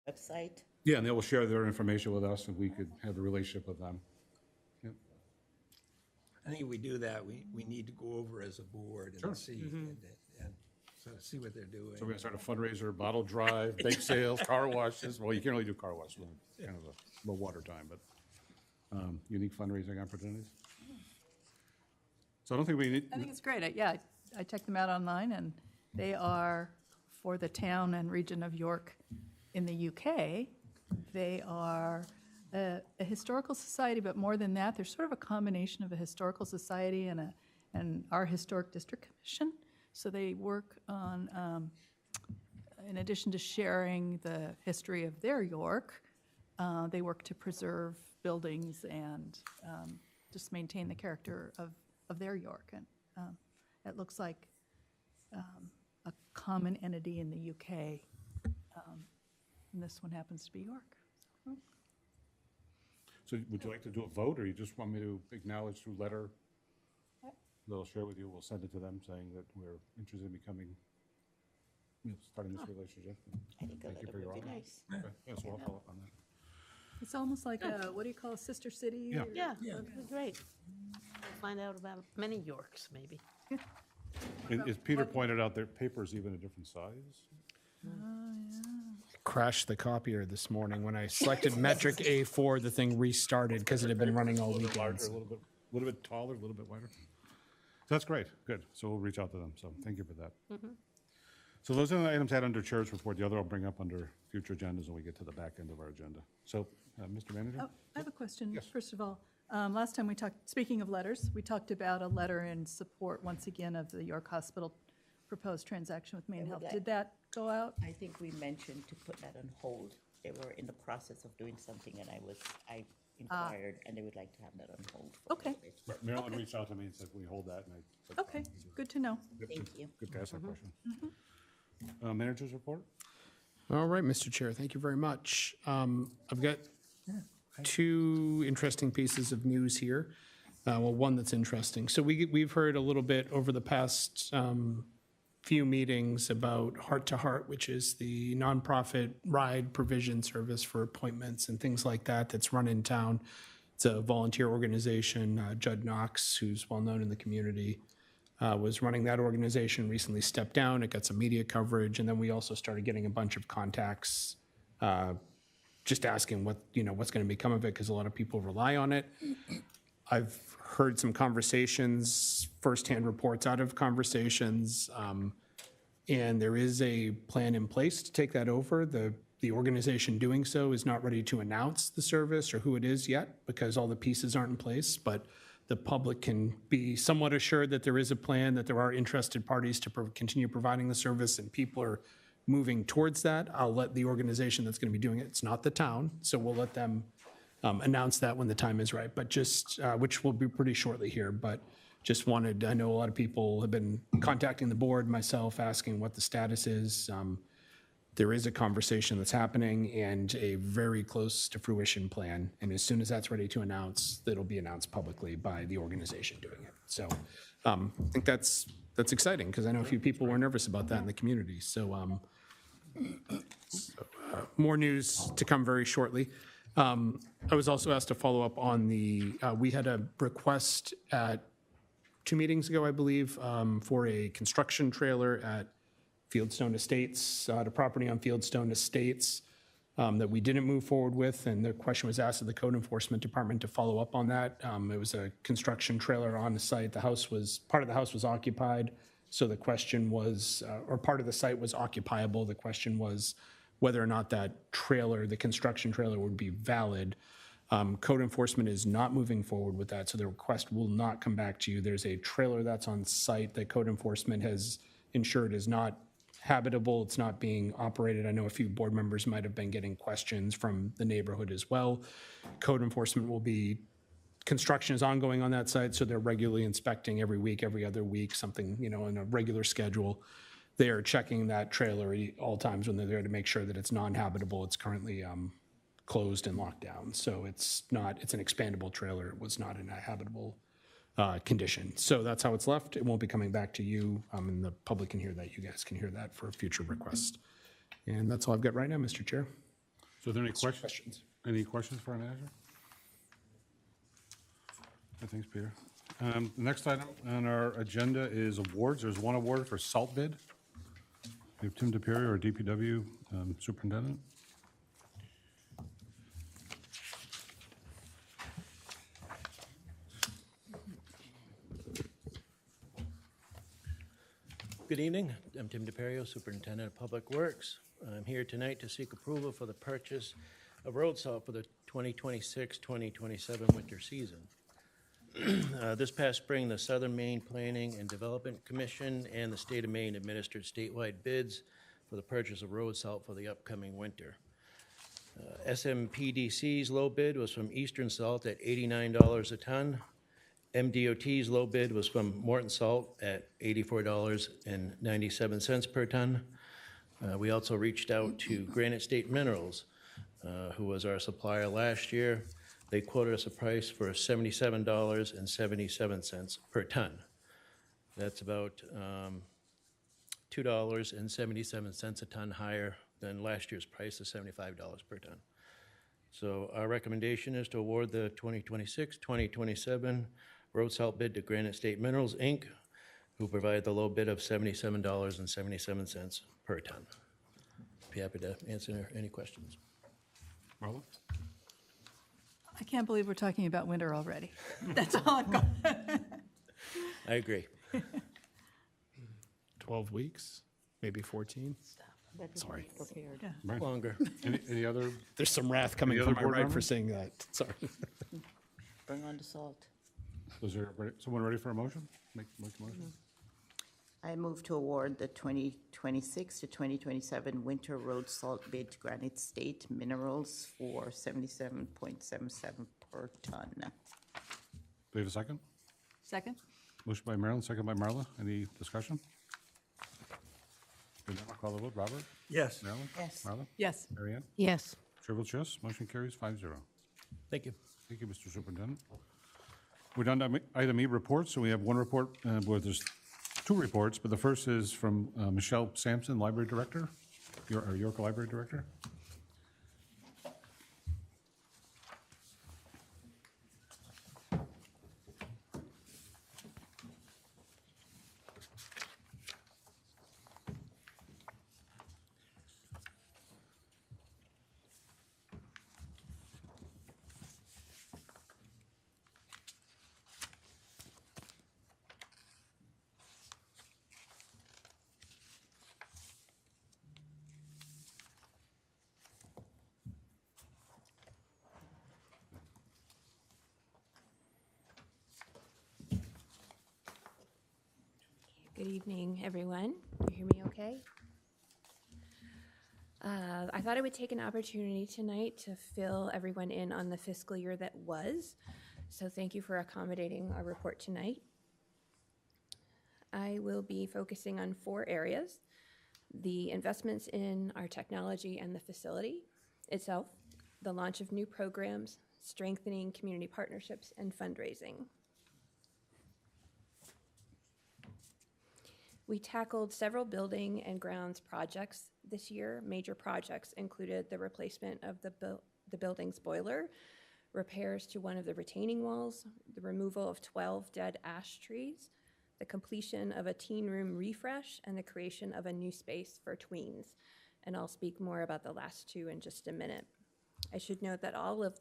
website? Yeah, and they will share their information with us, and we could have a relationship with them. Yep. I think if we do that, we need to go over as a board Sure. and see, and sort of see what they're doing. So we're gonna start a fundraiser, bottle drive, bake sales, car washes. Well, you can't really do car washes, kind of a low water time, but unique fundraising opportunities. So I don't think we need, I think it's great. I checked them out online, and they are for the town and region of York in the UK. They are a historical society, but more than that, they're sort of a combination of a historical society and our historic district commission. So they work on, in addition to sharing the history of their York, they work to preserve buildings and just maintain the character of their York. And it looks like a common entity in the UK, and this one happens to be York. so would you like to do a vote, or you just want me to acknowledge through letter? They'll share it with you, we'll send it to them saying that we're interested in becoming, starting this relationship. I think a Thank you letter for your would be offer. nice. Okay, yeah, so I'll follow up on that. It's almost like a, what do you call a sister city? Yeah. or- Yeah, that'd be great. We'll find out about many Yorks, maybe. And as Peter pointed out, their paper's even a different size. Crashed the copier this morning. When I selected metric A4, the thing restarted because it had been running all A little bit weekend. larger, a little bit taller, a little bit wider. So that's great, good. So we'll reach out to them, so thank you for that. So those are the items had under chair's report. The other I'll bring up under future agendas when we get to the back end of our agenda. So, Mr. Manager? Oh, I have a question. Yes. First of all, last time we talked, speaking of letters, we talked about a letter in support, once again, of the York Hospital proposed transaction with Maine would Health. like- Did that go out? I think we mentioned to put that on hold. They were in the process of doing something, and I inquired, and they would like to have that on hold. for a Okay. little bit. Right, Marilyn reached out to me and said, we hold that, and I said. Okay, good to know. Yep, Thank good- you. Good to ask that question. Manager's report? All right, Mr. Chair, thank you very much. I've got two interesting pieces of news here. Well, one that's interesting. So we've heard a little bit over the past few meetings about Heart to Heart, which is the nonprofit ride provision service for appointments and things like that that's run in town. It's a volunteer organization. Judd Knox, who's well-known in the community, was running that organization, recently stepped down. It got some media coverage, and then we also started getting a bunch of contacts just asking what's going to become of it, because a lot of people rely on it. I've heard some conversations, firsthand reports out of conversations, and there is a plan in place to take that over. The organization doing so is not ready to announce the service or who it is yet, because all the pieces aren't in place, but the public can be somewhat assured that there is a plan, that there are interested parties to continue providing the service, and people are moving towards that. I'll let the organization that's going to be doing it, it's not the town, so we'll let them announce that when the time is right, but just, which will be pretty shortly here, but just wanted, I know a lot of people have been contacting the board, myself, asking what the status is. There is a conversation that's happening and a very close to fruition plan, and as soon as that's ready to announce, it'll be announced publicly by the organization doing it. So I think that's exciting, because I know a few people were nervous about that in the community. So more news to come very shortly. I was also asked to follow up on we had a request at 2 meetings ago, I believe, for a construction trailer at Fieldstone Estates, the property on Fieldstone Estates that we didn't move forward with, and the question was asked of the Code Enforcement Department to follow up on that. It was a construction trailer on the site. Part of the house was occupied, so the question was, or part of the site was occupiable. The question was whether or not that trailer, the construction trailer, would be valid. Code Enforcement is not moving forward with that, so the request will not come back to you. There's a trailer that's on site that Code Enforcement has ensured is not habitable. It's not being operated. I know a few board members might have been getting questions from the neighborhood as well. Code Enforcement will be, construction is ongoing on that site, so they're regularly inspecting every week, every other week, something, in a regular schedule. They are checking that trailer at all times when they're there to make sure that it's non-habitable. It's currently closed and locked down. So it's an expandable trailer. It was not in a habitable condition. So that's how it's left. It won't be coming back to you, and the public can hear that. You guys can hear that for a future request. And that's all I've got right now, Mr. Chair. So are there any questions? Questions? Any questions for our manager? Thanks, Peter. The next item on our agenda is awards. There's one award for salt bid. We have Tim DePiero, our DPW superintendent. Good evening. I'm Tim DePerio, Superintendent of Public Works. I'm here tonight to seek approval for the purchase of road salt for the 2026-2027 winter season. This past spring, the Southern Maine Planning and Development Commission and the State of Maine administered statewide bids for the purchase of road salt for the upcoming winter. SMPDC's low bid was from Eastern Salt at $89 a ton. MDOT's low bid was from Morton Salt at $84.97 per ton. We also reached out to Granite State Minerals, who was our supplier last year. They quoted us a price for $77.77 per ton. That's about $2.77 a ton higher than last year's price of $75 per ton. So our recommendation is to award the 2026-2027 road salt bid to Granite State Minerals, Inc., who provided the low bid of $77.77 per ton. Be happy to answer any questions. Marla? I can't believe we're talking about winter already. That's all I've got. I agree. 12 weeks, maybe 14. Sorry. Prepared. Right. Longer. Any other, There's some wrath coming Any from other my board right for members? saying that. Sorry. Bring on the salt. someone ready for a motion? Make a motion? I move to award the 2026 to 2027 winter road salt bid to Granite State Minerals for 77.77 per ton. Do we have a second? Second? Motion by Marilyn, second by Marla. Any discussion? Good, I'll call the vote. Robert? Yes. Marilyn? Yes. Marla? Yes. Mary Ann? Yes. Chair votes yes. Motion carries 5-0. Thank you. Thank you, Mr. Superintendent. We're done to item E, reports. So we have one report, well, there's two reports, but the first is from Michelle Sampson, Library Director, our York Library Director. Good evening, everyone. You hear me okay? I thought I would take an opportunity tonight to fill everyone in on the fiscal year that was. So thank you for accommodating our report tonight. I will be focusing on 4 areas: the investments in our technology and the facility itself, the launch of new programs, strengthening community partnerships, and fundraising. We tackled several building and grounds projects this year. Major projects included the replacement of the building's boiler, repairs to one of the retaining walls, the removal of 12 dead ash trees, the completion of a teen room refresh, and the creation of a new space for tweens. And I'll speak more about the last 2 in just a minute. I should note that all of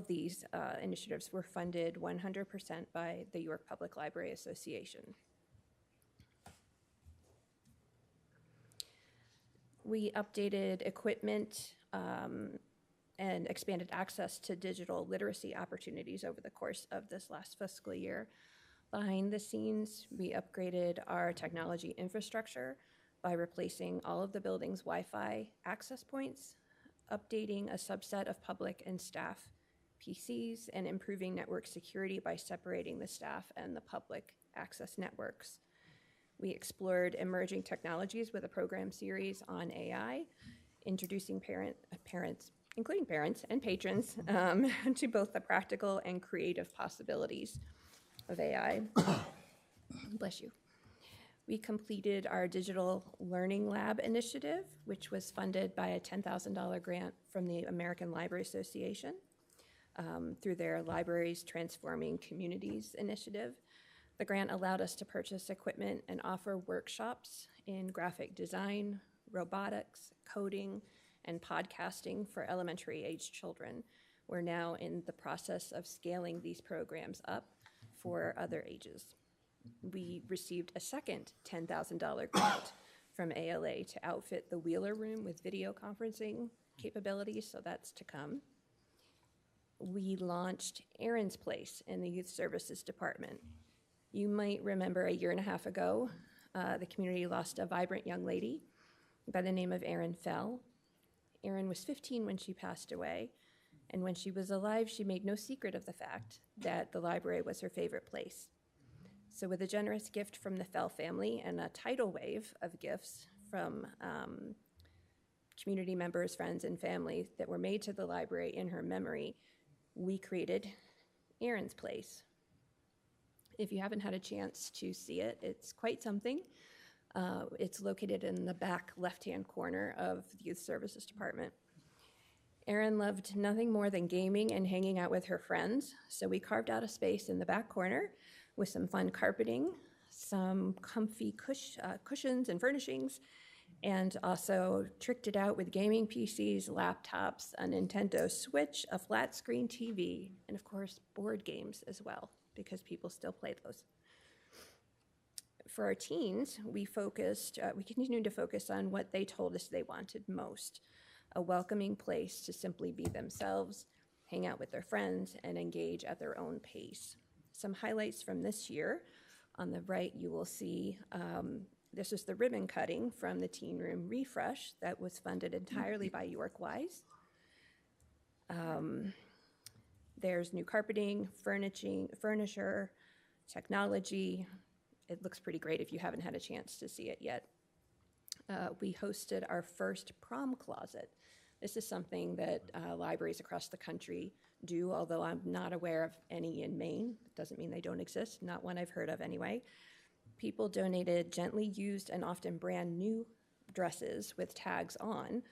these initiatives were funded 100% by the York Public Library Association. We updated equipment and expanded access to digital literacy opportunities over the course of this last fiscal year. Behind the scenes, we upgraded our technology infrastructure by replacing all of the building's Wi-Fi access points, updating a subset of public and staff PCs, and improving network security by separating the staff and the public access networks. We explored emerging technologies with a program series on AI, introducing parents, including parents and patrons, to both the practical and creative possibilities of AI. Bless you. We completed our Digital Learning Lab initiative, which was funded by a $10,000 grant from the American Library Association through their Libraries Transforming Communities initiative. The grant allowed us to purchase equipment and offer workshops in graphic design, robotics, coding, and podcasting for elementary-aged children. We're now in the process of scaling these programs up for other ages. We received a second $10,000 grant from ALA to outfit the Wheeler Room with video conferencing capabilities, so that's to come. We launched Erin's Place in the Youth Services Department. You might remember a year and a half ago, the community lost a vibrant young lady by the name of Erin Fell. Erin was 15 when she passed away, and when she was alive, she made no secret of the fact that the library was her favorite place. So with a generous gift from the Fell family and a tidal wave of gifts from community members, friends, and family that were made to the library in her memory, we created Erin's Place. If you haven't had a chance to see it, it's quite something. It's located in the back left-hand corner of the Youth Services Department. Erin loved nothing more than gaming and hanging out with her friends, so we carved out a space in the back corner with some fun carpeting, some comfy cushions and furnishings, and also tricked it out with gaming PCs, laptops, a Nintendo Switch, a flat screen TV, and of course, board games as well, because people still play those. For our teens, we continued to focus on what they told us they wanted most: a welcoming place to simply be themselves, hang out with their friends, and engage at their own pace. Some highlights from this year. On the right, you will see this is the ribbon cutting from the Teen Room Refresh that was funded entirely by York Wise. There's new carpeting, furniture, technology. It looks pretty great if you haven't had a chance to see it yet. We hosted our first prom closet. This is something that libraries across the country do, although I'm not aware of any in Maine. It doesn't mean they don't exist, not one I've heard of anyway. People donated gently used and often brand new dresses with tags on,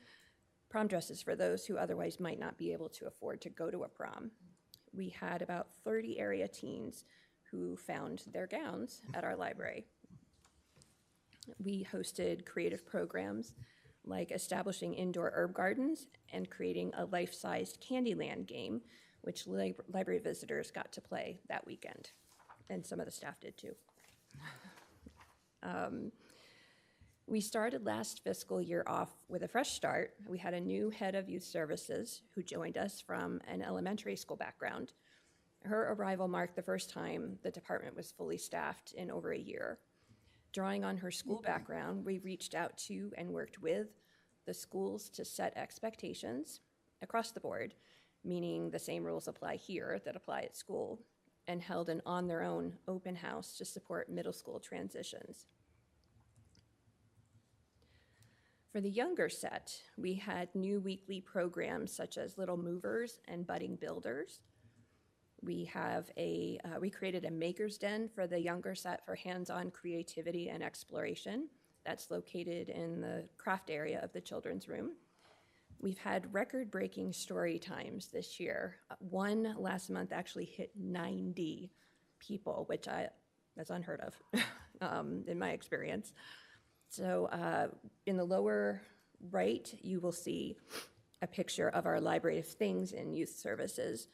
prom dresses for those who otherwise might not be able to afford to go to a prom. We had about 30 area teens who found their gowns at our library. We hosted creative programs like establishing indoor herb gardens and creating a life-sized Candyland game, which library visitors got to play that weekend, and some of the staff did too. We started last fiscal year off with a fresh start. We had a new head of youth services who joined us from an elementary school background. Her arrival marked the first time the department was fully staffed in over a year. Drawing on her school background, we reached out to and worked with the schools to set expectations across the board, meaning the same rules apply here that apply at school, and held an on-their-own open house to support middle school transitions. For the younger set, we had new weekly programs such as Little Movers and Budding Builders. We created a maker's den for the younger set for hands-on creativity and exploration. That's located in the craft area of the children's room. We've had record-breaking story times this year. One last month actually hit 90 people, which that's unheard of in my experience. So in the lower right, you will see a picture of our Library of Things in youth services.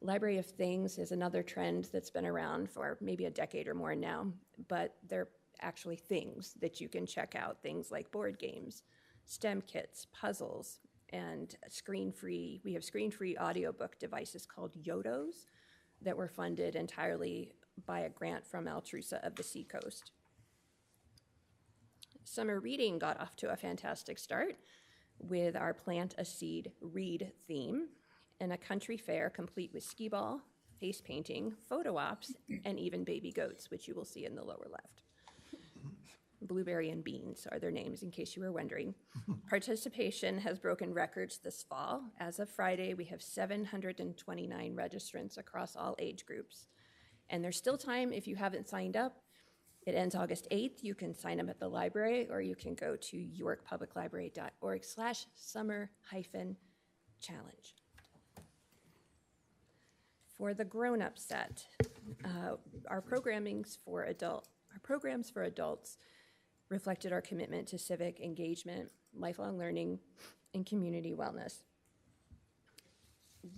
Library of Things is another trend that's been around for maybe a decade or more now, but they're actually things that you can check out, things like board games, STEM kits, puzzles, and screen-free. We have screen-free audiobook devices called Yodos that were funded entirely by a grant from Altrusa of the Seacoast. Summer reading got off to a fantastic start with our Plant a Seed Read theme and a country fair complete with skee ball, face painting, photo ops, and even baby goats, which you will see in the lower left. Blueberry and Beans are their names, in case you were wondering. Participation has broken records this fall. As of Friday, we have 729 registrants across all age groups. And there's still time if you haven't signed up. It ends August 8th. You can sign up at the library, or you can go to yorkpubliclibrary.org/summer-challenge. For the grown-up set, our programs for adults reflected our commitment to civic engagement, lifelong learning, and community wellness.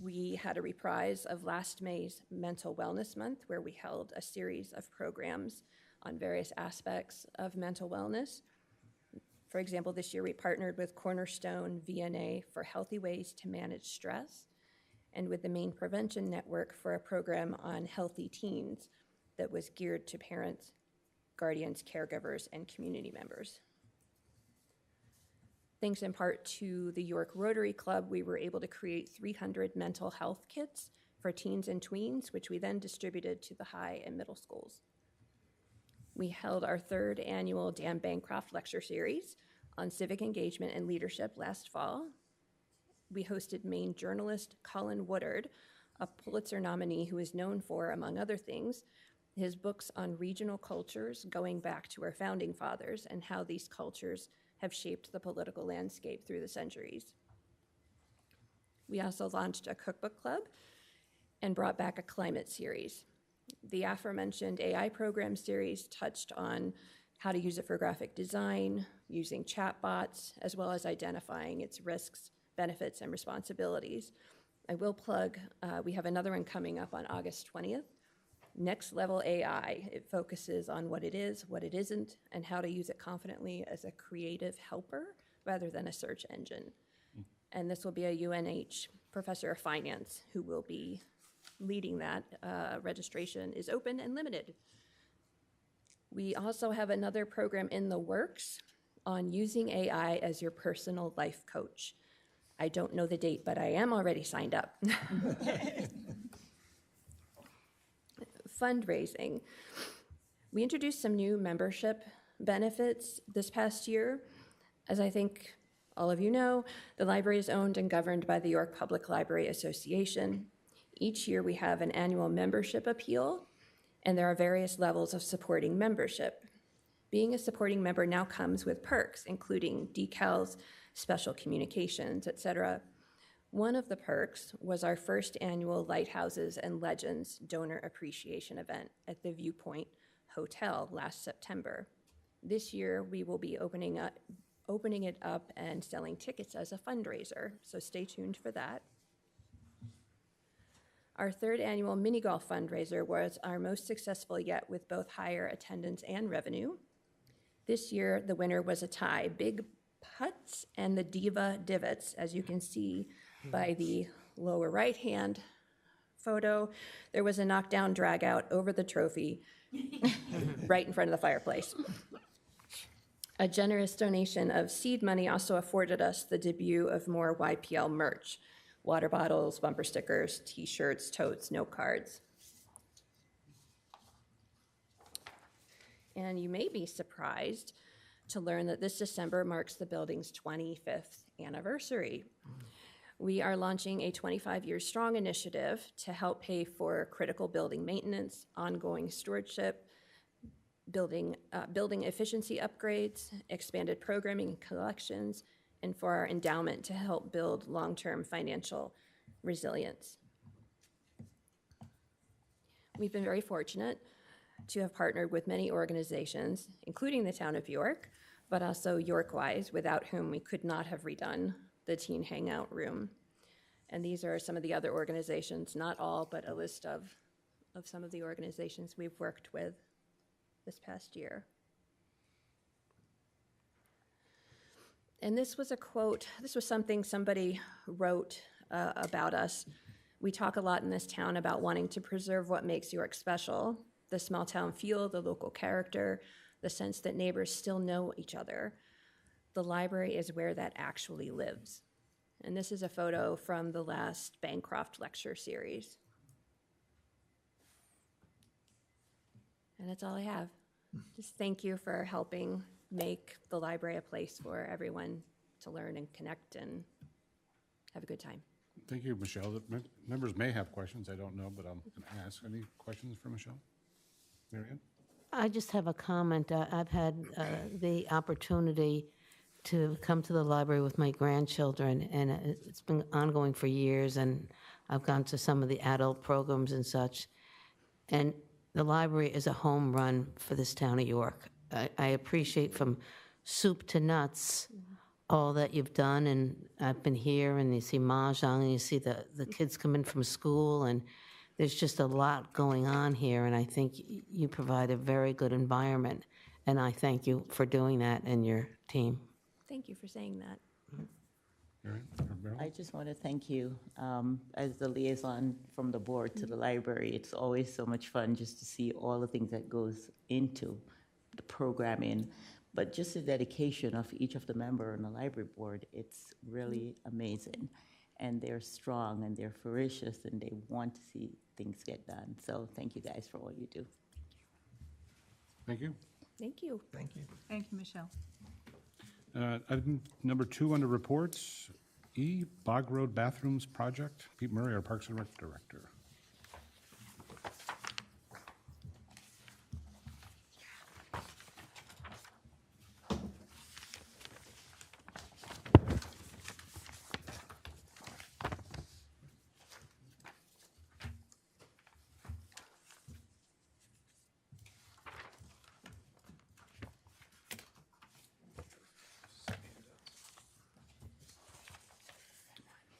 We had a reprise of last May's Mental Wellness Month, where we held a series of programs on various aspects of mental wellness. For example, this year we partnered with Cornerstone VNA for healthy ways to manage stress, and with the Maine Prevention Network for a program on healthy teens that was geared to parents, guardians, caregivers, and community members. Thanks in part to the York Rotary Club, we were able to create 300 mental health kits for teens and tweens, which we then distributed to the high and middle schools. We held our 3rd annual Dan Bancroft Lecture Series on civic engagement and leadership last fall. We hosted Maine journalist Colin Woodard, a Pulitzer nominee who is known for, among other things, his books on regional cultures going back to our founding fathers and how these cultures have shaped the political landscape through the centuries. We also launched a cookbook club and brought back a climate series. The aforementioned AI program series touched on how to use it for graphic design, using chatbots, as well as identifying its risks, benefits, and responsibilities. I will plug, we have another one coming up on August 20th. Next Level AI. It focuses on what it is, what it isn't, and how to use it confidently as a creative helper rather than a search engine. And this will be a UNH professor of finance who will be leading that. Registration is open and limited. We also have another program in the works on using AI as your personal life coach. I don't know the date, but I am already signed up. Fundraising. We introduced some new membership benefits this past year. As I think all of you know, the library is owned and governed by the York Public Library Association. Each year we have an annual membership appeal, and there are various levels of supporting membership. Being a supporting member now comes with perks, including decals, special communications, etc. One of the perks was our first annual Lighthouses and Legends donor appreciation event at the Viewpoint Hotel last September. This year, we will be opening it up and selling tickets as a fundraiser, so stay tuned for that. Our 3rd annual mini golf fundraiser was our most successful yet, with both higher attendance and revenue. This year, the winner was a tie, Big Putts and the Diva Divots, as you can see by the lower right-hand photo. There was a knockdown drag out over the trophy right in front of the fireplace. A generous donation of seed money also afforded us the debut of more YPL merch: water bottles, bumper stickers, t-shirts, totes, note cards. And you may be surprised to learn that this December marks the building's 25th anniversary. We are launching a 25 Years Strong initiative to help pay for critical building maintenance, ongoing stewardship, building efficiency upgrades, expanded programming and collections, and for our endowment to help build long-term financial resilience. We've been very fortunate to have partnered with many organizations, including the town of York, but also Yorkwise, without whom we could not have redone the teen hangout room. And these are some of the other organizations, not all, but a list of some of the organizations we've worked with this past year. And this was a quote, this was something somebody wrote about us. We talk a lot in this town about wanting to preserve what makes York special, the small town feel, the local character, the sense that neighbors still know each other. The library is where that actually lives. And this is a photo from the last Bancroft Lecture Series. And that's all I have. Just thank you for helping make the library a place for everyone to learn and connect and have a good time. Thank you, Michelle. The members may have questions, I don't know, but I'm going to ask. Any questions for Michelle? Mary Ann? I just have a comment. I've had the opportunity to come to the library with my grandchildren, and it's been ongoing for years, and I've gone to some of the adult programs and such. And the library is a home run for this town of York. I appreciate from soup to nuts all that you've done, and I've been here, and you see Mahjong, and you see the kids come in from school, and there's just a lot going on here, and I think you provide a very good environment, and I thank you for doing that and your team. Thank you for saying that. All right, Marilyn? I just want to thank you. As the liaison from the board to the library, it's always so much fun just to see all the things that goes into the programming, but just the dedication of each of the member on the library board, it's really amazing. And they're strong and they're ferocious and they want to see things get done. So thank you guys for all you do. Thank you. Thank you. Thank you. Thank you, Michelle. Item number 2 under reports, E, Bog Road Bathrooms Project. Pete Murray, our Parks and Rec Director.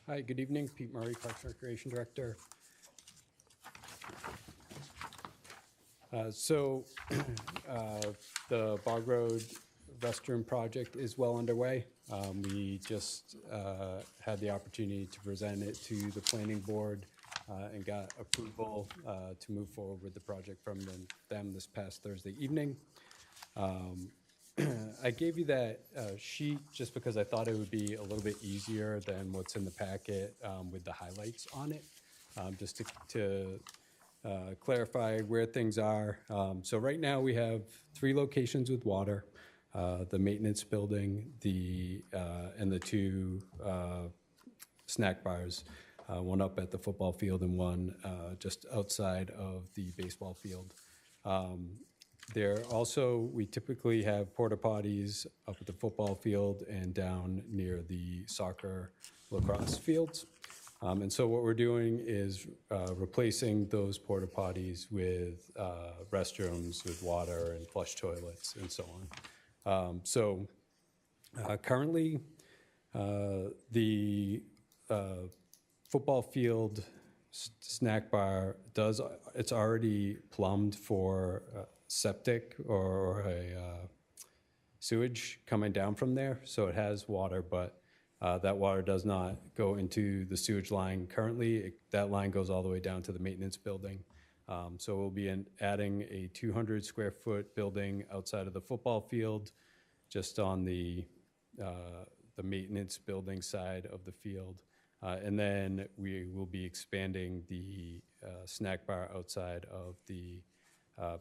Hi, good evening. Pete Murray, Parks and Recreation Director. The Bog Road restroom project is well underway. We just had the opportunity to present it to the planning board and got approval to move forward with the project from them this past Thursday evening. I gave you that sheet just because I thought it would be a little bit easier than what's in the packet with the highlights on it, just to clarify where things are. So right now we have 3 locations with water, the maintenance building, and the 2 snack bars, one up at the football field and one just outside of the baseball field. We typically have porta potties up at the football field and down near the soccer lacrosse fields. And so what we're doing is replacing those porta potties with restrooms with water and flush toilets and so on. Currently, the football field snack bar it's already plumbed for septic or a sewage coming down from there, so it has water, but that water does not go into the sewage line currently. That line goes all the way down to the maintenance building. So we'll be adding a 200 square foot building outside of the football field, just on the maintenance building side of the field. And then we will be expanding the snack bar outside of the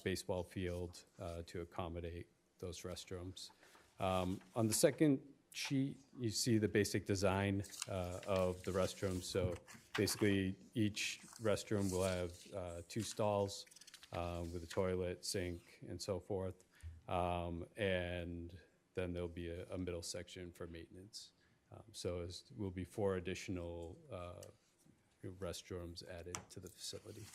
baseball field to accommodate those restrooms. On the second sheet, you see the basic design of the restroom. So basically, each restroom will have 2 stalls with a toilet, sink, and so forth. And then there'll be a middle section for maintenance. Will be 4 additional restrooms added to the facility.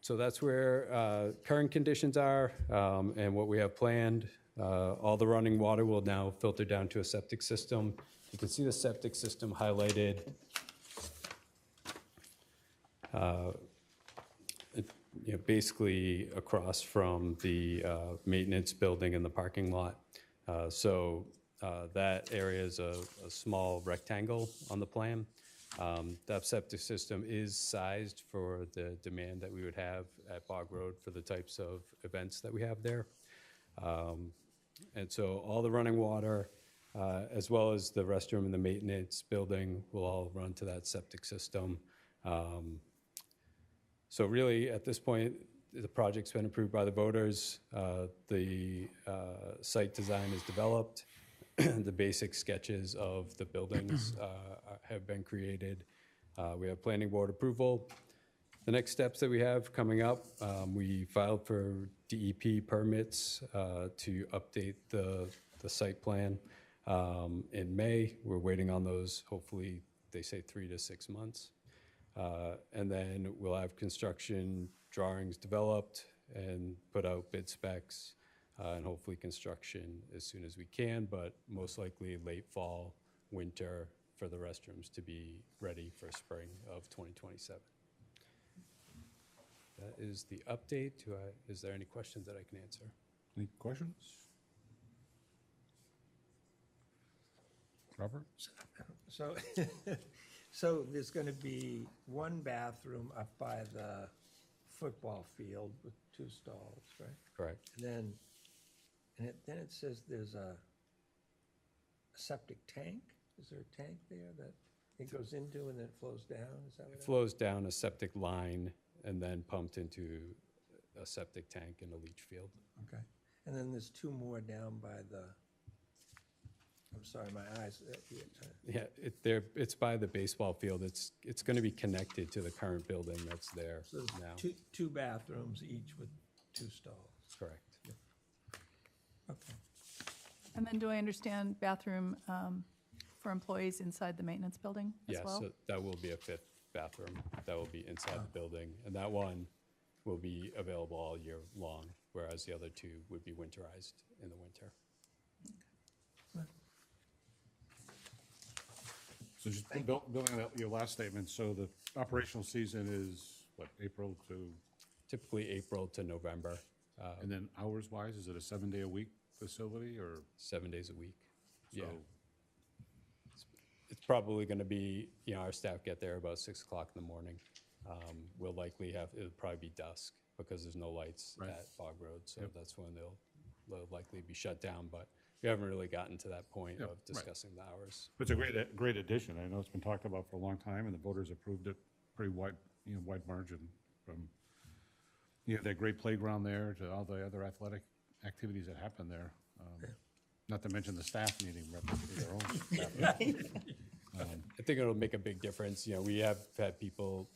So that's where current conditions are and what we have planned. All the running water will now filter down to a septic system. You can see the septic system highlighted basically across from the maintenance building and the parking lot. That area is a small rectangle on the plan. That septic system is sized for the demand that we would have at Bog Road for the types of events that we have there. And so all the running water, as well as the restroom and the maintenance building, will all run to that septic system. So really, at this point, the project's been approved by the voters. The site design is developed. The basic sketches of the buildings have been created. We have planning board approval. The next steps that we have coming up, we filed for DEP permits to update the site plan in May. We're waiting on those, hopefully, they say 3 to 6 months. And then we'll have construction drawings developed and put out bid specs, and hopefully construction as soon as we can, but most likely late fall, winter for the restrooms to be ready for spring of 2027. That is the update. Is there any questions that I can answer? Any questions? Robert? So, so there's gonna be one bathroom up by the football field with 2 stalls, right? Correct. And then it says there's a septic tank? Is there a tank there that it goes into and then it flows down? Is that what It flows down a septic line and then pumped into a septic tank in a leach field. Okay. And then there's 2 more down by the, I'm sorry, my eyes. Yeah, it's by the baseball field. It's going to be connected to the current building that's there So there's now. two bathrooms, each with 2 stalls. Correct. Okay. And then do I understand bathroom for employees inside the maintenance building as Yeah, well? so that will be a 5th bathroom. That will be inside the building. And that one will be available all year long, whereas the other 2 would be winterized in the winter. So just building on your last statement, so the operational season is, what, April to, Typically April to November, and then hours-wise, is it a 7-day-a-week facility, or? 7 days a week. Yeah. So- It's probably going to be, our staff get there about 6 o'clock in the morning. We'll likely it'll probably be dusk because there's no lights Right. at Bog Road. So that's when they'll likely be shut down. But we haven't really gotten to that point Yeah, of right. discussing the hours. It's a great addition. I know it's been talked about for a long time, and the voters approved it pretty wide, wide margin from, that great playground there to all the other athletic activities that happen there. Not to mention the staff needing their own staff. I think it'll make a big difference. We have had people,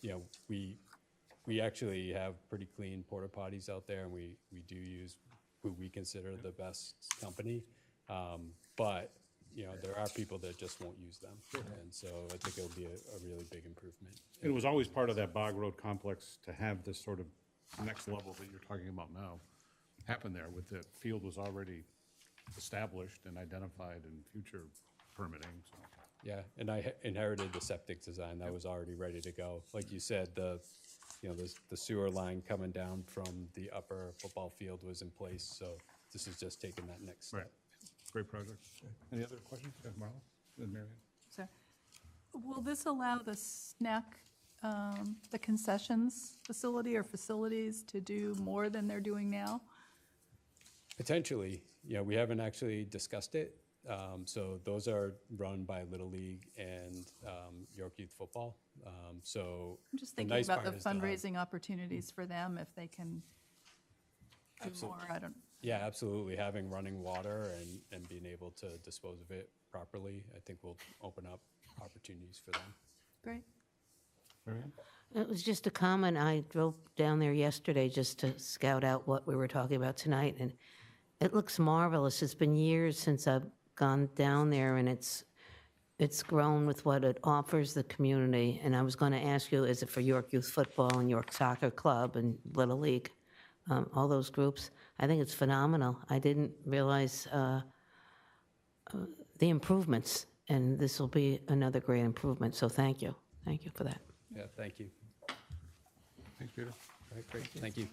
we actually have pretty clean porta potties out there, and we do use who we consider the best company. But, there are people that just won't use them. And so I think it'll be a really big improvement. It was always part of that Bog Road complex to have this sort of next level that you're talking about now happen there, with the field was already established and identified in future permitting, so. Yeah, and I inherited the septic design that was already ready to go. Like you said, the sewer line coming down from the upper football field was in place, so this is just taking that next step. Right. Great project. Any other questions? Marla and Mary Ann? So, will this allow the snack, the concessions facility or facilities to do more than they're doing now? Potentially, we haven't actually discussed it. So those are run by Little League and York Youth Football. So I'm just the thinking nice about the part is they'll have- fundraising opportunities for them if they can do more, I don't, Yeah, absolutely. Having running water and being able to dispose of it properly, I think will open up opportunities for them. great. Mary Ann? It was just a comment. I drove down there yesterday just to scout out what we were talking about tonight, and it looks marvelous. It's been years since I've gone down there, and it's grown with what it offers the community. And I was going to ask you, is it for York Youth Football and York Soccer Club and Little League, all those groups? I think it's phenomenal. I didn't realize the improvements, and this will be another great improvement. So thank you. Thank you for that. Yeah, thank you. Thanks, Peter. All right, great. Thank you.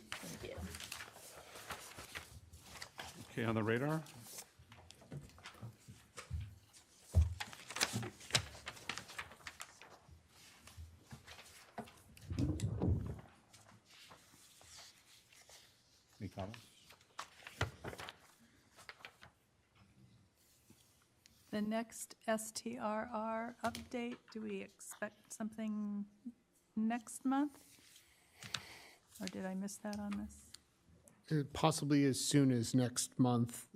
Okay, on the radar? Any comments? The next STRR update, do we expect something next month? Or did I miss that on this? Possibly as soon as next month,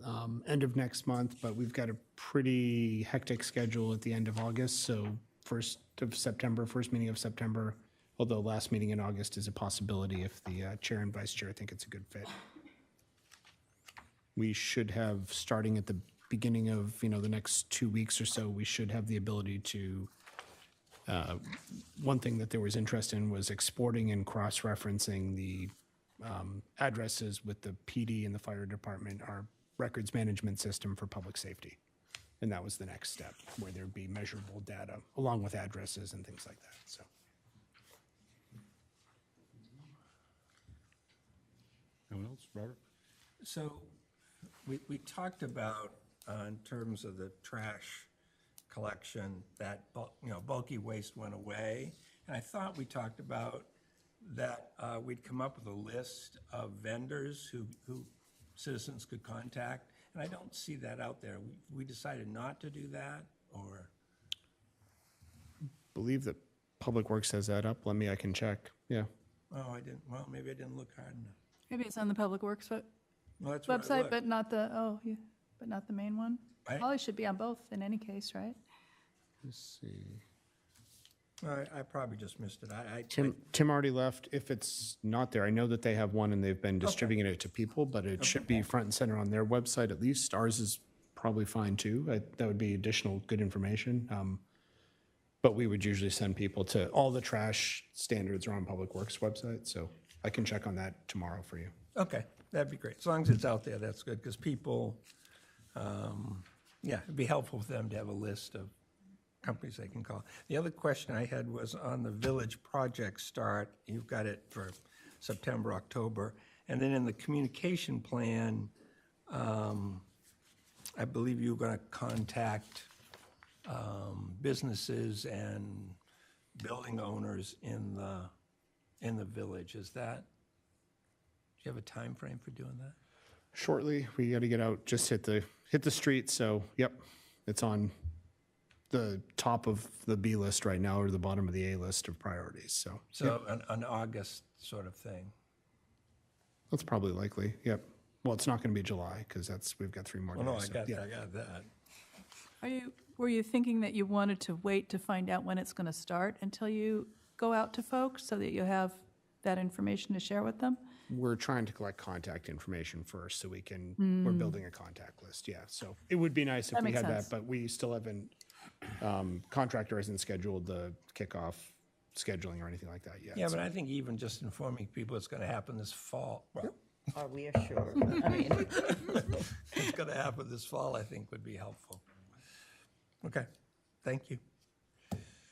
end of next month, but we've got a pretty hectic schedule at the end of August, so 1st of September, first meeting of September, although last meeting in August is a possibility if the chair and vice chair think it's a good fit. We should have, starting at the beginning of, the next 2 weeks or so, we should have the ability to, one thing that there was interest in was exporting and cross-referencing the addresses with the PD and the fire department, our records management system for public safety. And that was the next step, where there'd be measurable data along with addresses and things like that, so. Anyone else? Robert? So we talked about, in terms of the trash collection, that bulky waste went away. And I thought we talked about that we'd come up with a list of vendors who citizens could contact. And I don't see that out there. We decided not to do that, or? Believe that Public Works has that up. I can check, yeah. Oh, I didn't, well, maybe I didn't look hard enough. Maybe it's on the Public Works Well, that's where I website, looked. but not the, but not the main one? Right. Probably should be on both in any case, right? Let's see. I probably just missed it. Tim already left. If it's not there, I know that they have one and they've been distributing it to people, but it should be front and center on their website at least. Ours is probably fine too. That would be additional good information. But we would usually send people to, all the trash standards are on Public Works website, so I can check on that tomorrow for you. Okay, that'd be great. As long as it's out there, that's good, because people, it'd be helpful for them to have a list of companies they can call. The other question I had was on the village project start. You've got it for September, October. And then in the communication plan, I believe you were going to contact businesses and building owners in the village. Is that, do you have a time frame for doing that? Shortly, we got to get out, just hit the street, so, yep, it's on the top of the B list right now, or the bottom of the A list of priorities, so. So an August sort of thing. That's probably likely, yep. Well, it's not going to be July, because we've got 3 more days. Well, no, I so, got yeah. that. Were you thinking that you wanted to wait to find out when it's going to start until you go out to folks so that you have that information to share with them? We're trying to collect contact information first, so we're building a contact list, yeah. So it would be nice if That we makes had sense. that, but we still haven't, contractor hasn't scheduled the kickoff scheduling or anything like that yet. Yeah, so. but I think even just informing people it's going to happen this fall, well, Are we sure? I mean, it's going to happen this fall, I think would be helpful. Okay, thank you.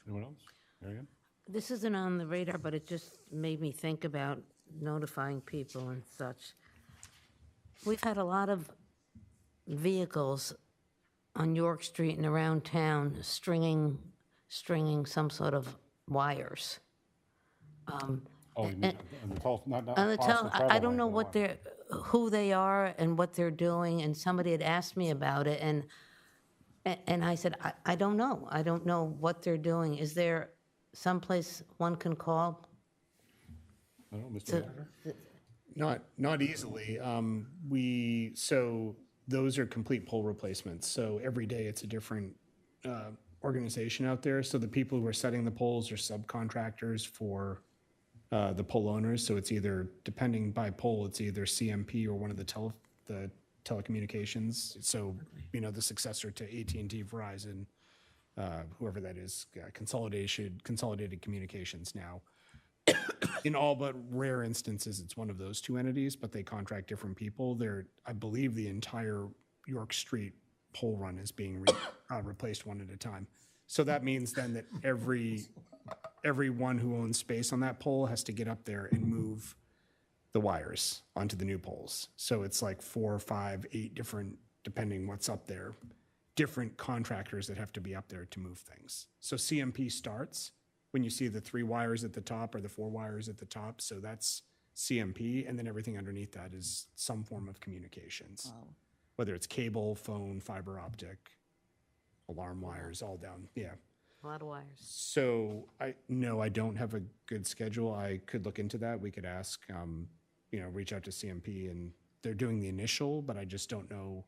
Anyone else? Marianne? This isn't on the radar, but it just made me think about notifying people and such. We've had a lot of vehicles on York Street and around town stringing some sort of wires. Oh, you mean on the telephone, not On the across tel- travel I don't lane, know but what on- who they are and what they're doing, and somebody had asked me about it, and I said, I don't know. I don't know what they're doing. Is there someplace one can call? I don't know, Mr. to- Manager? Not easily. So those are complete pole replacements. So every day it's a different organization out there. So the people who are setting the poles are subcontractors for the pole owners. So it's either, depending by pole, it's either CMP or one of the telecommunications. So, the successor to AT&T, Verizon, whoever that is, Consolidated Communications now. In all but rare instances, it's one of those two entities, but they contract different people. I believe the entire York Street pole run is being replaced one at a time. So that means then that everyone who owns space on that pole has to get up there and move the wires onto the new poles. So it's like 4, 5, 8 different, depending what's up there, different contractors that have to be up there to move things. So CMP starts when you see the 3 wires at the top or the 4 wires at the top. So that's CMP, and then everything underneath that is some form of communications. wow. Whether it's cable, phone, fiber optic, alarm wires, all down, yeah. A lot of wires. So I don't have a good schedule. I could look into that. We could ask, reach out to CMP, and they're doing the initial, but I just don't know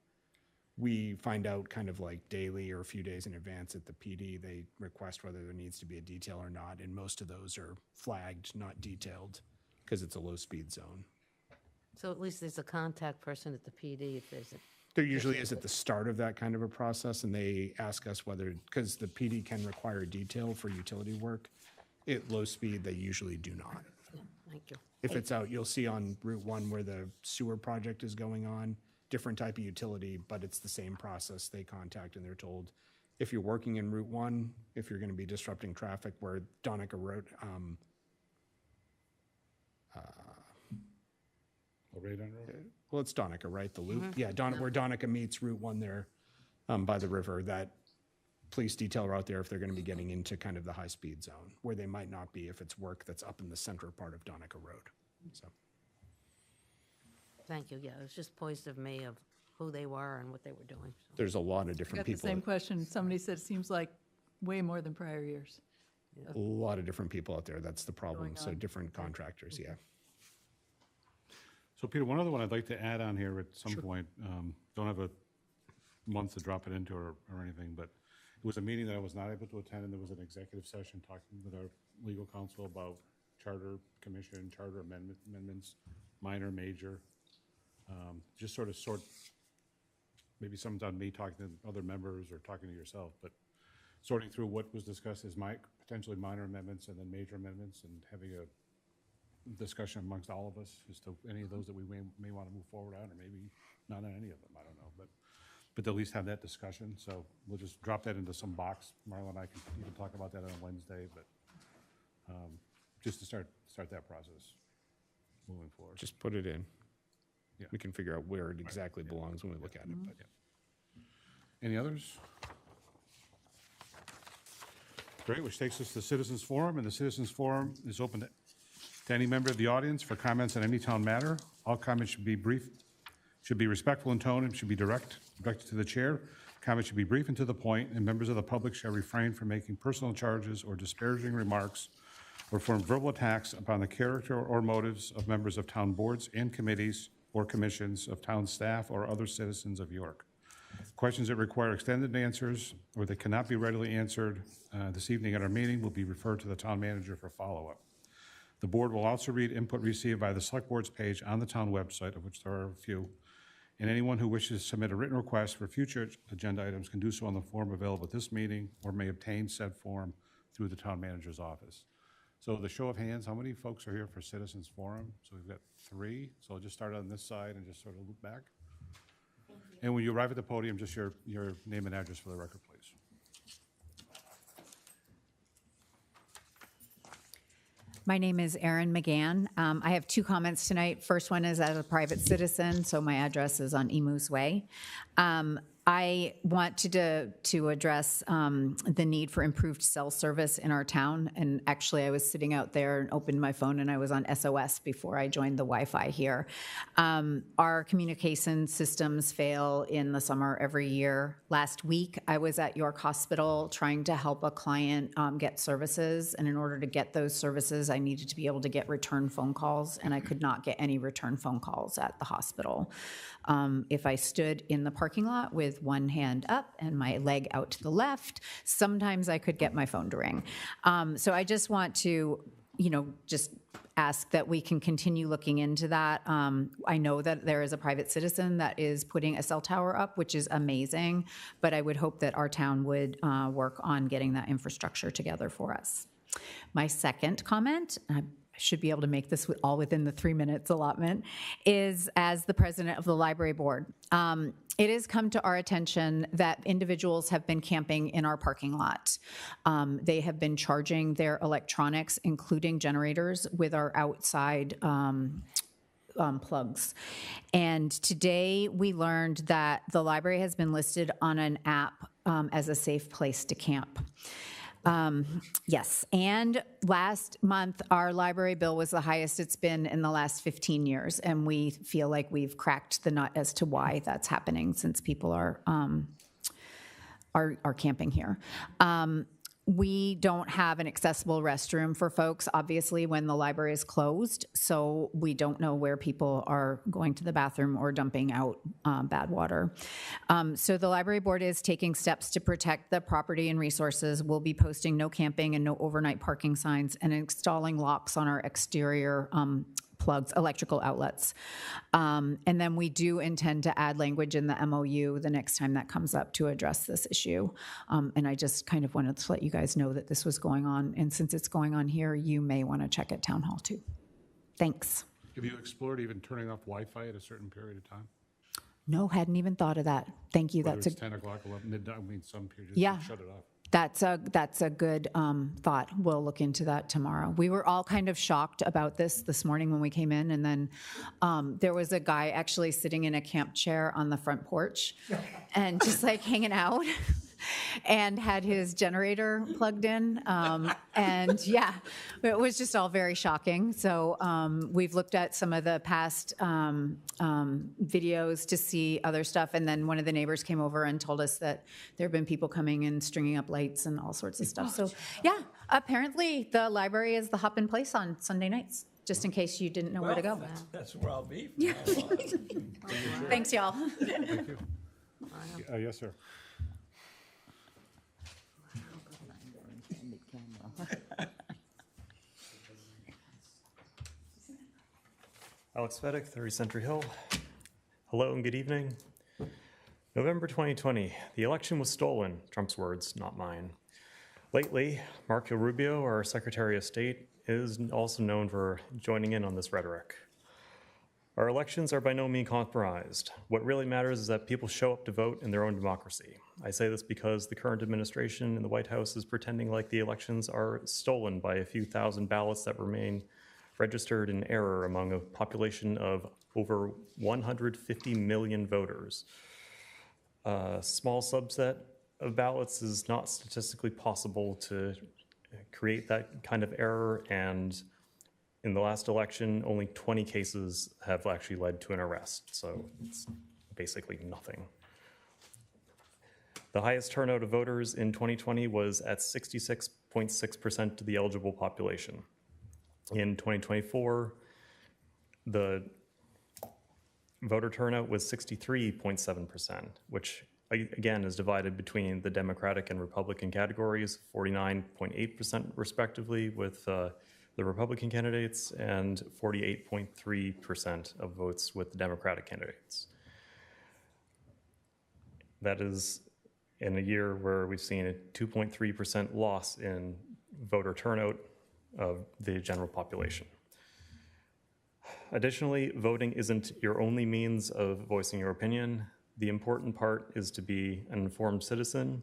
we find out kind of like daily or a few days in advance at the PD. They request whether there needs to be a detail or not, and most of those are flagged, not detailed, because it's a low-speed zone. So at least there's a contact person at the PD if there's a, There usually is at the start of that kind of a process, and they ask us whether, because the PD can require detail for utility work, at low speed, they usually do not. thank you. If it's out, you'll see on Route 1 where the sewer project is going on, different type of utility, but it's the same process. They contact and they're told, if you're working in Route 1, if you're going to be disrupting traffic where Donica Road, Radon Road? well, it's Donica, right? The loop? Yeah, where Donica meets Route 1 there by the river, that police detail are out there if they're going to be getting into kind of the high-speed zone, where they might not be if it's work that's up in the center part of Donica Road. So. Thank you, yeah, it was just poised of me of who they were and what they were doing. So. There's a lot of I different got the people. same question. Somebody said it seems like way more than prior years. A lot of different people out there. That's the problem. Going So on. different contractors, yeah. So Peter, one other one I'd like to add on here at some point, don't have a month to drop it into or anything, but it was a meeting that I was not able to attend, and there was an executive session talking with our legal counsel about charter commission, charter amendments, minor, major. Just sort, maybe someone's on me talking to other members or talking to yourself, but sorting through what was discussed as potentially minor amendments and then major amendments, and having a discussion amongst all of us as to any of those that we may want to move forward on, or maybe not on any of them, I don't know, but to at least have that discussion. So we'll just drop that into some box. Marla and I can even talk about that on Wednesday, but just to start that process moving forward. Just put it in. Yeah. We can figure out where it exactly belongs when we look at it. But Any others? Great, which takes us to Citizens Forum, and the Citizens Forum is open to any member of the audience for comments on any town matter. All comments should be brief, should be respectful in tone, and should be directed to the chair. Comments should be brief and to the point, and members of the public shall refrain from making personal charges or disparaging remarks or from verbal attacks upon the character or motives of members of town boards and committees or commissions, of town staff or other citizens of York. Questions that require extended answers or that cannot be readily answered this evening at our meeting will be referred to the town manager for follow-up. The board will also read input received by the Select Board's page on the town website, of which there are a few, and anyone who wishes to submit a written request for future agenda items can do so on the form available at this meeting or may obtain said form through the town manager's office. So the show of hands, how many folks are here for Citizens Forum? So we've got 3, so I'll just start on this side and just sort of loop back. And when you arrive at the podium, just your name and address for the record, please. My name is Erin McGann. I have 2 comments tonight. First one is as a private citizen, so my address is on Emus Way. I want to address the need for improved cell service in our town. And actually, I was sitting out there and opened my phone, and I was on SOS before I joined the Wi-Fi here. Our communication systems fail in the summer every year. Last week, I was at York Hospital trying to help a client get services. And in order to get those services, I needed to be able to get return phone calls, and I could not get any return phone calls at the hospital. If I stood in the parking lot with one hand up and my leg out to the left, sometimes I could get my phone to ring. So I just want to, just ask that we can continue looking into that. I know that there is a private citizen that is putting a cell tower up, which is amazing, but I would hope that our town would work on getting that infrastructure together for us. My second comment, I should be able to make this all within the 3 minutes allotment, is as the president of the library board. It has come to our attention that individuals have been camping in our parking lot. They have been charging their electronics, including generators, with our outside plugs. And today we learned that the library has been listed on an app as a safe place to camp. Yes, and last month, our library bill was the highest it's been in the last 15 years, and we feel like we've cracked the nut as to why that's happening since people are camping here. We don't have an accessible restroom for folks, obviously, when the library is closed. So we don't know where people are going to the bathroom or dumping out bad water. So the library board is taking steps to protect the property and resources. We'll be posting no camping and no overnight parking signs and installing locks on our exterior plugs, electrical outlets. And then we do intend to add language in the MOU the next time that comes up to address this issue. And I just kind of wanted to let you guys know that this was going on. And since it's going on here, you may want to check at Town Hall too. Thanks. Have you explored even turning off Wi-Fi at a certain period of time? No, hadn't even thought of that. Thank you. Whether That's it's a 10 o'clock, 11, midnight, I mean, some periods, Yeah. shut it off. That's a good thought. We'll look into that tomorrow. We were all kind of shocked about this morning when we came in, and then there was a guy actually sitting in a camp chair on the front porch and just like hanging out and had his generator plugged in. And yeah, it was just all very shocking. So we've looked at some of the past videos to see other stuff. And then one of the neighbors came over and told us that there have been people coming and stringing up lights and all sorts of stuff. So yeah, apparently the library is the hop in place on Sunday nights, just in case you didn't know where to go. That's where I'll be. from now on. Thanks, y'all. Thank you. Yes, sir. Alex Fedek, 30 Century Hill. Hello and good evening. November 2020, the election was stolen. Trump's words, not mine. Lately, Marco Rubio, our Secretary of State, is also known for joining in on this rhetoric. Our elections are by no means compromised. What really matters is that people show up to vote in their own democracy. I say this because the current administration in the White House is pretending like the elections are stolen by a few thousand ballots that remain registered in error among a population of over 150 million voters. A small subset of ballots is not statistically possible to create that kind of error, and in the last election, only 20 cases have actually led to an arrest, so it's basically nothing. The highest turnout of voters in 2020 was at 66.6% of the eligible population. In 2024, the voter turnout was 63.7%, which again is divided between the Democratic and Republican categories, 49.8% respectively with the Republican candidates and 48.3% of votes with the Democratic candidates. That is in a year where we've seen a 2.3% loss in voter turnout of the general population. Additionally, voting isn't your only means of voicing your opinion. The important part is to be an informed citizen.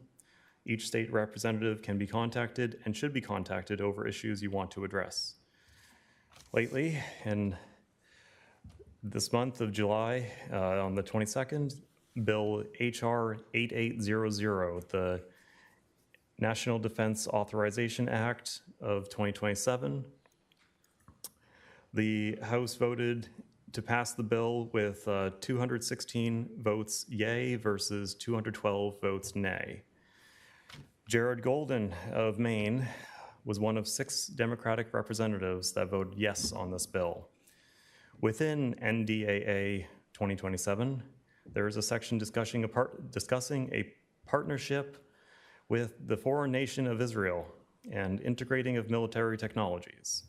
Each state representative can be contacted and should be contacted over issues you want to address. Lately, in this month of July, on the 22nd, Bill HR 8800, the National Defense Authorization Act of 2027. The House voted to pass the bill with 216 votes yay versus 212 votes nay. Jared Golden of Maine was one of 6 Democratic representatives that voted yes on this bill. Within NDAA 2027, there is a section discussing a partnership with the foreign nation of Israel and integrating of military technologies.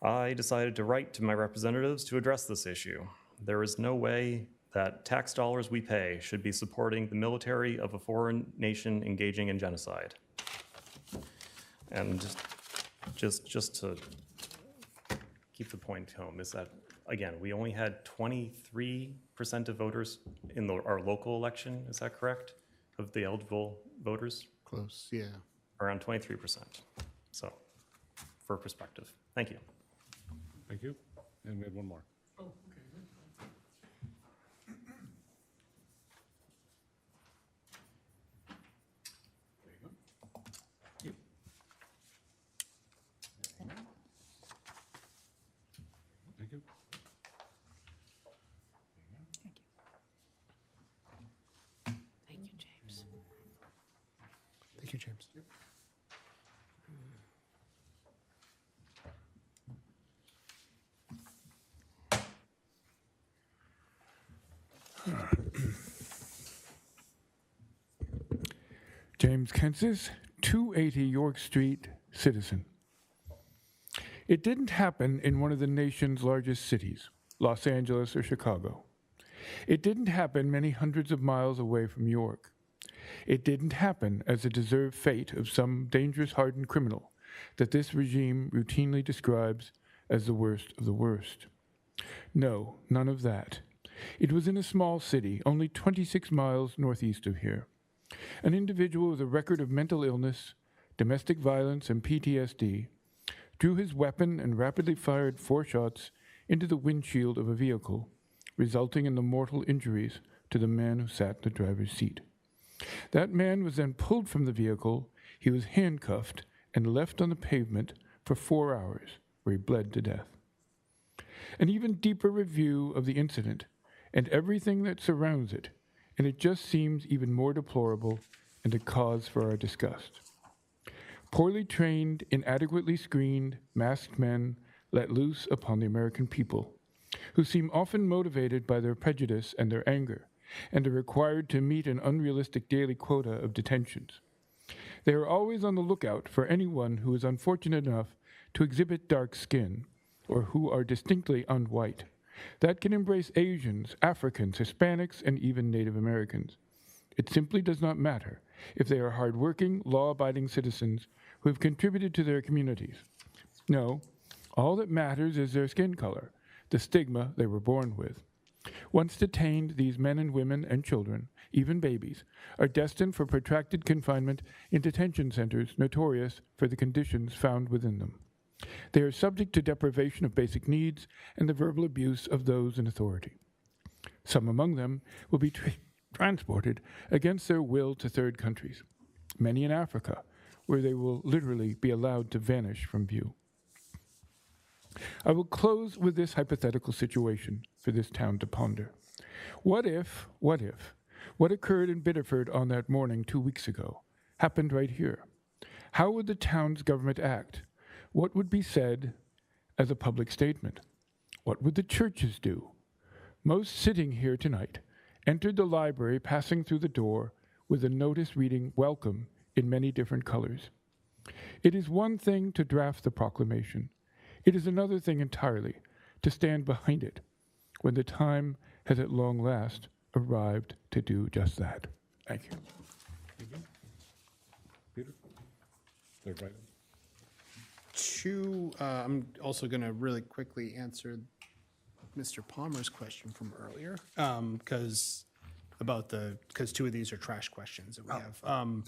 I decided to write to my representatives to address this issue. There is no way that tax dollars we pay should be supporting the military of a foreign nation engaging in genocide. And just to keep the point home is that, again, we only had 23% of voters in our local election, is that correct? Of the eligible voters? Close, yeah. Around 23%. So, for perspective. Thank you. Thank you. And we had one more. Thank you. Thank you, James. Thank you, James. James Kensis, 280 York Street, Citizen. It didn't happen in one of the nation's largest cities, Los Angeles or Chicago. It didn't happen many hundreds of miles away from York. It didn't happen as a deserved fate of some dangerous hardened criminal that this regime routinely describes as the worst of the worst. No, none of that. It was in a small city, only 26 miles northeast of here. An individual with a record of mental illness, domestic violence, and PTSD drew his weapon and rapidly fired 4 shots into the windshield of a vehicle, resulting in the mortal injuries to the man who sat in the driver's seat. That man was then pulled from the vehicle, he was handcuffed, and left on the pavement for 4 hours, where he bled to death. An even deeper review of the incident and everything that surrounds it, and it just seems even more deplorable and a cause for our disgust. Poorly trained, inadequately screened, masked men let loose upon the American people, who seem often motivated by their prejudice and their anger, and are required to meet an unrealistic daily quota of detentions. They are always on the lookout for anyone who is unfortunate enough to exhibit dark skin, or who are distinctly unwhite. That can embrace Asians, Africans, Hispanics, and even Native Americans. It simply does not matter if they are hardworking, law-abiding citizens who have contributed to their communities. No, all that matters is their skin color, the stigma they were born with. Once detained, these men and women and children, even babies, are destined for protracted confinement in detention centers notorious for the conditions found within them. They are subject to deprivation of basic needs and the verbal abuse of those in authority. Some among them will be transported against their will to third countries, many in Africa, where they will literally be allowed to vanish from view. I will close with this hypothetical situation for this town to ponder. What if what occurred in Biddeford on that morning 2 weeks ago happened right here? How would the town's government act? What would be said as a public statement? What would the churches do? Most sitting here tonight entered the library passing through the door with a notice reading "Welcome" in many different colors. It is one thing to draft the proclamation. It is another thing entirely to stand behind it when the time has at long last arrived to do just that. Thank you. Peter? Third item. I'm also going to really quickly answer Mr. Palmer's question from earlier, because 2 of these are trash questions that we have.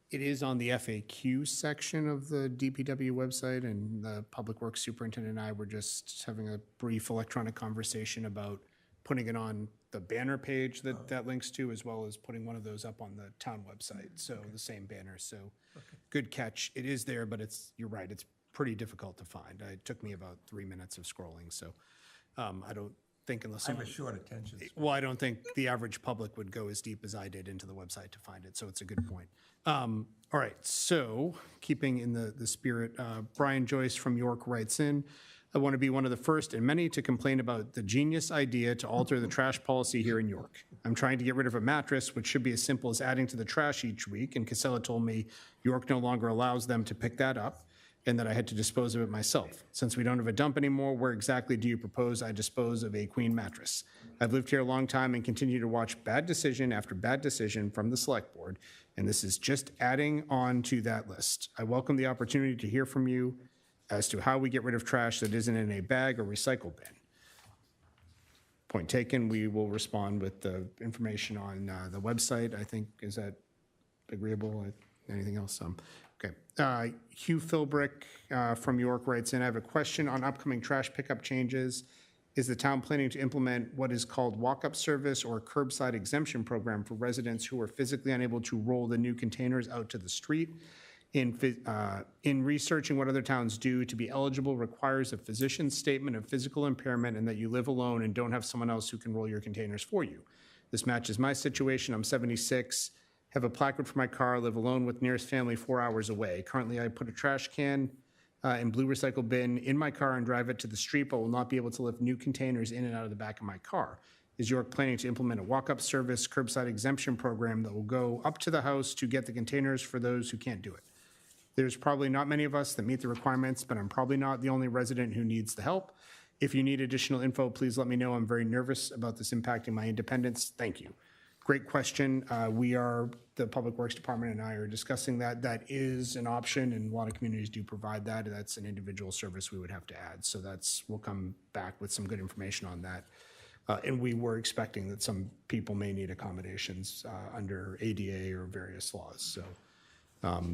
It is on the FAQ section of the DPW website, and the Public Works Superintendent and I were just having a brief electronic conversation about putting it on the banner page that links to, as well as putting one of those up on the town website, so the same banner. So good catch. It is there, but you're right, it's pretty difficult to find. It took me about 3 minutes of scrolling, so I don't think unless I have a short attention span. well, I don't think the average public would go as deep as I did into the website to find it, so it's a good point. All right, so keeping in the spirit, Brian Joyce from York writes in, I want to be one of the first and many to complain about the genius idea to alter the trash policy here in York. I'm trying to get rid of a mattress, which should be as simple as adding to the trash each week, and Casella told me York no longer allows them to pick that up, and that I had to dispose of it myself. Since we don't have a dump anymore, where exactly do you propose I dispose of a queen mattress? I've lived here a long time and continue to watch bad decision after bad decision from the Select Board, and this is just adding on to that list. I welcome the opportunity to hear from you as to how we get rid of trash that isn't in a bag or recycle bin. Point taken, we will respond with the information on the website. I think, is that agreeable? Anything else? Okay. Hugh Philbrick from York writes in, I have a question on upcoming trash pickup changes. Is the town planning to implement what is called walk-up service or curbside exemption program for residents who are physically unable to roll the new containers out to the street? In researching what other towns do, to be eligible requires a physician's statement of physical impairment and that you live alone and don't have someone else who can roll your containers for you. This matches my situation. I'm 76. Have a placard for my car, live alone with nearest family 4 hours away. Currently, I put a trash can and blue recycle bin in my car and drive it to the street, but will not be able to lift new containers in and out of the back of my car. Is York planning to implement a walk-up service curbside exemption program that will go up to the house to get the containers for those who can't do it? There's probably not many of us that meet the requirements, but I'm probably not the only resident who needs the help. If you need additional info, please let me know. I'm very nervous about this impacting my independence. Thank you. Great question. The Public Works Department and I are discussing that. That is an option, and a lot of communities do provide that. That's an individual service we would have to add. So we'll come back with some good information on that. And we were expecting that some people may need accommodations under ADA or various laws. So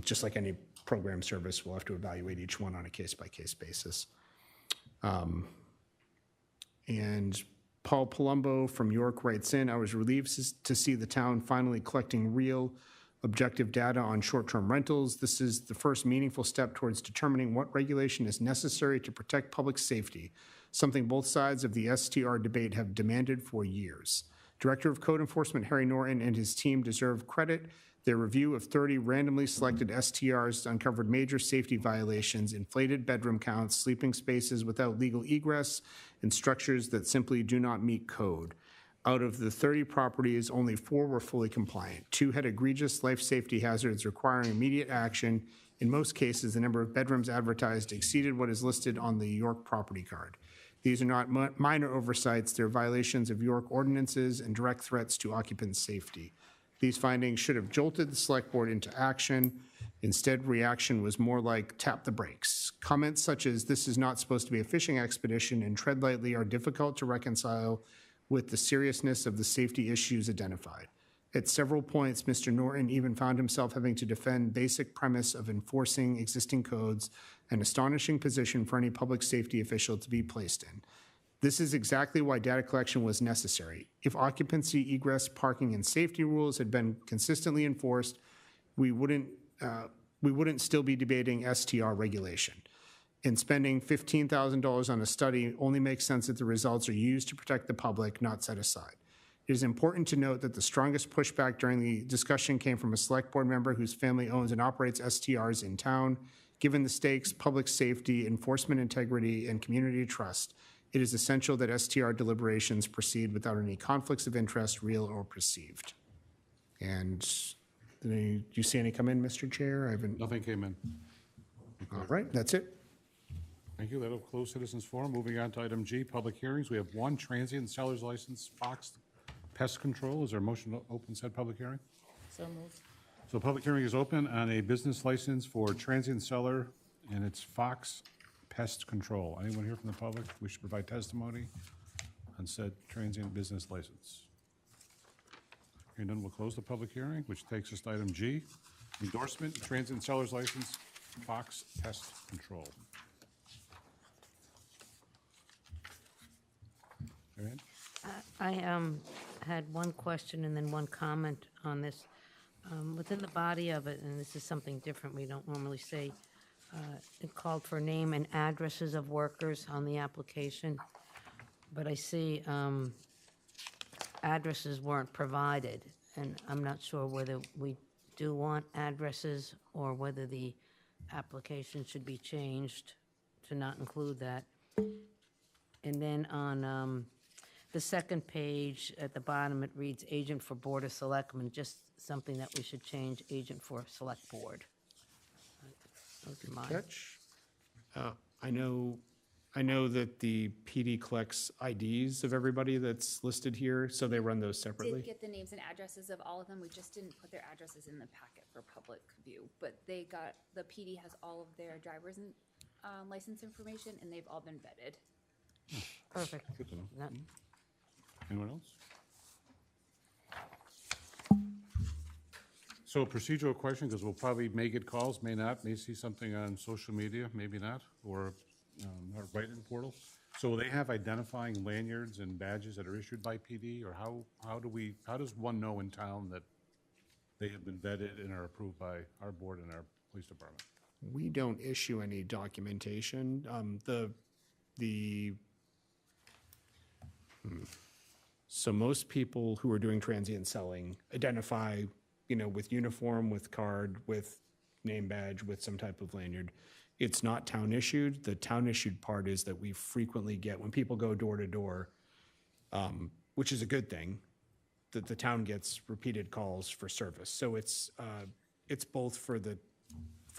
just like any program service, we'll have to evaluate each one on a case-by-case basis. And Paul Palumbo from York writes in, I was relieved to see the town finally collecting real objective data on short-term rentals. This is the first meaningful step towards determining what regulation is necessary to protect public safety, something both sides of the STR debate have demanded for years. Director of Code Enforcement Harry Norton and his team deserve credit. Their review of 30 randomly selected STRs uncovered major safety violations, inflated bedroom counts, sleeping spaces without legal egress, and structures that simply do not meet code. Out of the 30 properties, only 4 were fully compliant. 2 had egregious life safety hazards requiring immediate action. In most cases, the number of bedrooms advertised exceeded what is listed on the York property card. These are not minor oversights. They're violations of York ordinances and direct threats to occupant safety. These findings should have jolted the Select Board into action. Instead, reaction was more like tap the brakes. Comments such as this is not supposed to be a fishing expedition and tread lightly are difficult to reconcile with the seriousness of the safety issues identified. At several points, Mr. Norton even found himself having to defend basic premise of enforcing existing codes, an astonishing position for any public safety official to be placed in. This is exactly why data collection was necessary. If occupancy, egress, parking, and safety rules had been consistently enforced, we wouldn't still be debating STR regulation. And spending $15,000 on a study only makes sense if the results are used to protect the public, not set aside. It is important to note that the strongest pushback during the discussion came from a Select Board member whose family owns and operates STRs in town. Given the stakes, public safety, enforcement integrity, and community trust, it is essential that STR deliberations proceed without any conflicts of interest, real or perceived. And do you see any come in, Mr. Chair? Nothing came in. All right, that's it. Thank you. That'll close citizens forum. Moving on to item G, public hearings. We have 1 transient seller's license, Fox Pest Control. Is there a motion to open said public hearing? So moved. So public hearing is open on a business license for transient seller, and it's Fox Pest Control. Anyone here from the public wish to provide testimony on said transient business license? Hearing none, we'll close the public hearing, which takes us to item G, endorsement, transient seller's license, Fox Pest Control. Go ahead. I had one question and then one comment on this. Within the body of it, and this is something different we don't normally say, it called for name and addresses of workers on the application, but I see addresses weren't provided, and I'm not sure whether we do want addresses or whether the application should be changed to not include that. And then on the second page at the bottom, it reads agent for Board of Selectmen, just something that we should change, agent for Select Board. Those are mine. Catch. I know that the PD collects IDs of everybody that's listed here, so they run those separately. Did get the names and addresses of all of them. We just didn't put their addresses in the packet for public view. But the PD has all of their driver's and license information, and they've all been vetted. Perfect. Good to know. Not- Anyone else? So procedural question, because we'll probably may get calls, may not, may see something on social media, maybe not, or our write-in portal. So will they have identifying lanyards and badges that are issued by PD, or how does one know in town that they have been vetted and are approved by our board and our police department? We don't issue any documentation. So most people who are doing transient selling identify, with uniform, with card, with name badge, with some type of lanyard. It's not town issued. The town issued part is that we frequently get, when people go door to door, which is a good thing, that the town gets repeated calls for service. So it's both for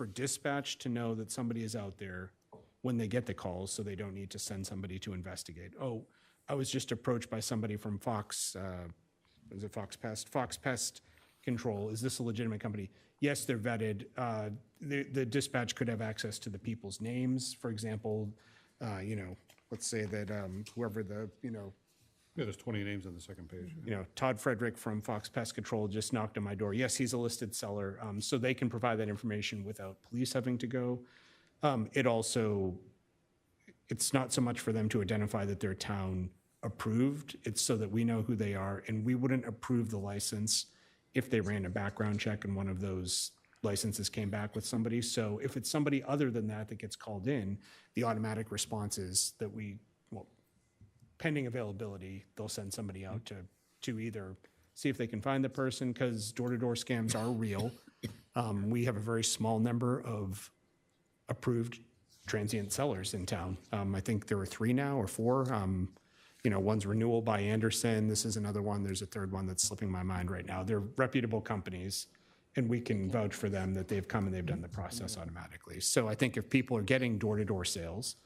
dispatch to know that somebody is out there when they get the calls, so they don't need to send somebody to investigate. Oh, I was just approached by somebody from Fox, is it Fox Pest? Fox Pest Control. Is this a legitimate company? Yes, they're vetted. The dispatch could have access to the people's names. For example, let's say that whoever Yeah, there's 20 names on the second page. Todd Frederick from Fox Pest Control just knocked on my door. Yes, he's a listed seller, so they can provide that information without police having to go. It's not so much for them to identify that they're town approved, it's so that we know who they are, and we wouldn't approve the license if they ran a background check and one of those licenses came back with somebody. So if it's somebody other than that that gets called in, the automatic response is that pending availability, they'll send somebody out to either see if they can find the person, because door-to-door scams are real. We have a very small number of approved transient sellers in town. I think there are 3 now or 4. One's Renewal by Anderson. This is another one. There's a third one that's slipping my mind right now. They're reputable companies, and we can vouch for them that they've come and they've done the process automatically. So I think if people are getting door-to-door sales,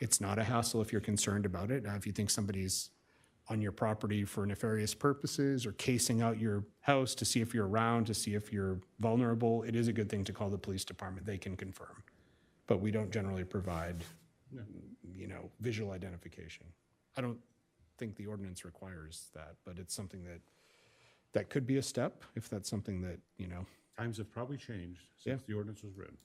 it's not a hassle if you're concerned about it. If you think somebody's on your property for nefarious purposes or casing out your house to see if you're around, to see if you're vulnerable, it is a good thing to call the police department. They can confirm. But we don't generally provide, visual identification. I don't think the ordinance requires that, but it's something that could be a step if that's something that, Times have probably changed since the ordinance was written.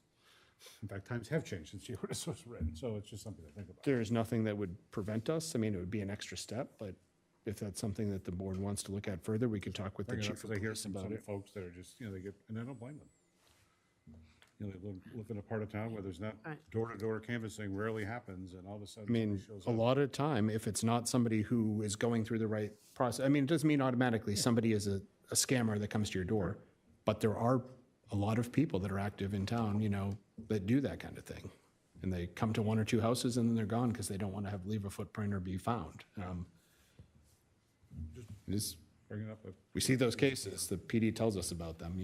In fact, times have changed since the ordinance was written, so it's just something to think about. There's nothing that would prevent us. I mean, it would be an extra step, but if that's something that the board wants to look at further, we could talk with the Bring it up chief because of I hear police from about some it. folks that are just, they get, and I don't blame them. They live in a part of town where there's not door-to-door canvassing rarely happens, and all of a sudden I mean, somebody shows a up. lot of time, if it's not somebody who is going through the right process, it doesn't mean automatically somebody is a scammer that comes to your door, but there are a lot of people that are active in town, that do that kind of thing. And they come to 1 or 2 houses and then they're gone because they don't want to leave a footprint or be found. Bring it up. We see those cases, the PD tells us about them,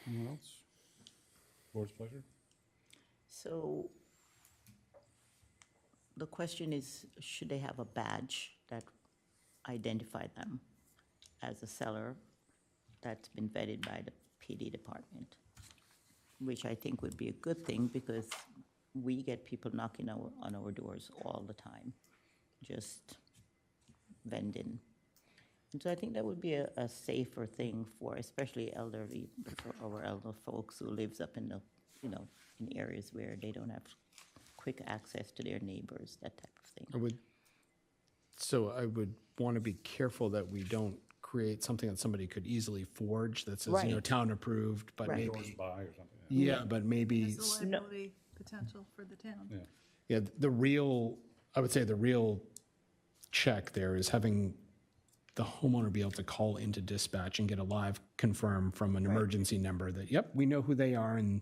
Anyone else? Board's pleasure? So the question is, should they have a badge that identify them as a seller that's been vetted by the PD department? Which I think would be a good thing, because we get people knocking on our doors all the time, just vending. And so I think that would be a safer thing for especially elderly, for our elder folks who lives up in the, in areas where they don't have quick access to their neighbors, that type of thing. I would want to be careful that we don't create something that somebody could easily forge that says, Right. town approved, but Right. Doors maybe, by or something. yeah, but maybe, There's a liability potential for the town. Yeah. I would say the real check there is having the homeowner be able to call into dispatch and get a live confirm from an emergency number that, yep, we know who they are and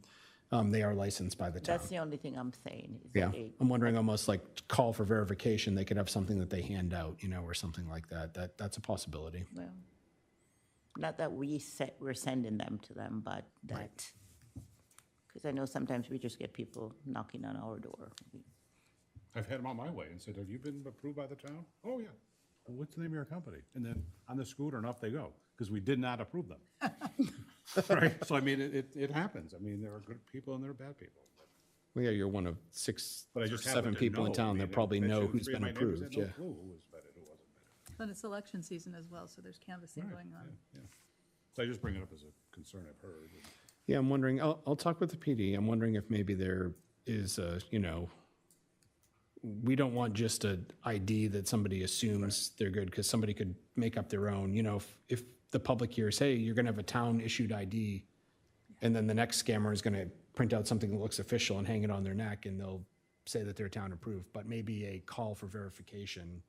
they are licensed by the town. That's the only thing I'm saying. Is Yeah, that they- I'm wondering almost like call for verification, they could have something that they hand out, or something like that. That's a possibility. Well, not that we're sending them to them, but that, because I know sometimes we just get people knocking on our door. I've had them on my way and said, have you been approved by the town? Oh, yeah. Well, what's the name of your company? And then on the scooter and off they go, because we did not approve them. Right? So, it happens. There are good people and there are bad people. Well, yeah, you're one of 6, But I just 7 happen to people in know. town that probably know who's Three of been my neighbors approved, had no yeah. clue who was vetted, who wasn't vetted. Then it's election season as well, so there's canvassing Right, going on. yeah. So I just bring it up as a concern I've heard. Yeah, I'm wondering, I'll talk with the PD. I'm wondering if maybe there is we don't want just an ID that somebody assumes they're good, because somebody could make up their own. If the public hears, hey, you're going to have a town-issued ID, and then the next scammer is going to print out something that looks official and hang it on their neck, and they'll say that they're town-approved, but maybe a call for verification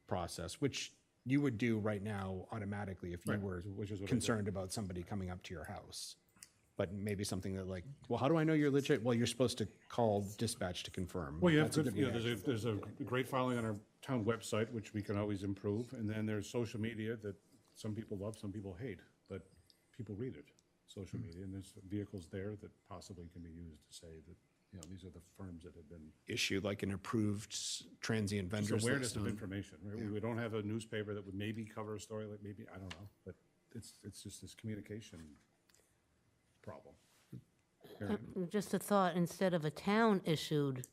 process, which you would do right now automatically if you Right, were which is what I did. concerned about somebody coming up to your house. But maybe something that like, well, how do I know you're legit? Well, you're supposed to call dispatch to confirm. Well, you have That's a good, good reaction. there's a great following on our town website, which we can always improve, and then there's social media that some people love, some people hate, but people read it, social media, and there's vehicles there that possibly can be used to say that, these are the firms that have been. Issue like an approved transient Just vendors awareness list of on- information, right? We don't have a newspaper that would maybe cover a story, like maybe, I don't know, but it's just this communication problem. Just a thought, instead of a town-issued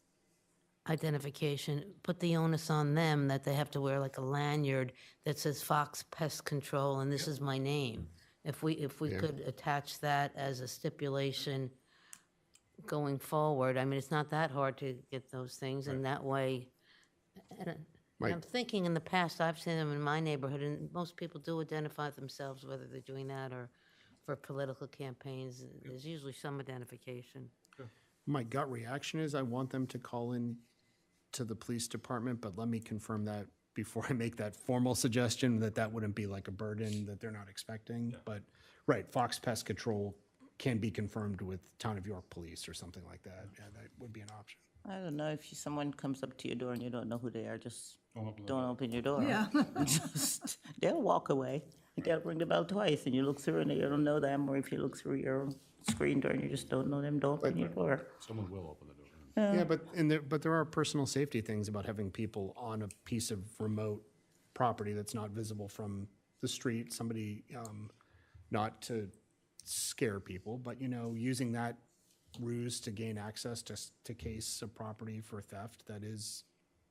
identification, put the onus on them that they have to wear like a lanyard that says Fox Pest Control, and this is my name. If we could attach that as a stipulation going forward, I mean, it's not that hard to get those things, and that way, and I'm thinking in the past, I've seen them in my neighborhood, and most people do identify themselves, whether they're doing that or for political campaigns. There's usually some identification. My gut reaction is I want them to call in to the police department, but let me confirm that before I make that formal suggestion, that wouldn't be like a burden that they're not expecting. But, right, Fox Pest Control can be confirmed with Town of York Police or something like that. Yeah, that would be an option. I don't know, if someone comes up to your door and you don't know who they are, just don't open your door. Yeah. They'll walk away. You gotta ring the bell twice, and you look through and you don't know them, or if you look through your screen door and you just don't know them, don't open your door. Someone will open the door. Yeah, but there are personal safety things about having people on a piece of remote property that's not visible from the street, somebody, not to scare people, but, using that ruse to gain access to case a property for theft, that is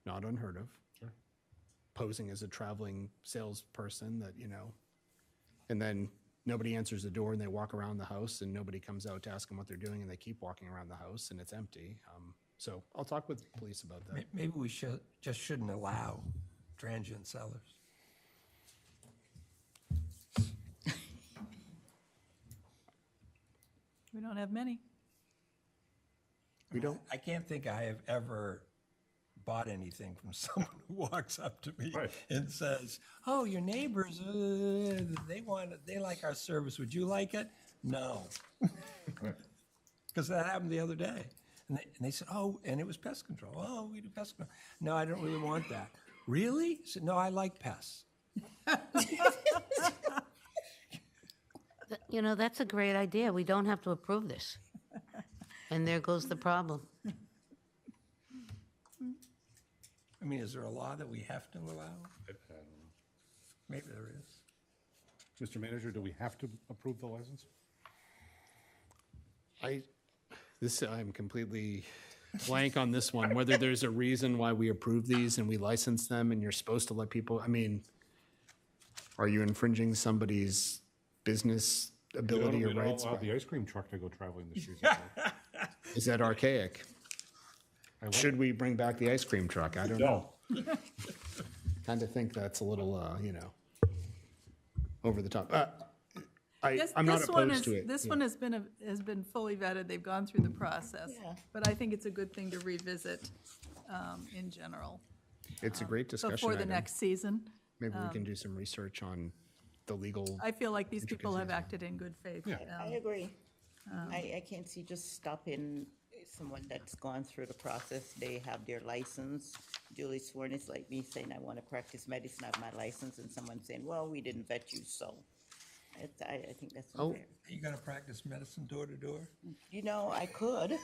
not unheard of. Sure. Posing as a traveling salesperson that, and then nobody answers the door and they walk around the house and nobody comes out to ask them what they're doing and they keep walking around the house and it's empty. So I'll talk with the police about that. Maybe we shouldn't allow transient sellers. We don't have many. We don't. I can't think I have ever bought anything from someone who walks up to me and says, "Oh, your neighbors, they like our service. Would you like it?" No, because that happened the other day, and they said, "Oh," and it was pest control. "Oh, we do pest control." No, I don't really want that. Really? I said, "No, I like pests." That's a great idea. We don't have to approve this. And there goes the problem. I mean, is there a law that we have to allow? I don't know. Maybe there is. Mr. Manager, do we have to approve the license? I'm completely blank on this one, whether there's a reason why we approve these and we license them and you're supposed to let people, I mean, are you infringing somebody's business ability or We don't rights? allow the ice cream truck to go traveling the streets. at night. Is that archaic? Should we bring back the ice cream truck? I don't know. Kind of think that's a little, over the top. I'm not opposed to it. This one has been fully vetted. They've gone through the process. Yeah. But I think it's a good thing to revisit in general It's a great discussion before the item. next season. Maybe we can do some research on the legal. I feel like these people have acted in good faith. I agree. I can't see just stopping someone that's gone through the process. They have their license, duly sworn. It's like me saying, I want to practice medicine, I have my license, and someone saying, well, we didn't vet you, so. I think that's unfair. Are you going to practice medicine door to door? I could.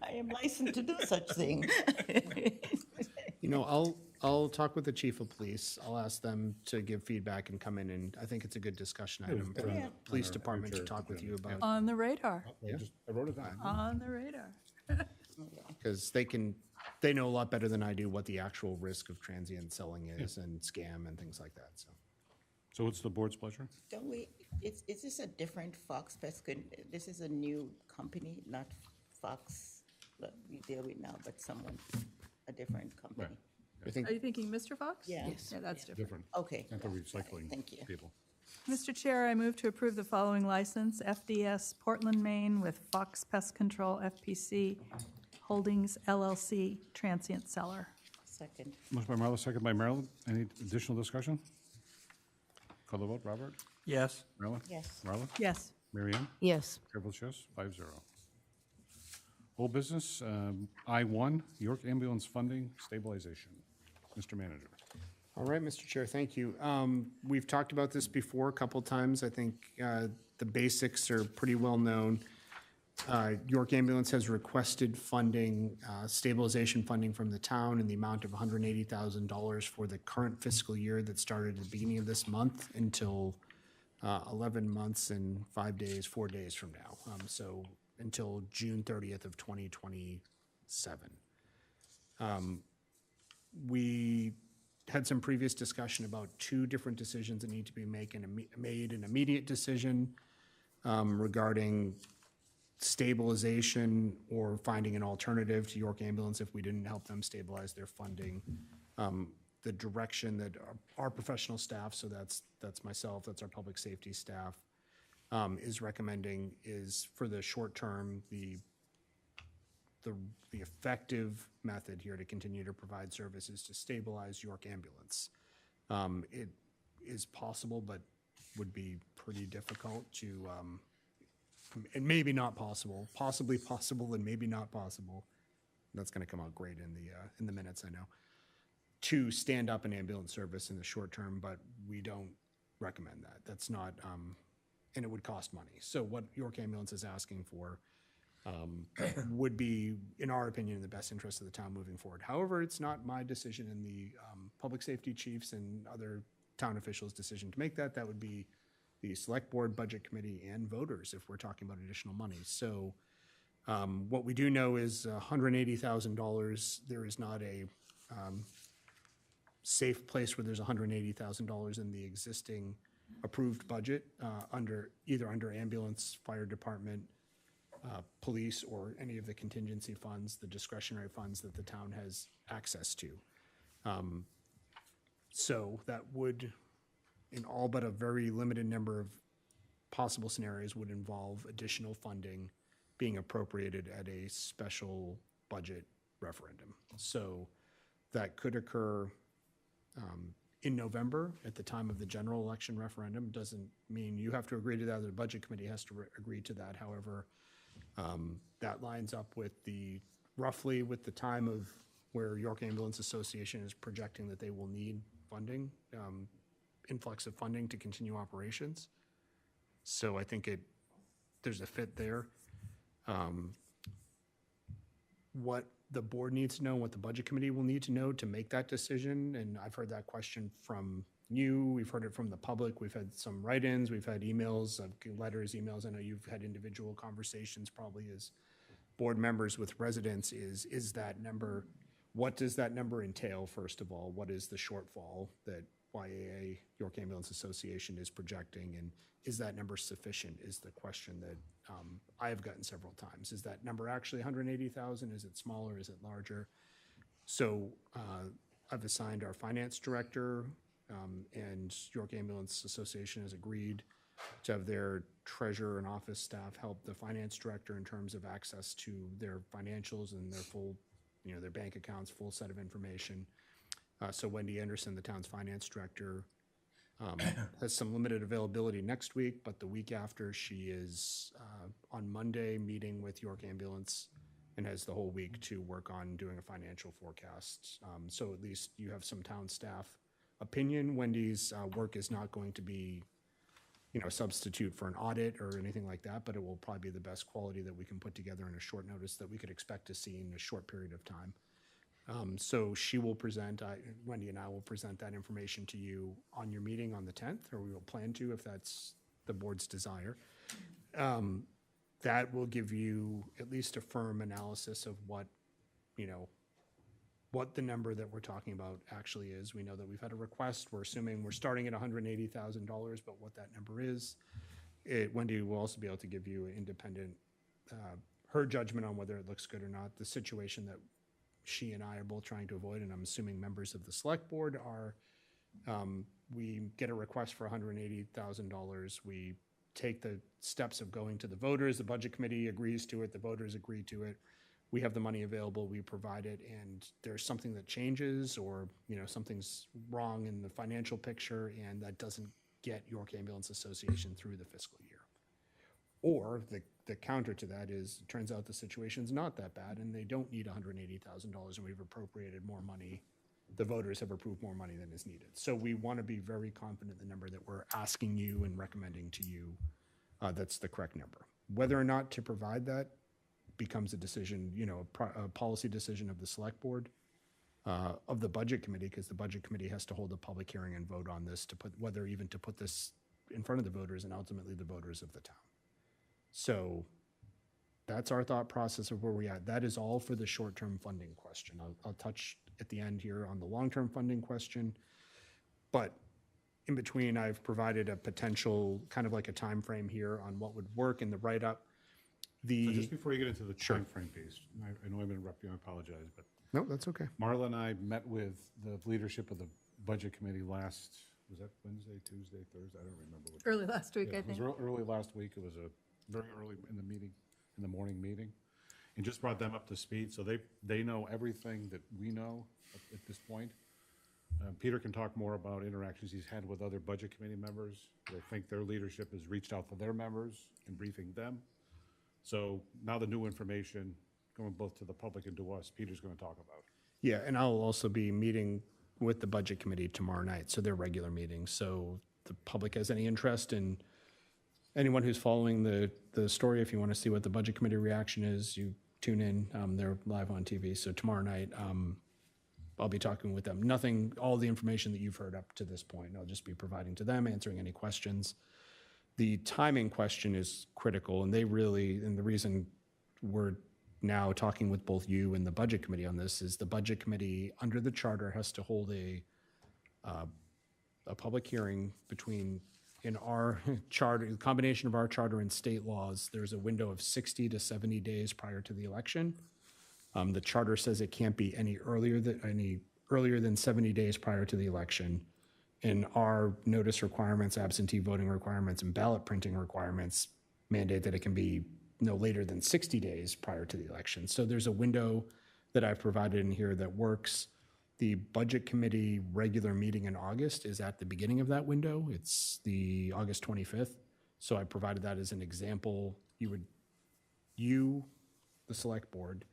I am licensed to do such thing. I'll talk with the chief of police. I'll ask them to give feedback and come in, and I think it's a good discussion item for the police department to talk with you about, On the radar, I wrote it down. on the radar. because they know a lot better than I do what the actual risk of transient selling is and scam and things like that, so. So what's the board's pleasure? Don't we, is this a different Fox Pest? This is a new company, not Fox that we deal with now, but a different company. I think Are you thinking Mr. Fox? Yeah. Yeah, that's different. Different. Okay. Not the recycling Thank you. people. Mr. Chair, I move to approve the following license, FDS Portland, Maine, with Fox Pest Control FPC Holdings LLC, transient seller. Second. Motion by Marla, second by Marilyn. Any additional discussion? Call the vote. Robert? Yes. Marilyn? Yes. Marla? Yes. Mary Ann? Yes. Chair votes yes, 5-0. Old business, I-1, York Ambulance Funding Stabilization. Mr. Manager. All right, Mr. Chair, thank you. We've talked about this before a couple times. I think the basics are pretty well known. York Ambulance has requested funding, stabilization funding from the town in the amount of $180,000 for the current fiscal year that started at the beginning of this month until 11 months and 4 days from now. So until June 30th of 2027. We had some previous discussion about two different decisions that need to be made, an immediate decision regarding stabilization or finding an alternative to York Ambulance if we didn't help them stabilize their funding. The direction that our professional staff, so that's myself, that's our public safety staff, is recommending is for the short term, the effective method here to continue to provide services to stabilize York Ambulance. It is possible, but would be pretty difficult to, and maybe not possible, possibly possible and maybe not possible. That's going to come out great in the minutes, I know, to stand up an ambulance service in the short term, but we don't recommend that. That's not, and it would cost money. So what York Ambulance is asking for would be, in our opinion, in the best interest of the town moving forward. However, it's not my decision and the public safety chiefs and other town officials' decision to make that. That would be the select board, budget committee, and voters if we're talking about additional money. So what we do know is $180,000, there is not a safe place where there's $180,000 in the existing approved budget either under ambulance, fire department, police, or any of the contingency funds, the discretionary funds that the town has access to. So that would, in all but a very limited number of possible scenarios, would involve additional funding being appropriated at a special budget referendum. So that could occur in November at the time of the general election referendum. Doesn't mean you have to agree to that, or the budget committee has to agree to that. However, that lines up with roughly with the time of where York Ambulance Association is projecting that they will need funding, influx of funding to continue operations. So I think there's a fit there. What the board needs to know, what the budget committee will need to know to make that decision, and I've heard that question from you, we've heard it from the public, we've had some write-ins, we've had emails, letters, emails. I know you've had individual conversations probably as board members with residents. Is that number, what does that number entail, first of all? What is the shortfall that YAA, York Ambulance Association, is projecting, and is that number sufficient, is the question that I have gotten several times. Is that number actually 180,000? Is it smaller? Is it larger? So I've assigned our finance director, and York Ambulance Association has agreed to have their treasurer and office staff help the finance director in terms of access to their financials and their full, their bank accounts, full set of information. So Wendy Anderson, the town's finance director, has some limited availability next week, but the week after she is on Monday meeting with York Ambulance and has the whole week to work on doing a financial forecast. So at least you have some town staff opinion. Wendy's work is not going to be, a substitute for an audit or anything like that, but it will probably be the best quality that we can put together in a short notice that we could expect to see in a short period of time. So she will present, Wendy and I will present that information to you on your meeting on the 10th, or we will plan to if that's the board's desire. That will give you at least a firm analysis of what the number that we're talking about actually is. We know that we've had a request. We're assuming we're starting at $180,000, but what that number is, Wendy will also be able to give you an independent, her judgment on whether it looks good or not. The situation that she and I are both trying to avoid, and I'm assuming members of the select board are, we get a request for $180,000. We take the steps of going to the voters. The budget committee agrees to it. The voters agree to it. We have the money available. We provide it, and there's something that changes, or something's wrong in the financial picture, and that doesn't get York Ambulance Association through the fiscal year. Or the counter to that is, it turns out the situation's not that bad and they don't need $180,000 and we've appropriated more money the voters have approved more money than is needed. So we want to be very confident the number that we're asking you and recommending to you, that's the correct number. Whether or not to provide that becomes a decision, a policy decision of the select board, of the budget committee, because the budget committee has to hold a public hearing and vote on this to put, whether even to put this in front of the voters and ultimately the voters of the town. So that's our thought process of where we're at. That is all for the short-term funding question. I'll touch at the end here on the long-term funding question. But in between, I've provided a potential, kind of like a time frame here on what would work in the write-up. So just before you get into the timeframe piece, I know I'm interrupting you, I apologize, but No, that's okay. Marla and I met with the leadership of the budget committee last, was that Wednesday, Tuesday, Thursday? I don't remember. What Early last week, Yeah, I think. It was early last week. It was a very early in the meeting, in the morning meeting, and just brought them up to speed. So they know everything that we know at this point. Peter can talk more about interactions he's had with other budget committee members. I think their leadership has reached out to their members and briefing them. So now the new information going both to the public and to us, Peter's going to talk about. Yeah, and I'll also be meeting with the budget committee tomorrow night, so they're regular meetings. So the public has any interest in anyone who's following the story, if you want to see what the budget committee reaction is, you tune in. They're live on TV. So tomorrow night, I'll be talking with them. Nothing, all the information that you've heard up to this point, I'll just be providing to them, answering any questions. The timing question is critical, and the reason we're now talking with both you and the budget committee on this is the budget committee, under the charter, has to hold a public hearing in our charter, the combination of our charter and state laws. There's a window of 60 to 70 days prior to the election. The charter says it can't be any earlier than 70 days prior to the election. And our notice requirements, absentee voting requirements, and ballot printing requirements mandate that it can be no later than 60 days prior to the election. So there's a window that I've provided in here that works. The budget committee regular meeting in August is at the beginning of that window. It's the August 25th. So I provided that as an example. You, the select board,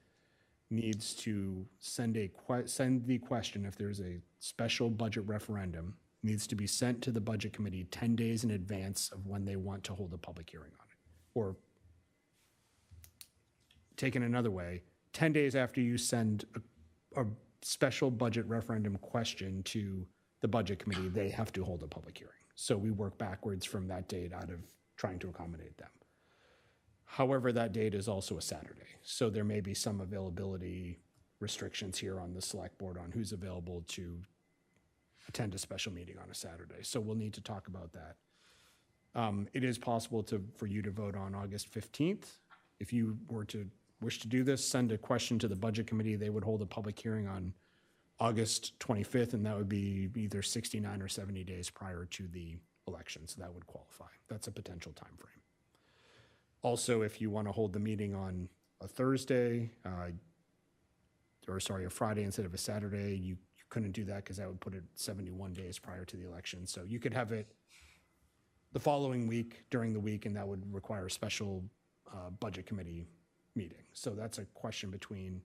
needs to send the question, if there's a special budget referendum, needs to be sent to the budget committee 10 days in advance of when they want to hold a public hearing on it. Or taken another way, 10 days after you send a special budget referendum question to the budget committee, they have to hold a public hearing. So we work backwards from that date out of trying to accommodate them. However, that date is also a Saturday. So there may be some availability restrictions here on the select board on who's available to attend a special meeting on a Saturday. So we'll need to talk about that. It is possible for you to vote on August 15th. If you were to wish to do this, send a question to the budget committee. They would hold a public hearing on August 25th, and that would be either 69 or 70 days prior to the election. So that would qualify. That's a potential time frame. Also, if you want to hold the meeting on a Thursday, a Friday instead of a Saturday, you couldn't do that because that would put it 71 days prior to the election. So you could have it the following week during the week, and that would require a special budget committee meeting. So that's a question between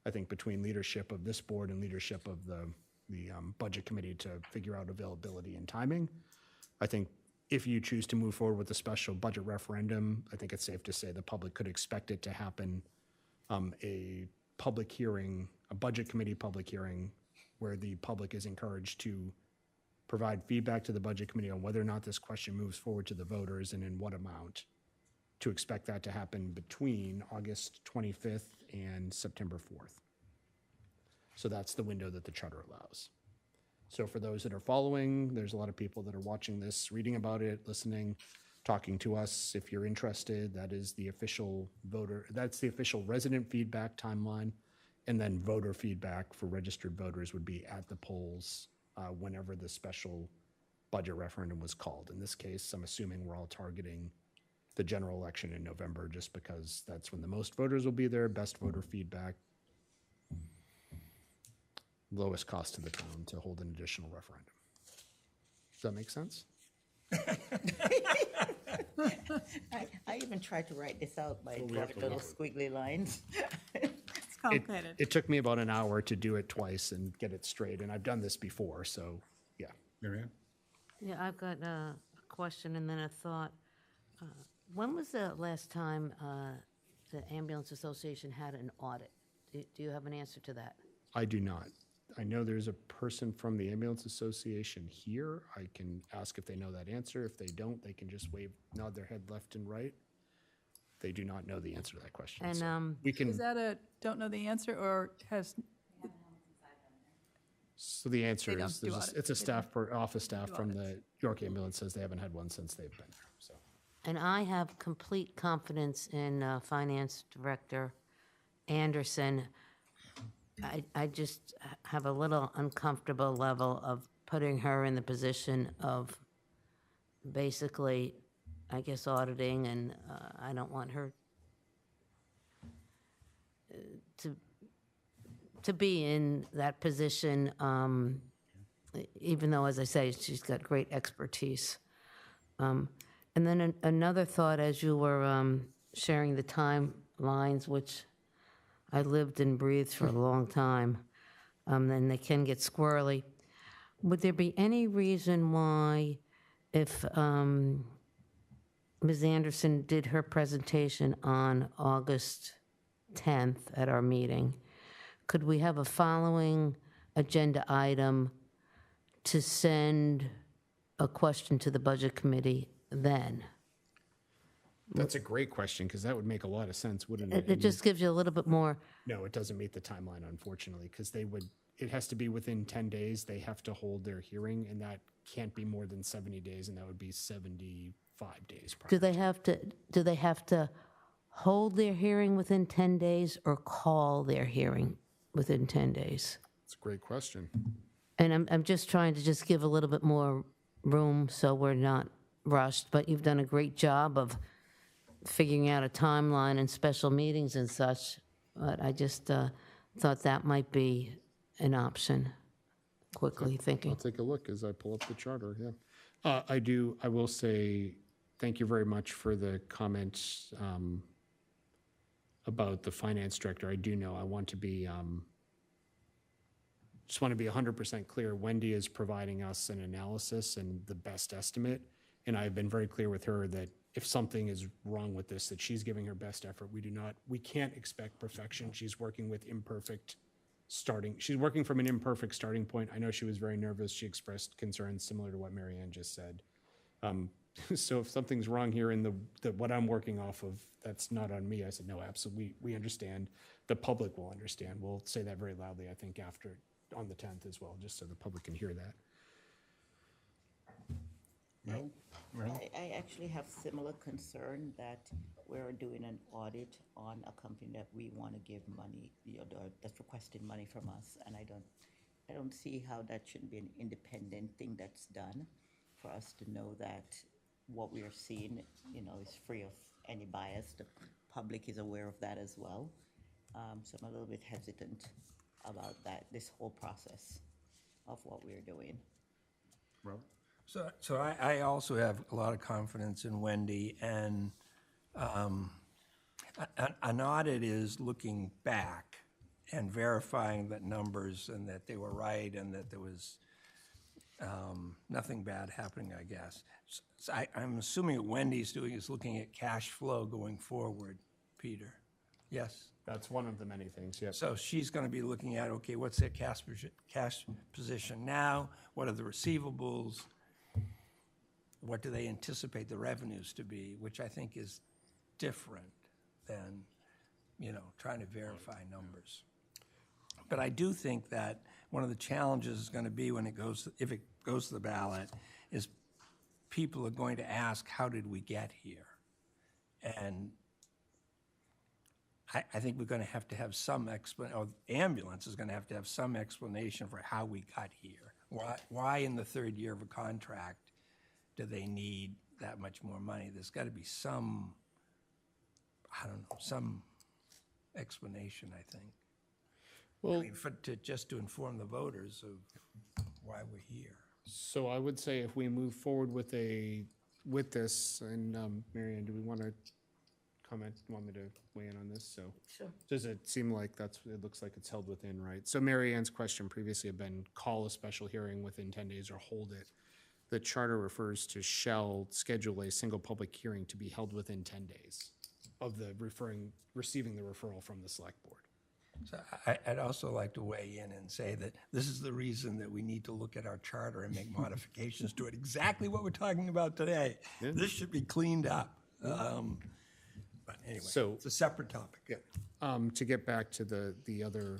leadership of this board and leadership of the budget committee to figure out availability and timing. I think if you choose to move forward with a special budget referendum, I think it's safe to say the public could expect it to happen, a public hearing, a budget committee public hearing, where the public is encouraged to provide feedback to the budget committee on whether or not this question moves forward to the voters and in what amount, to expect that to happen between August 25th and September 4th. So that's the window that the charter allows. So for those that are following, there's a lot of people that are watching this, reading about it, listening, talking to us. If you're interested, that is the official resident feedback timeline. And then voter feedback for registered voters would be at the polls whenever the special budget referendum was called. In this case, I'm assuming we're all targeting the general election in November, just because that's when the most voters will be there, best voter feedback, lowest cost to the town to hold an additional referendum. Does that make sense? I even tried to write this out by Well, we drawing have to little look at squiggly lines. It's Complicated. It took me about an hour to do it twice and get it straight, and I've done this before, so, yeah. Mary Ann? Yeah, I've got a question and then a thought. When was the last time the Ambulance Association had an audit? Do you have an answer to that? I do not. I know there's a person from the Ambulance Association here. I can ask if they know that answer. If they don't, they can just nod their head left and right. They do not know the answer to that question. And So we can. Is that a don't know the answer or has, So the answer They don't is do there's audit. it's a They staff office staff do from the York Ambulance says they haven't had one since they've been there. So And I have complete confidence in Finance Director Anderson. I just have a little uncomfortable level of putting her in the position of basically, I guess, auditing, and I don't want her to be in that position, even though, as I say, she's got great expertise. And then another thought, as you were sharing the timelines, which I lived and breathed for a long time, and they can get squirrely. Would there be any reason why, if Ms. Anderson did her presentation on August 10th at our meeting, could we have a following agenda item to send a question to the Budget Committee then? that's a great question because that would make a lot of sense, wouldn't it? It just gives you a little bit more. No, it doesn't meet the timeline, unfortunately, because it has to be within 10 days. They have to hold their hearing, and that can't be more than 70 days, and that would be 75 days prior. Do they have to hold their hearing within 10 days or call their hearing within 10 days? That's a great question. And I'm just trying to just give a little bit more room so we're not rushed, but you've done a great job of figuring out a timeline and special meetings and such, but I just thought that might be an option, quickly thinking. I'll take a look as I pull up the charter, yeah. I will say, thank you very much for the comments about the finance director. I do know, I want to be, just want to be 100% clear. Wendy is providing us an analysis and the best estimate, and I've been very clear with her that if something is wrong with this, that she's giving her best effort. We can't expect perfection. She's working with she's working from an imperfect starting point. I know she was very nervous. She expressed concerns similar to what Mary Ann just said. So if something's wrong here in what I'm working off of, that's not on me. I said, no, absolutely, we understand. The public will understand. We'll say that very loudly, I think, on the 10th as well, just so the public can hear that. No? I actually have similar concern that we're doing an audit on a company that we want to give money, that's requesting money from us, and I don't see how that shouldn't be an independent thing that's done for us to know that what we are seeing, is free of any bias. The public is aware of that as well. So I'm a little bit hesitant about this whole process of what we're doing. Robert? So I also have a lot of confidence in Wendy, and an audit is looking back and verifying that numbers and that they were right and that there was nothing bad happening, I guess. So I'm assuming what Wendy's doing is looking at cash flow going forward, Peter. Yes? That's one of the many things, yes. So she's going to be looking at, okay, what's their cash position now? What are the receivables? What do they anticipate the revenues to be, which I think is different than, trying to verify numbers. But I do think that one of the challenges is going to be if it goes to the ballot, is people are going to ask, how did we get here? And I think we're going to have some explanation, or the ambulance is going to have some explanation for how we got here. Why in the third year of a contract do they need that much more money? There's got to be some explanation, I think. Well, Just to inform the voters of why we're here. so I would say if we move forward with this, and Mary Ann, do we want to comment, want me to weigh in on this? So, Sure. does it seem like it looks like it's held within, right? So Mary Ann's question previously had been call a special hearing within 10 days or hold it. The charter refers to shall schedule a single public hearing to be held within 10 days of the receiving the referral from the select board. So I'd also like to weigh in and say that this is the reason that we need to look at our charter and make modifications to it. Exactly what we're talking about today. This should be cleaned up. But anyway, So- it's a separate topic. Yeah. To get back to the other,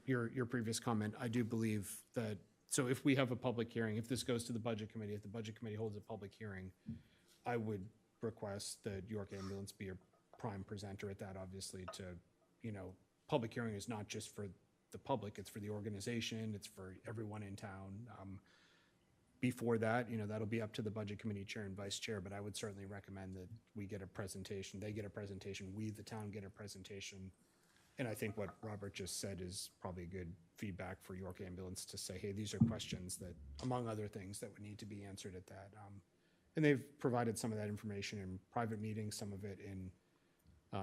your previous comment, I do believe that, so if we have a public hearing, if this goes to the budget committee, if the budget committee holds a public hearing, I would request that York Ambulance be a prime presenter at that, obviously, to, public hearing is not just for the public, it's for the organization, it's for everyone in town. Before that, that'll be up to the budget committee chair and vice chair, but I would certainly recommend that we get a presentation, they get a presentation, we, the town, get a presentation. And I think what Robert just said is probably good feedback for York Ambulance to say, hey, these are questions that, among other things, that would need to be answered at that. And they've provided some of that information in private meetings, some of it in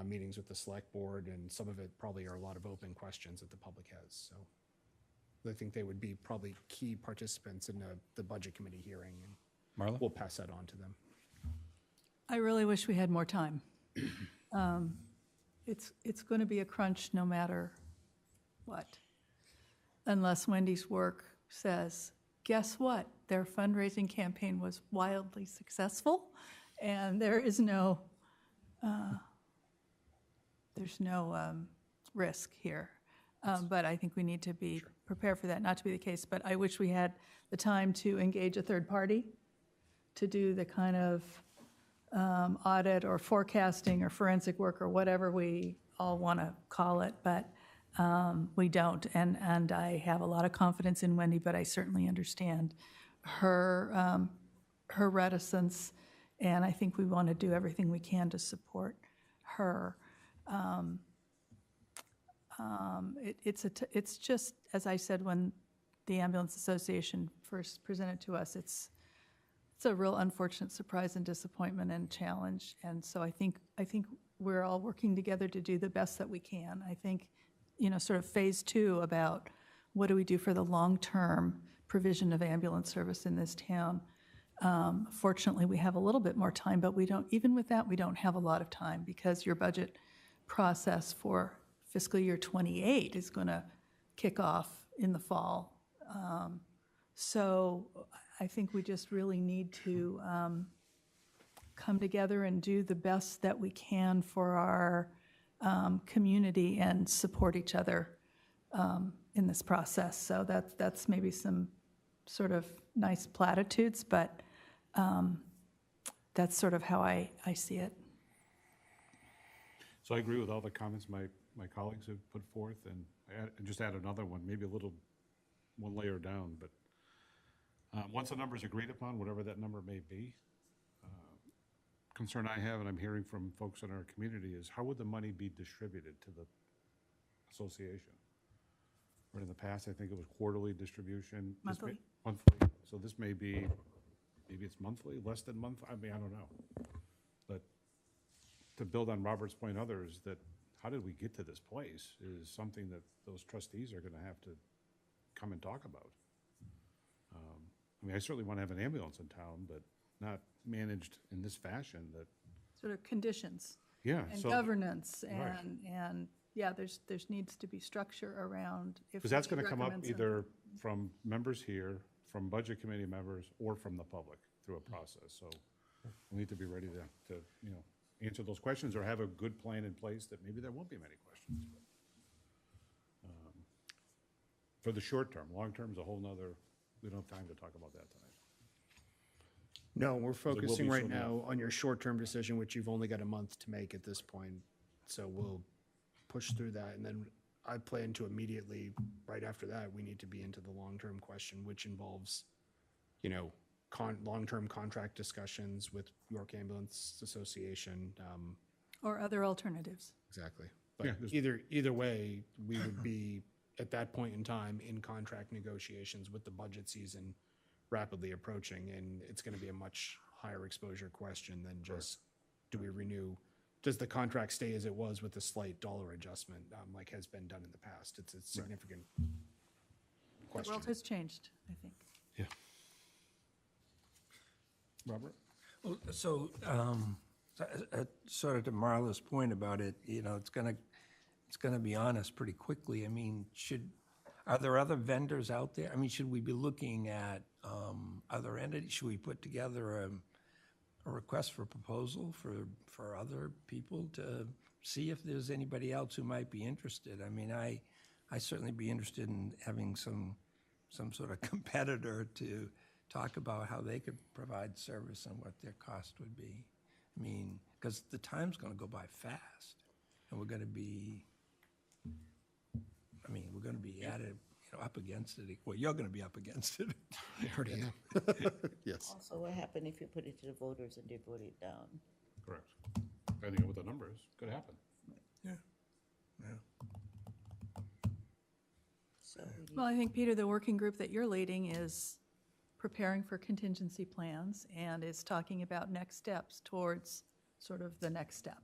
meetings with the select board, and some of it probably are a lot of open questions that the public has. So I think they would be probably key participants in the budget committee hearing, and Marla? we'll pass that on to them. I really wish we had more time. It's going to be a crunch no matter what, unless Wendy's work says, guess what? Their fundraising campaign was wildly successful, and there's no risk here. But I think we need to be prepared for that not to be the case. But I wish we had the time to engage a third party to do the kind of audit or forecasting or forensic work or whatever we all want to call it, but we don't. And I have a lot of confidence in Wendy, but I certainly understand her reticence, and I think we want to do everything we can to support her. It's just, as I said, when the Ambulance Association first presented to us, it's a real unfortunate surprise and disappointment and challenge. And so I think we're all working together to do the best that we can. I think, sort of phase 2 about what do we do for the long-term provision of ambulance service in this town. Fortunately, we have a little bit more time, but even with that, we don't have a lot of time because your budget process for fiscal year 28 is going to kick off in the fall. So I think we just really need to come together and do the best that we can for our community and support each other in this process. So that's maybe some sort of nice platitudes, but that's sort of how I see it. So I agree with all the comments my colleagues have put forth, and just add another one, maybe one layer down, but once the number's agreed upon, whatever that number may be, concern I have, and I'm hearing from folks in our community, is how would the money be distributed to the association? Or in the past, I think it was quarterly distribution. Monthly. Monthly. So this maybe it's monthly, less than month, I mean, I don't know. But to build on Robert's point and others, that how did we get to this place is something that those trustees are gonna have to come and talk about. I mean, I certainly want to have an ambulance in town, but not managed in this fashion that, Sort of conditions. yeah. And so- governance, Right. and yeah, there's needs to be structure around. Because that's going to come up either from members here, from budget committee members, or from the public through a process. So we need to be ready to answer those questions or have a good plan in place that maybe there won't be many questions. But, for the short term, long term is a whole nother, we don't have time to talk about that tonight. No, we're will focusing be right soon now on your short-term decision, which you've only got a month to make at this point. So we'll push through that, and then I plan to immediately, right after that, we need to be into the long-term question, which involves, long-term contract discussions with York Ambulance Association. Or other alternatives. Exactly. Yeah, But there's- either way, we would be, at that point in time, in contract negotiations with the budget season rapidly approaching, and it's going to be a much higher exposure question than just, do we renew? Does the contract stay as it was with a slight dollar adjustment, like has been done in the past? It's a significant The question. world has changed, I think. Yeah. Robert? Well, so, sort of to Marla's point about it, it's gonna be on us pretty quickly. I mean, are there other vendors out there? I mean, should we be looking at other entities? Should we put together a request for proposal for other people to see if there's anybody else who might be interested? I mean, I certainly be interested in having some sort of competitor to talk about how they could provide service and what their cost would be. I mean, because the time's going to go by fast, and we're going to be at it, up against it. Well, you're going to be up against it. I already am. Yes. Also, what happened if you put it to the voters and they vote it down? Correct. Depending on what the number is, could happen. Yeah. So we need- Well, I think, Peter, the working group that you're leading is preparing for contingency plans and is talking about next steps towards sort of the next step,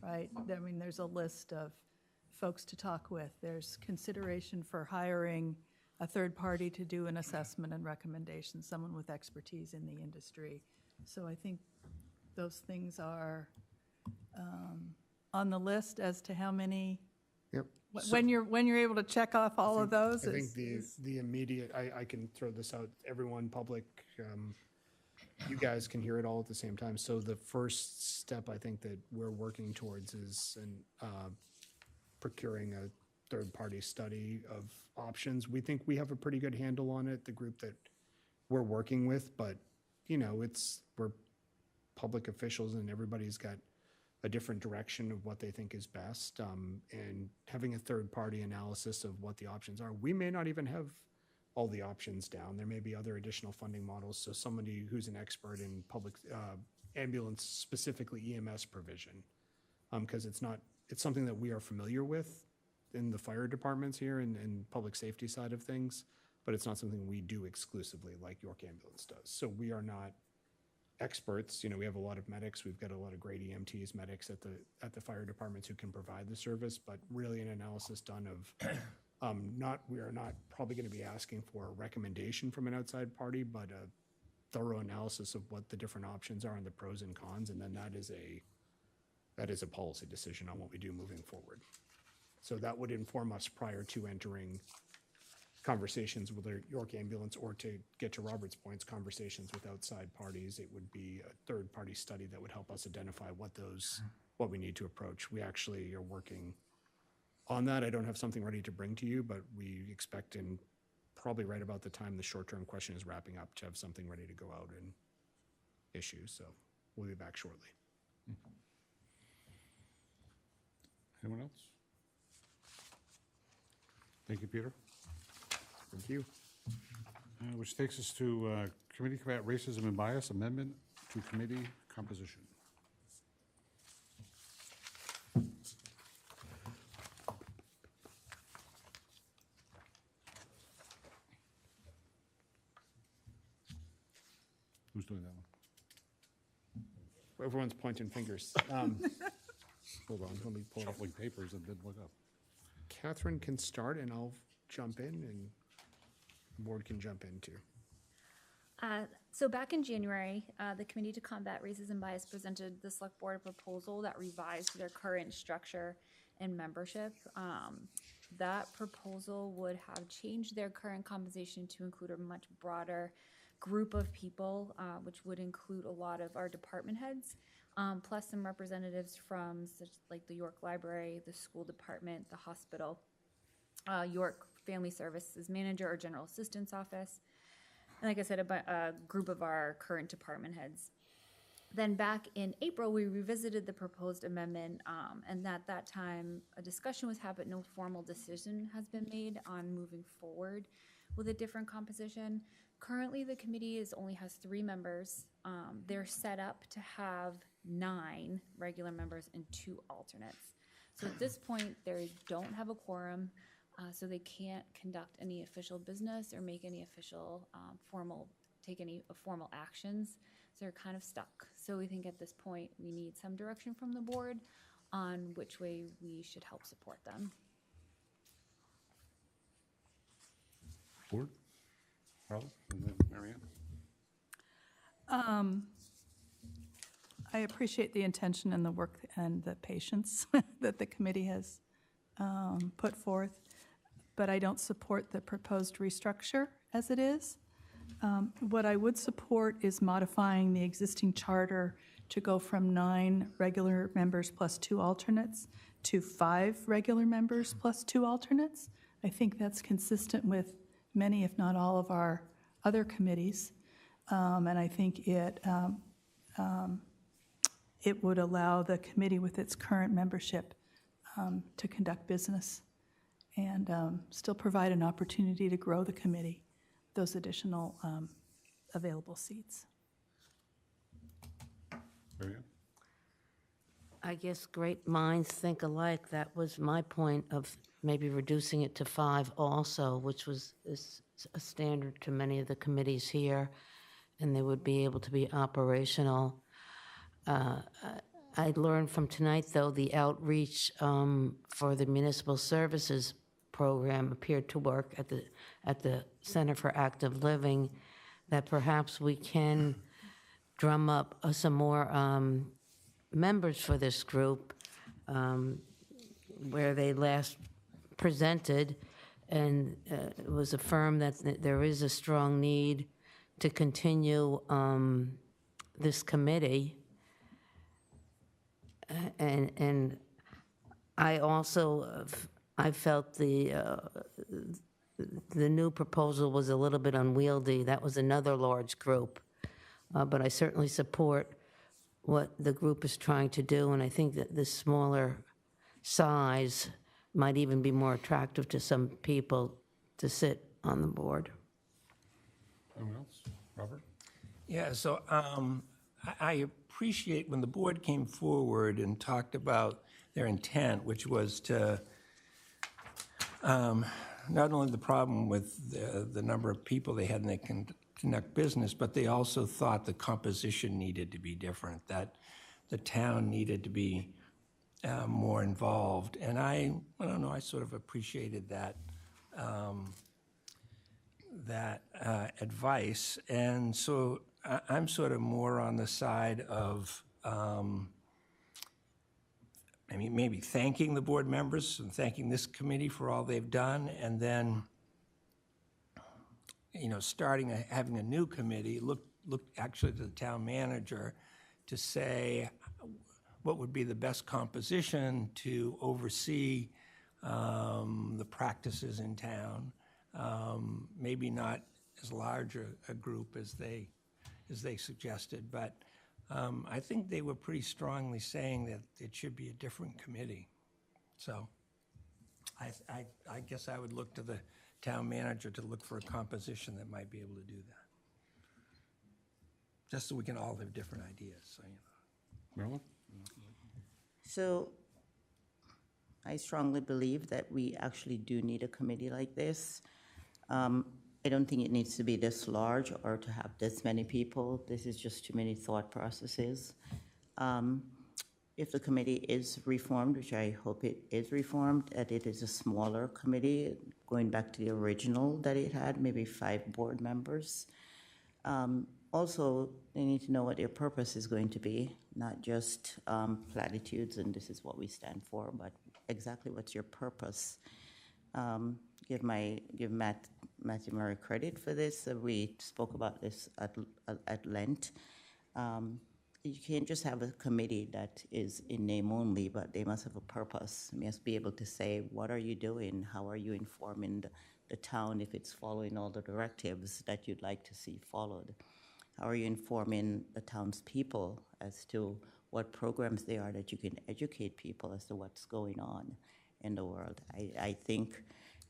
right? I mean, there's a list of folks to talk with. There's consideration for hiring a third party to do an assessment and recommendation, someone with expertise in the industry. So I think those things are on the list as to how many. Yep. When you're able to check off all of those. I think the immediate, I can throw this out, everyone, public, you guys can hear it all at the same time. So the first step I think that we're working towards is procuring a third-party study of options. We think we have a pretty good handle on it, the group that we're working with, but, we're public officials and everybody's got a different direction of what they think is best, and having a third-party analysis of what the options are. We may not even have all the options down. There may be other additional funding models, so somebody who's an expert in public ambulance, specifically EMS provision, because it's something that we are familiar with in the fire departments here and public safety side of things, but it's not something we do exclusively like York Ambulance does. So we are not experts. We have a lot of medics. We've got a lot of great EMTs, medics at the fire departments who can provide the service, but really an analysis done of we are not probably going to be asking for a recommendation from an outside party, but a thorough analysis of what the different options are and the pros and cons, and then that is a policy decision on what we do moving forward. So that would inform us prior to entering conversations with York Ambulance, or to get to Robert's points, conversations with outside parties. It would be a third-party study that would help us identify what we need to approach. We actually are working on that. I don't have something ready to bring to you, but we expect in probably right about the time the short-term question is wrapping up to have something ready to go out and issue. So we'll be back shortly. Anyone else? Thank you, Peter. Thank you. Which takes us to Committee Combat Racism and Bias Amendment to Committee Composition. Who's doing that one? Everyone's pointing fingers. Hold on, let me pull it up. Shuffling papers and didn't look up. Catherine can start and I'll jump in, and the board can jump in too. So back in January, the Committee to Combat Racism and Bias presented the Select Board a proposal that revised their current structure and membership. That proposal would have changed their current composition to include a much broader group of people, which would include a lot of our department heads, plus some representatives from such like the York Library, the school department, the hospital, York Family Services Manager or General Assistance Office, and like I said, a group of our current department heads. Then back in April, we revisited the proposed amendment, and at that time, a discussion was had, but no formal decision has been made on moving forward with a different composition. Currently, the committee only has 3 members. They're set up to have 9 regular members and 2 alternates. So at this point, they don't have a quorum, so they can't conduct any official business or make any official formal actions. So they're kind of stuck. So we think at this point, we need some direction from the board on which way we should help support them. Board? Carla? And then Marianne? I appreciate the intention and the work and the patience that the committee has put forth, but I don't support the proposed restructure as it is. What I would support is modifying the existing charter to go from 9 regular members plus 2 alternates to 5 regular members plus 2 alternates. I think that's consistent with many, if not all, of our other committees. And I think it would allow the committee with its current membership to conduct business and still provide an opportunity to grow the committee, those additional available seats. Marianne? I guess great minds think alike. That was my point of maybe reducing it to 5 also, which is a standard to many of the committees here, and they would be able to be operational. I learned from tonight, though, the outreach for the municipal services program appeared to work at the Center for Active Living, that perhaps we can drum up some more members for this group, where they last presented, and it was affirmed that there is a strong need to continue this committee. And I also, I felt the new proposal was a little bit unwieldy. That was another large group. But I certainly support what the group is trying to do, and I think that this smaller size might even be more attractive to some people to sit on the board. Anyone else? Robert? Yeah, so I appreciate when the board came forward and talked about their intent, which was to not only the problem with the number of people they had and they can conduct business, but they also thought the composition needed to be different, that the town needed to be more involved. And I don't know, I sort of appreciated that advice. And so I'm sort of more on the side of maybe thanking the board members and thanking this committee for all they've done, and then having a new committee, look actually to the town manager to say what would be the best composition to oversee the practices in town. Maybe not as large a group as they suggested, but I think they were pretty strongly saying that it should be a different committee. So I guess I would look to the town manager to look for a composition that might be able to do that. Just so we can all have different ideas, so Marilyn? So I strongly believe that we actually do need a committee like this. I don't think it needs to be this large or to have this many people. This is just too many thought processes. If the committee is reformed, which I hope it is reformed, that it is a smaller committee, going back to the original that it had, maybe 5 board members. Also, they need to know what their purpose is going to be, not just platitudes and this is what we stand for, but exactly what's your purpose. Give Matthew Murray credit for this. We spoke about this at length. You can't just have a committee that is in name only, but they must have a purpose. You must be able to say, what are you doing? How are you informing the town if it's following all the directives that you'd like to see followed? How are you informing the townspeople as to what programs they are that you can educate people as to what's going on in the world? I think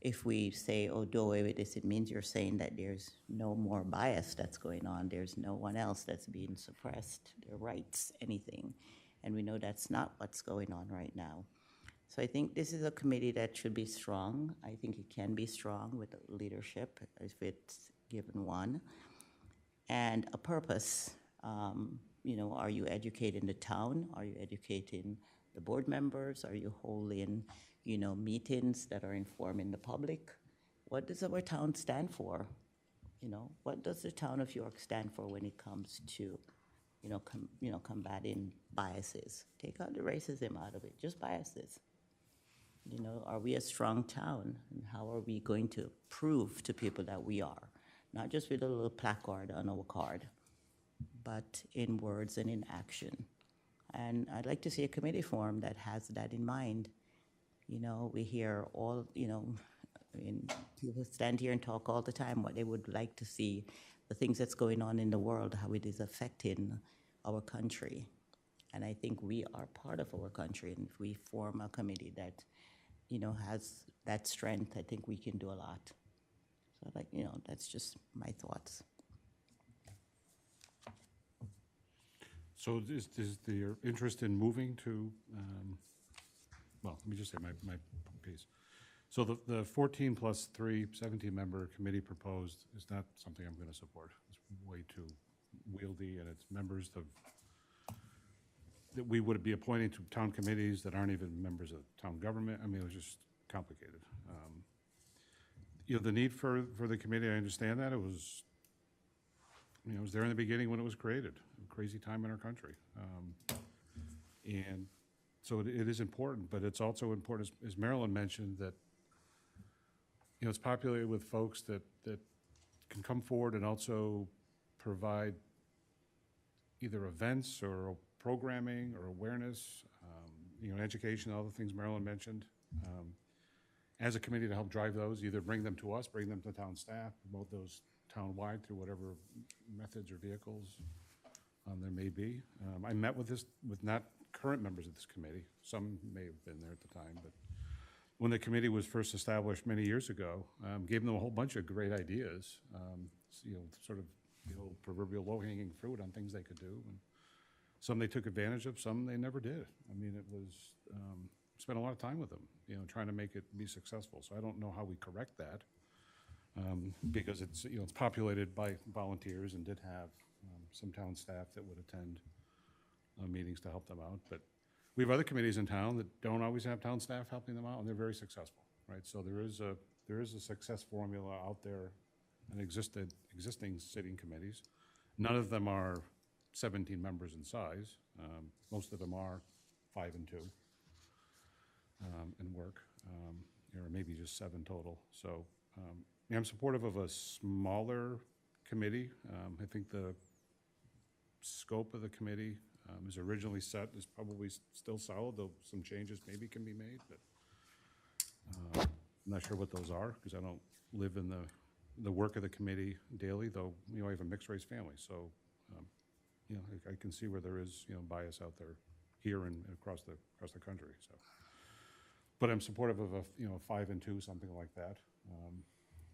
if we say, oh, do away with this, it means you're saying that there's no more bias that's going on. There's no one else that's being suppressed, their rights, anything. And we know that's not what's going on right now. So I think this is a committee that should be strong. I think it can be strong with leadership if it's given one. And a purpose. You know, are you educating the town? Are you educating the board members? Are you holding, you know, meetings that are informing the public? What does our town stand for? You know, what does the town of York stand for when it comes to, combating biases? Take out the racism out of it, just biases. You know, are we a strong town? And how are we going to prove to people that we are? Not just with a little placard on our card, but in words and in action. And I'd like to see a committee form that has that in mind. You know, we hear all, I mean, people stand here and talk all the time what they would like to see, the things that's going on in the world, how it is affecting our country. And I think we are part of our country, and if we form a committee that, has that strength, I think we can do a lot. So that's just my thoughts. So is your interest in moving to, well, let me just say my piece. So the 14 plus 3, 17-member committee proposed is not something I'm going to support. It's way too wieldy, and it's members that we would be appointing to town committees that aren't even members of town government. I mean, it was just complicated. The need for the committee, I understand that. It was there in the beginning when it was created. A crazy time in our country. And so it is important, but it's also important, as Marilyn mentioned, that it's populated with folks that can come forward and also provide either events or programming or awareness, education, all the things Marilyn mentioned, as a committee to help drive those, either bring them to us, bring them to town staff, promote those town-wide through whatever methods or vehicles there may be. I met with not current members of this committee. Some may have been there at the time, but when the committee was first established many years ago, gave them a whole bunch of great ideas, sort of the old proverbial low-hanging fruit on things they could do. And some they took advantage of, some they never did. I mean, it was, spent a lot of time with them, trying to make it be successful. So I don't know how we correct that, because it's, it's populated by volunteers and did have some town staff that would attend meetings to help them out. But we have other committees in town that don't always have town staff helping them out, and they're very successful, right? So there is a success formula out there and existing sitting committees. None of them are 17 members in size. Most of them are 5 and 2 in work, or maybe just 7 total. So I'm supportive of a smaller committee. I think the scope of the committee is originally set is probably still solid, though some changes maybe can be made, but I'm not sure what those are because I don't live in the work of the committee daily, though, I have a mixed-race family, so, I can see where there is, bias out there here and across the country, so. But I'm supportive of a 5 and 2, something like that,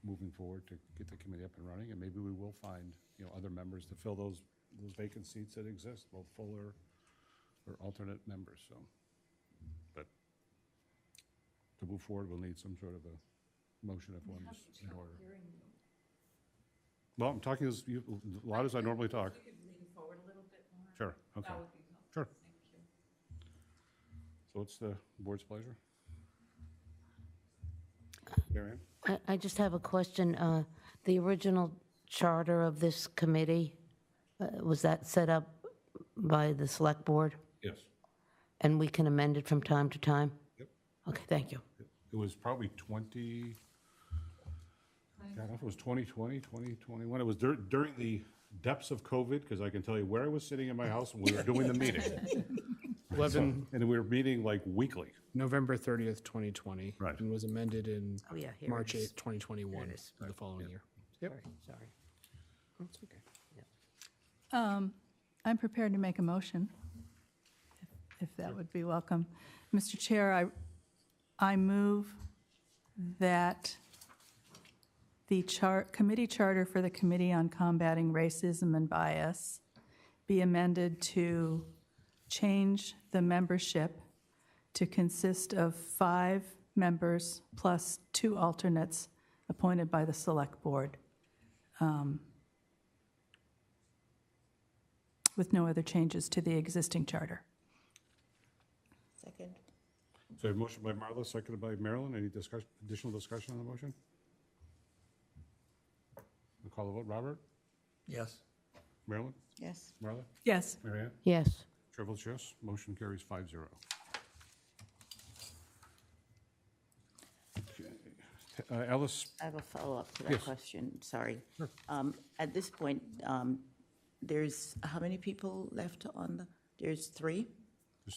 moving forward to get the committee up and running, and maybe we will find, other members to fill those vacant seats that exist, both full or alternate members, so. But to move forward, we'll need some sort of a motion if one's in order. Well, I'm talking as loud as I normally talk. You could lean forward a little bit more. Sure, okay. That would be helpful. Sure. Thank you. So what's the board's pleasure? Marianne? I just have a question. The original charter of this committee, was that set up by the select board? Yes. And we can amend it from time to time? Yep. Okay, thank you. It was probably 20, God, if it was 2020, 2021. It was during the depths of COVID, because I can tell you where I was sitting in my house when we were doing the meeting. 11, And we were meeting like weekly. November 30th, 2020. Right. And was amended in Oh, yeah, here it March is. 8th, 2021, There it is. the following year. Sorry. That's okay. I'm prepared to make a motion, if that would be welcome. Mr. Chair, I move that the committee charter for the Committee on Combating Racism and Bias be amended to change the membership to consist of 5 members plus 2 alternates appointed by the Select Board. with no other changes to the existing charter. Second. So a motion by Marla, seconded by Marilyn. Any discussion, additional discussion on the motion? We'll call the vote. Robert? Yes. Marilyn? Yes. Marla? Yes. Mary Ann? Yes. Chair votes yes. Motion carries 5-0. Okay. Alice? I have a follow-up to that Yes. question, sorry. Sure. At this point, there's, how many people left on the, there's three?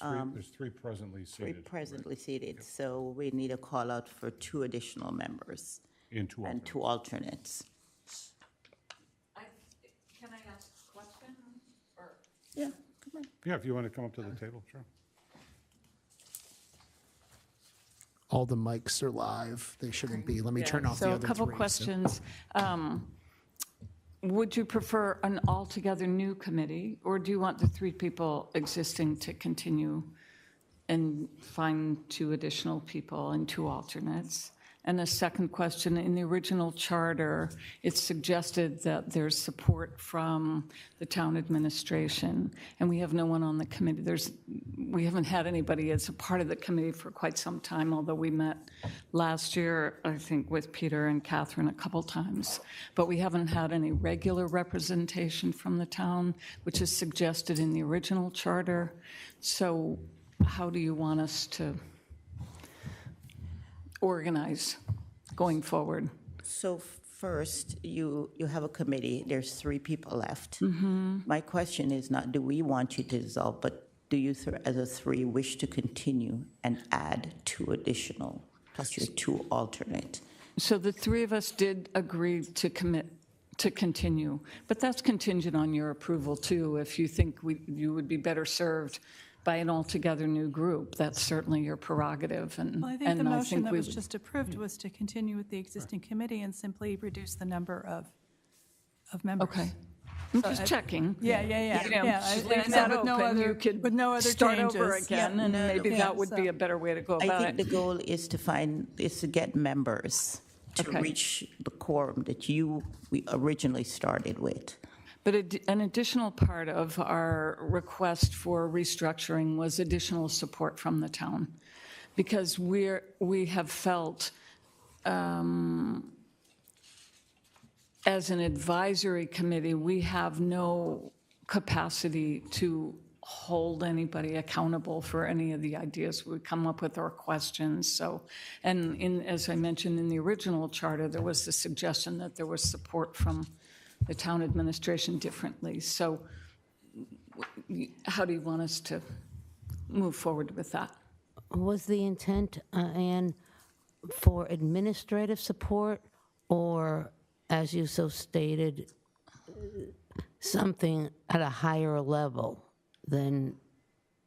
There's three presently Three seated. presently seated, so we need a call out for 2 additional members And two and 2 alternates. Can I ask a question? Yeah, come on. Yeah, if you want to come up to the table, sure. All the mics are live. They shouldn't be. Let me turn off the So other a couple three, so- questions. Would you prefer an altogether new committee, or do you want the 3 people existing to continue and find 2 additional people and 2 alternates? And the second question, in the original charter, it suggested that there's support from the town administration, and we have no one on the committee. We haven't had anybody as a part of the committee for quite some time, although we met last year, I think, with Peter and Catherine a couple times. But we haven't had any regular representation from the town, which is suggested in the original charter. So how do you want us to organize going forward? So first, you have a committee, there's 3 people left. My question is not, do we want you to dissolve, but do you, as a 3, wish to continue and add 2 additional, plus your 2 alternate? So the 3 of us did agree to commit to continue, but that's contingent on your approval too. If you think you would be better served by an altogether new group, that's certainly your prerogative. And Well, I think the motion that we was would- just approved was to continue with the existing committee and simply reduce the number of members. Okay. I'm So just I- checking. Yeah. You know, I- just I leave said that with no open. other- You could with no other start over changes. again, Yeah. and maybe Yeah, that would be so- a better way to go I about think the it. goal is to get members to Okay. reach the quorum that we originally started with. But an additional part of our request for restructuring was additional support from the town, because we have felt, as an advisory committee, we have no capacity to hold anybody accountable for any of the ideas we come up with or questions. So, and as I mentioned in the original charter, there was the suggestion that there was support from the town administration differently. So how do you want us to move forward with that? Was the intent, Anne, for administrative support, or, as you so stated, something at a higher level than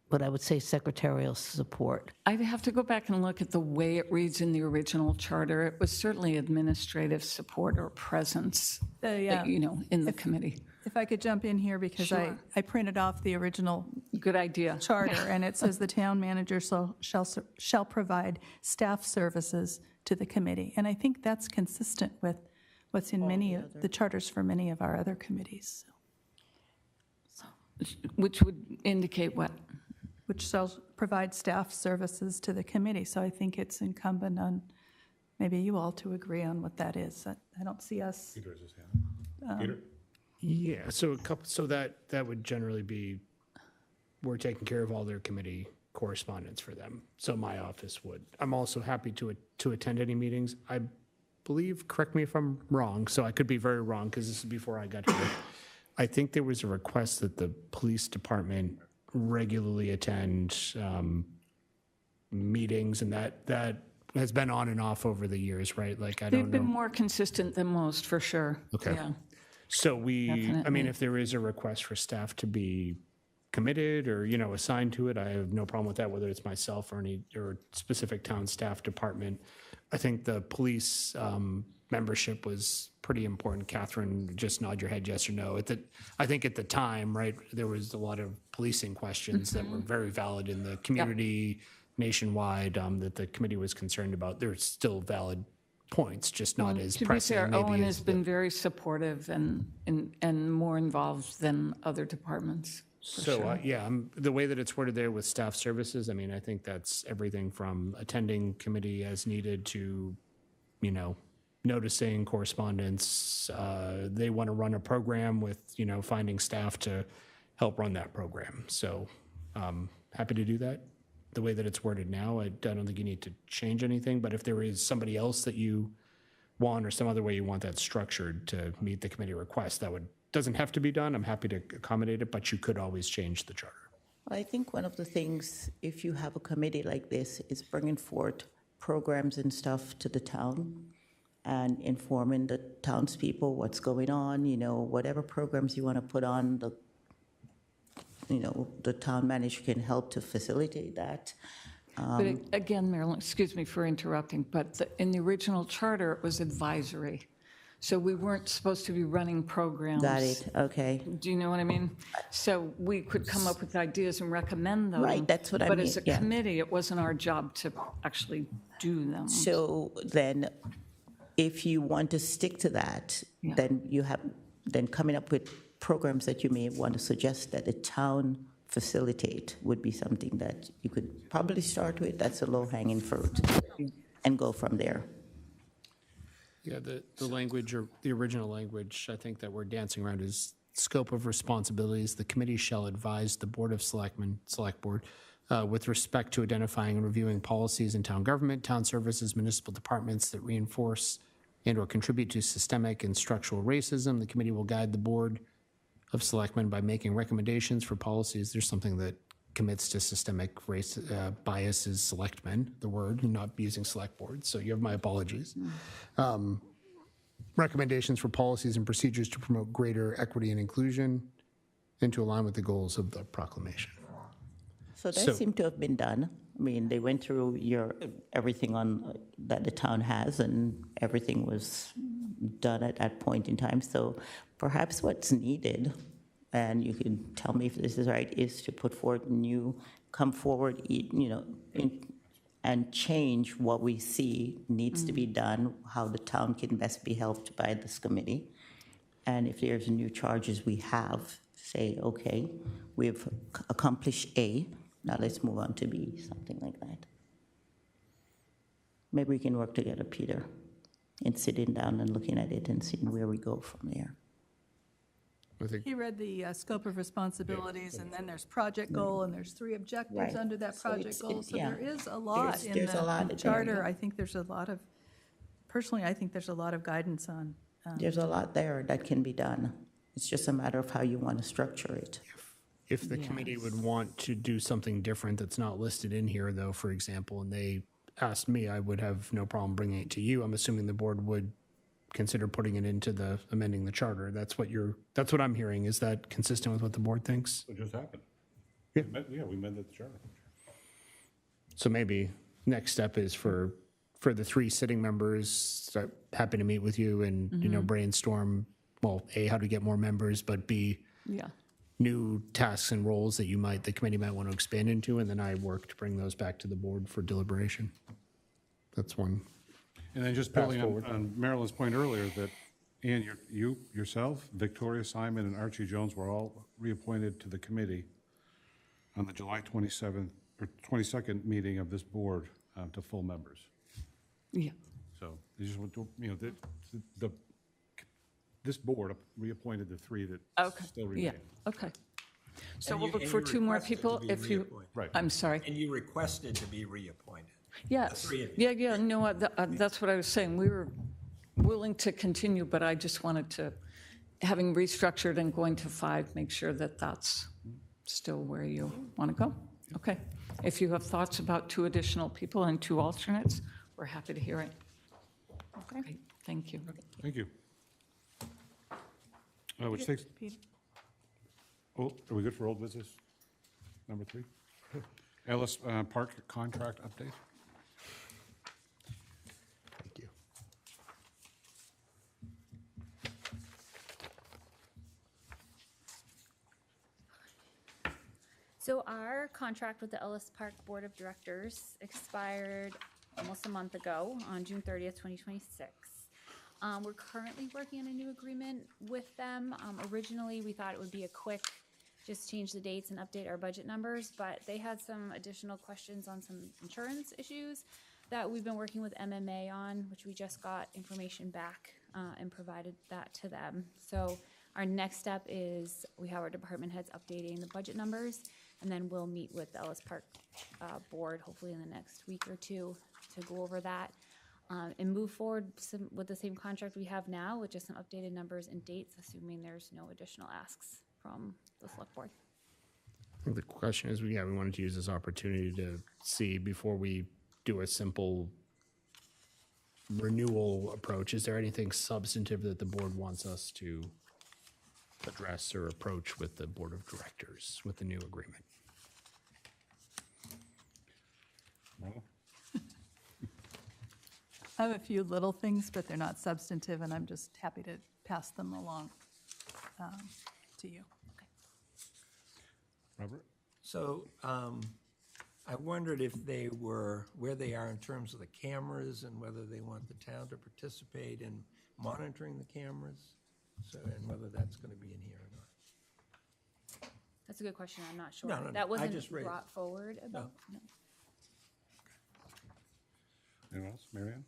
what I would say secretarial support? I'd have to go back and look at the way it reads in the original charter. It was certainly administrative support or presence, in the committee. If I could jump in here, because Sure. I printed off the original Good idea. charter, and it says the town manager shall provide staff services to the committee. And I think that's consistent with what's in many of the charters for many of our other committees. Which would indicate what? Which shall provide staff services to the committee. So I think it's incumbent on maybe you all to agree on what that is. I don't see us. Peter has his hand. Peter? Yeah, so that would generally be, we're taking care of all their committee correspondence for them. So my office would. I'm also happy to attend any meetings. I believe, correct me if I'm wrong, so I could be very wrong because this is before I got here. I think there was a request that the police department regularly attend meetings, and that has been on and off over the years, right? Like, I They've don't been know. more consistent than most, for sure. Okay. Yeah. So I mean, Definitely. if there is a request for staff to be committed or, assigned to it, I have no problem with that, whether it's myself or or specific town staff department. I think the police membership was pretty important. Catherine, just nod your head yes or no. I think at the time, right, there was a lot of policing questions that were very valid in the community nationwide that the committee was concerned about. They're still valid points, just not as To be pressing fair, maybe Owen as has been very supportive and more involved than other departments. for So, sure. yeah, the way that it's worded there with staff services, I mean, I think that's everything from attending committee as needed to, you know, noticing correspondence. They want to run a program with, you know, finding staff to help run that program. So, happy to do that. The way that it's worded now, I don't think you need to change anything, but if there is somebody else that you want or some other way you want that structured to meet the committee request, that doesn't have to be done. I'm happy to accommodate it, but you could always change the charter. I think one of the things, if you have a committee like this, is bringing forth programs and stuff to the town and informing the townspeople what's going on, you know, whatever programs you want to put on, the town manager can help to facilitate that. But again, Marilyn, excuse me for interrupting, but in the original charter, it was advisory. So we weren't supposed to be running programs. Got it, okay. Do you know what I mean? So we could come up with ideas and recommend them. Right, that's what I But mean, as a yeah. committee, it wasn't our job to actually do them. So then, if you want to stick to that, then coming up with programs that you may want to suggest that the town facilitate would be something that you could probably start with. That's a low-hanging fruit, and go from there. Yeah, the language or the original language, I think that we're dancing around is scope of responsibilities. The committee shall advise the Board of Selectmen, Select Board, with respect to identifying and reviewing policies in town government, town services, municipal departments that reinforce and/or contribute to systemic and structural racism. The committee will guide the Board of Selectmen by making recommendations for policies. There's something that commits to systemic race bias is selectmen, the word, and not using select board. So you have my apologies. Recommendations for policies and procedures to promote greater equity and inclusion and to align with the goals of the proclamation. So that seemed to have been done. I mean, they went through everything on that the town has, and everything was done at that point in time. So perhaps what's needed, and you can tell me if this is right, is to put forth come forward, and change what we see needs to be done, how the town can best be helped by this committee. And if there's new charges we have, say, okay, we've accomplished A, now let's move on to B, something like that. Maybe we can work together, Peter, in sitting down and looking at it and seeing where we go from there. He read the scope of responsibilities, and then there's project goal, and there's 3 objectives Right. under that So project goal. So yeah. there is a lot in There's a lot the there, charter. yeah. I think there's a lot of, personally, I think there's a lot of guidance on. There's a lot there that can be done. It's just a matter of how you want to structure it. If the committee would want to do something different that's not listed in here, though, for example, and they asked me, I would have no problem bringing it to you. I'm assuming the board would consider putting it into amending the charter. That's what I'm hearing. Is that consistent with what the board thinks? It just happened. Yeah. We amended the charter. So maybe next step is for the 3 sitting members, happy to meet with you and, brainstorm, well, A, how to get more members, but B, Yeah. new tasks and roles that the committee might want to expand into, and then I work to bring those back to the board for deliberation. That's one. And then just building on Marilyn's point earlier that, Ann, yourself, Victoria Simon, and Archie Jones were all reappointed to the committee on the July 27th or 22nd meeting of this board to full members. Yeah. So they just want to, this board reappointed the 3 that still remain. Yeah, okay. So And we'll you- look and for you 2 more requested people to be if you, reappointed. Right. I'm sorry. And you requested to be reappointed. Yes, 3 of you. yeah, no, that's what I was saying. We were willing to continue, but I just wanted to, having restructured and going to 5, make sure that that's still where you want to go. Okay. If you have thoughts about 2 additional people and 2 alternates, we're happy to hear it. Okay, thank you. Thank you. Which takes, are we good for old business? Number 3? Ellis Park contract update? Thank you. So our contract with the Ellis Park Board of Directors expired almost a month ago, on June 30th, 2026. We're currently working on a new agreement with them. Originally, we thought it would be a quick, just change the dates and update our budget numbers, but they had some additional questions on some insurance issues that we've been working with MMA on, which we just got information back and provided that to them. So our next step is we have our department heads updating the budget numbers, and then we'll meet with the Ellis Park board hopefully in the next week or two to go over that and move forward with the same contract we have now with just some updated numbers and dates, assuming there's no additional asks from the select board. I think the question is, we wanted to use this opportunity to see before we do a simple renewal approach, is there anything substantive that the board wants us to address or approach with the board of directors with the new agreement? I have a few little things, but they're not substantive, and I'm just happy to pass them along to you. Robert? So I wondered if they were, where they are in terms of the cameras and whether they want the town to participate in monitoring the cameras, so, and whether that's going to be in here or not. That's a good question. I'm not sure. No, no, no. That I wasn't just raised it. brought forward about. No. Anyone else? Mary Ann?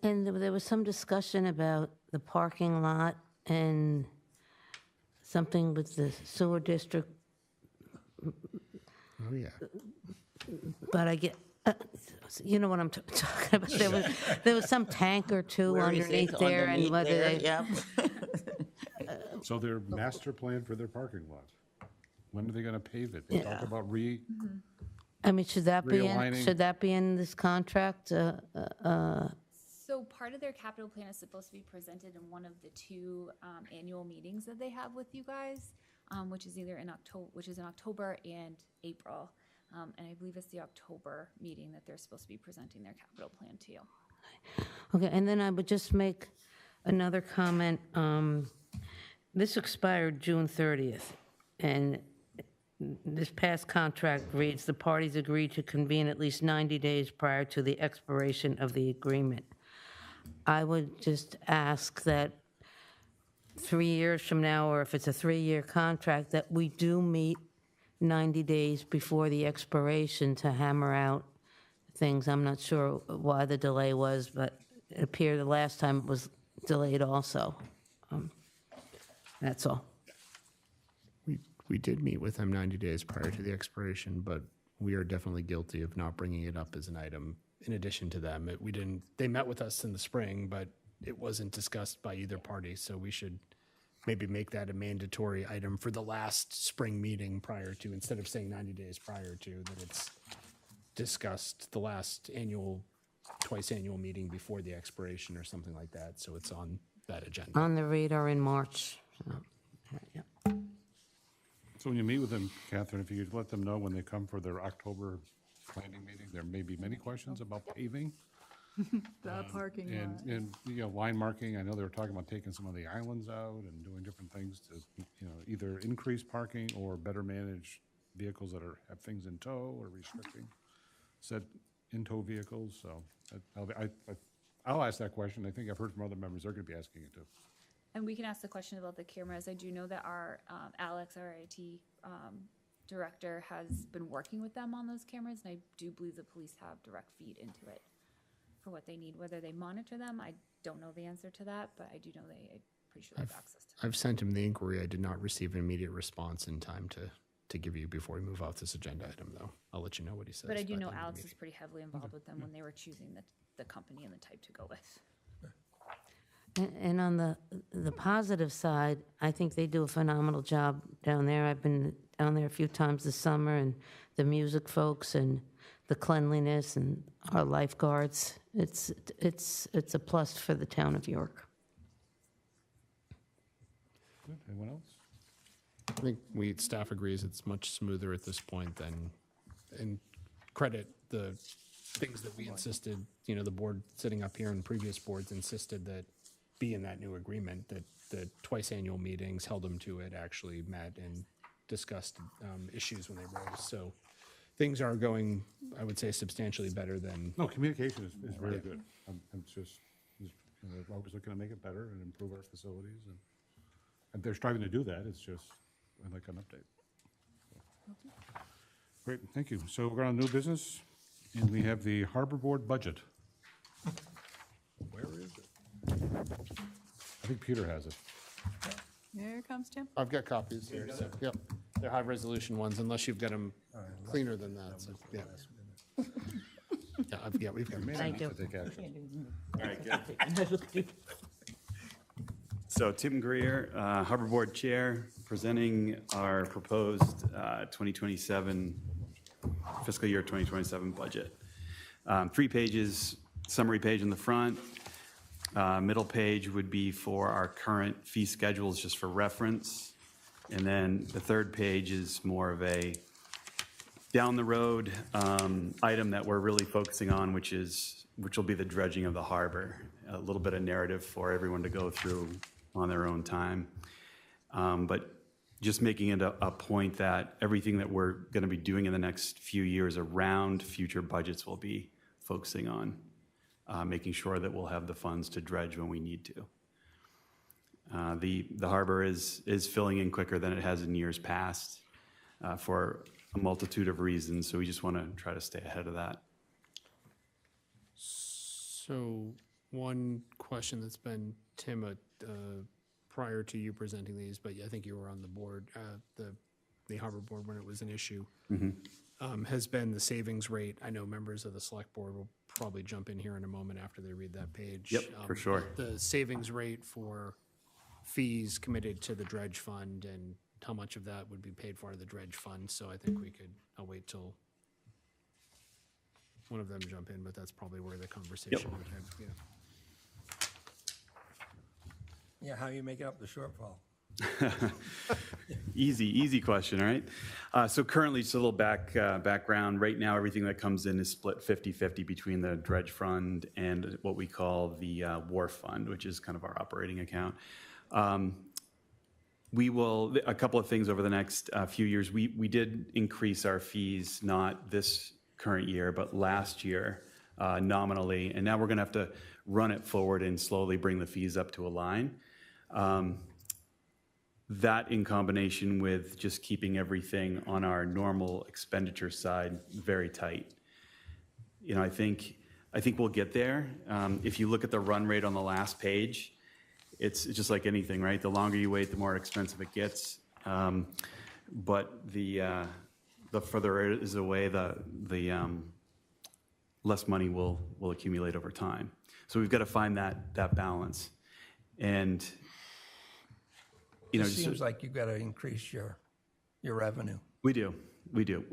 And there was some discussion about the parking lot and something with the sewer district, Oh, yeah. but I get, you know what I'm talking about. There was some tank or two Where is it? underneath there, and Underneath whether there, they, yep. So their master plan for their parking lot, when are they gonna pave it? They talk about I mean, should that be Realigning. in this contract? So part of their capital plan is supposed to be presented in one of the two annual meetings that they have with you guys, which is either in October and April. And I believe it's the October meeting that they're supposed to be presenting their capital plan to you. Okay, and then I would just make another comment. This expired June 30th, and this past contract reads, the parties agreed to convene at least 90 days prior to the expiration of the agreement. I would just ask that 3 years from now, or if it's a 3-year contract, that we do meet 90 days before the expiration to hammer out things. I'm not sure why the delay was, but it appeared the last time it was delayed also. That's all. We did meet with them 90 days prior to the expiration, but we are definitely guilty of not bringing it up as an item in addition to them. They met with us in the spring, but it wasn't discussed by either party, so we should maybe make that a mandatory item for the last spring meeting prior to, instead of saying 90 days prior to, that it's discussed the last twice annual meeting before the expiration or something like that, so it's on that agenda. On the radar in March. Yeah. So when you meet with them, Catherine, if you could let them know when they come for their October planning meeting, there may be many questions about paving The parking lot. and, line marking. I know they were talking about taking some of the islands out and doing different things to, either increase parking or better manage vehicles that have things in tow, or restricting said in-tow vehicles. So I'll ask that question. I think I've heard from other members, they're going to be asking it too. And we can ask the question about the cameras. I do know that our Alex, our IT director, has been working with them on those cameras, and I do believe the police have direct feed into it for what they need. Whether they monitor them, I don't know the answer to that, but I do know I'm pretty sure they have access to them. I've sent him the inquiry. I did not receive an immediate response in time to give you before we move off this agenda item, though. I'll let you know what he says. But I do by know the end of the Alex meeting. is pretty heavily involved with them when they were choosing the company and the type to go with. And on the positive side, I think they do a phenomenal job down there. I've been down there a few times this summer, and the music folks and the cleanliness and our lifeguards. It's a plus for the town of York. Good. Anyone else? I think staff agrees it's much smoother at this point and credit the things that we insisted, the board sitting up here and previous boards insisted that be in that new agreement, that the twice annual meetings, held them to it, actually met and discussed issues when they rose. So things are going, I would say, substantially better than, No, communication is really good. I'm just, we're always looking to make it better and improve our facilities, and they're striving to do that. It's just, I'd like an update. Great, thank you. So we're going on new business, and we have the Harbor Board budget. Where is it? I think Peter has it. Here comes Tim. I've got copies here, so, yep. They're high-resolution ones, unless you've got them cleaner than that, so, yeah. Yeah, we've got them. Thank you. To take action. All right, good. So Tim Greer, Harbor Board Chair, presenting our proposed 2027, fiscal year 2027 budget. 3 pages, summary page in the front. Middle page would be for our current fee schedules, just for reference. And then the third page is more of a down the road item that we're really focusing on, which will be the dredging of the harbor. A little bit of narrative for everyone to go through on their own time. But just making it a point that everything that we're going to be doing in the next few years around future budgets will be focusing on making sure that we'll have the funds to dredge when we need to. The harbor is filling in quicker than it has in years past for a multitude of reasons, so we just want to try to stay ahead of that. So one question that's been, Tim, prior to you presenting these, but I think you were on the board, the Harbor Board when it was an issue, has been the savings rate. I know members of the Select Board will probably jump in here in a moment after they read that page. Yep, for sure. The savings rate for fees committed to the dredge fund and how much of that would be paid for out of the dredge fund. So I think I'll wait till one of them jump in, but that's probably where the conversation would head. Yeah. Yeah, how you make up the shortfall? Easy question, all right? So currently, just a little background. Right now, everything that comes in is split 50-50 between the dredge fund and what we call the wharf fund, which is kind of our operating account. We will, a couple of things over the next few years. We did increase our fees, not this current year, but last year nominally, and now we're going to have to run it forward and slowly bring the fees up to a line. That in combination with just keeping everything on our normal expenditure side very tight. You know, I think we'll get there. If you look at the run rate on the last page, it's just like anything, right? The longer you wait, the more expensive it gets. But the further it is away, the less money will accumulate over time. So we've got to find that balance. And It seems like you've got to increase your revenue. We do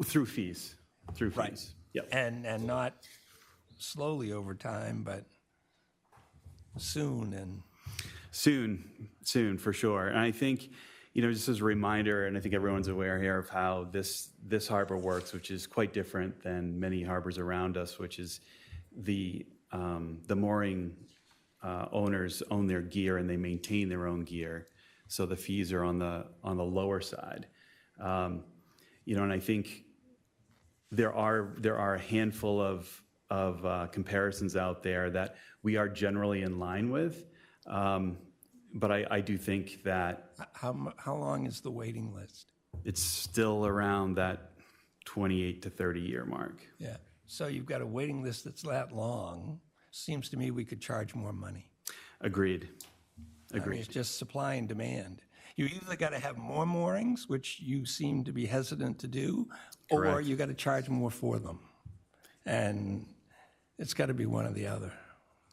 through fees. Right. Yep. And not slowly over time, but soon for sure. And I think, just as a reminder, and I think everyone's aware here of how this harbor works, which is quite different than many harbors around us, which is the mooring owners own their gear and they maintain their own gear. So the fees are on the lower side. And I think there are a handful of comparisons out there that we are generally in line with. But I do think that... How long is the waiting list? It's still around that 28 to 30 year mark. Yeah. So you've got a waiting list that's that long. Seems to me we could charge more money. Agreed. I mean, it's just supply and demand. You either got to have more moorings, which you seem to be hesitant to do, or you got to charge more for them. And it's got to be one or the other.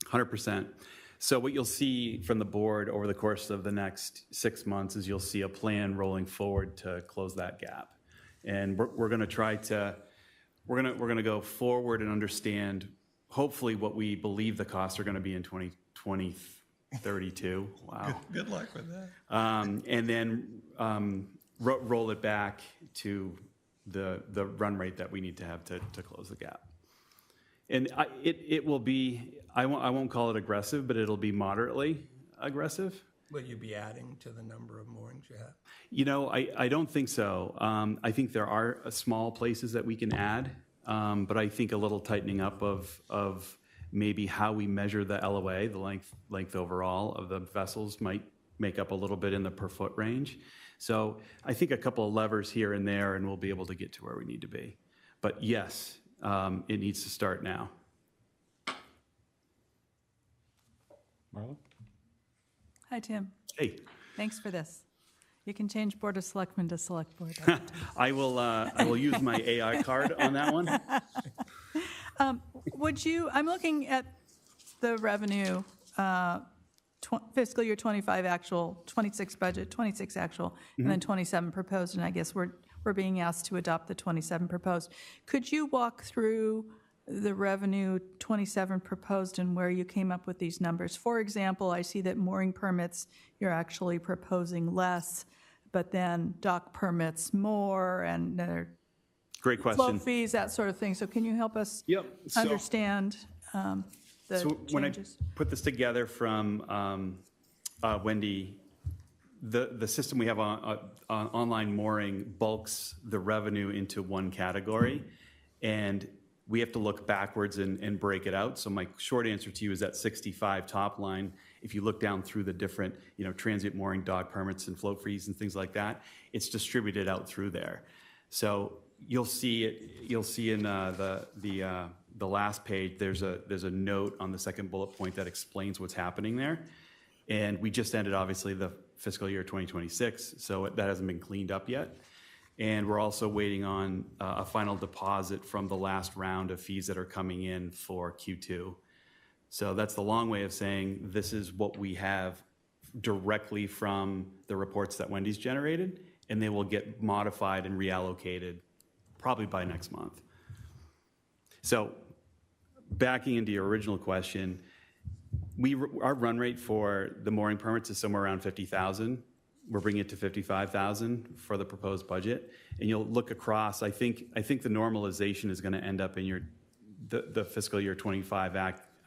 100%. So what you'll see from the board over the course of the next 6 months is you'll see a plan rolling forward to close that gap. And we're going to try to, we're going to go forward and understand hopefully what we believe the costs are going to be in 2032. Wow. Good luck with that. And then roll it back to the run rate that we need to have to close the gap. And it will be, I won't call it aggressive, but it'll be moderately aggressive. Will you be adding to the number of moorings you have? You know, I don't think so. I think there are small places that we can add, but I think a little tightening up of maybe how we measure the LOA, the length overall of the vessels, might make up a little bit in the per foot range. So I think a couple of levers here and there, and we'll be able to get to where we need to be. But yes, it needs to start now. Marla? Hi, Tim. Hey, Thanks for this. You can change Board of Selectmen to Select Board. I will use my AI card on that one. I'm looking at the revenue, fiscal year 25 actual, 26 budget, 26 actual, and then 27 proposed, and I guess we're being asked to adopt the 27 proposed. Could you walk through the revenue 27 proposed and where you came up with these numbers? For example, I see that mooring permits, you're actually proposing less, but then dock permits more, and Great question. float fees, that sort of thing. So can you help us understand the So when I changes? put this together from Wendy, the system we have on online mooring bulks the revenue into one category, and we have to look backwards and break it out. So my short answer to you is that 65 top line. If you look down through the different, transient mooring, dock permits, and float fees and things like that, it's distributed out through there. So you'll see it. You'll see in the last page. There's a note on the second bullet point that explains what's happening there. And we just ended, obviously, the fiscal year 2026, so that hasn't been cleaned up yet. And we're also waiting on a final deposit from the last round of fees that are coming in for Q2. So that's the long way of saying this is what we have directly from the reports that Wendy's generated, and they will get modified and reallocated probably by next month. So backing into your original question, our run rate for the mooring permits is somewhere around 50,000. We're bringing it to 55,000 for the proposed budget. And you'll look across, I think the normalization is going to end up in the fiscal year 25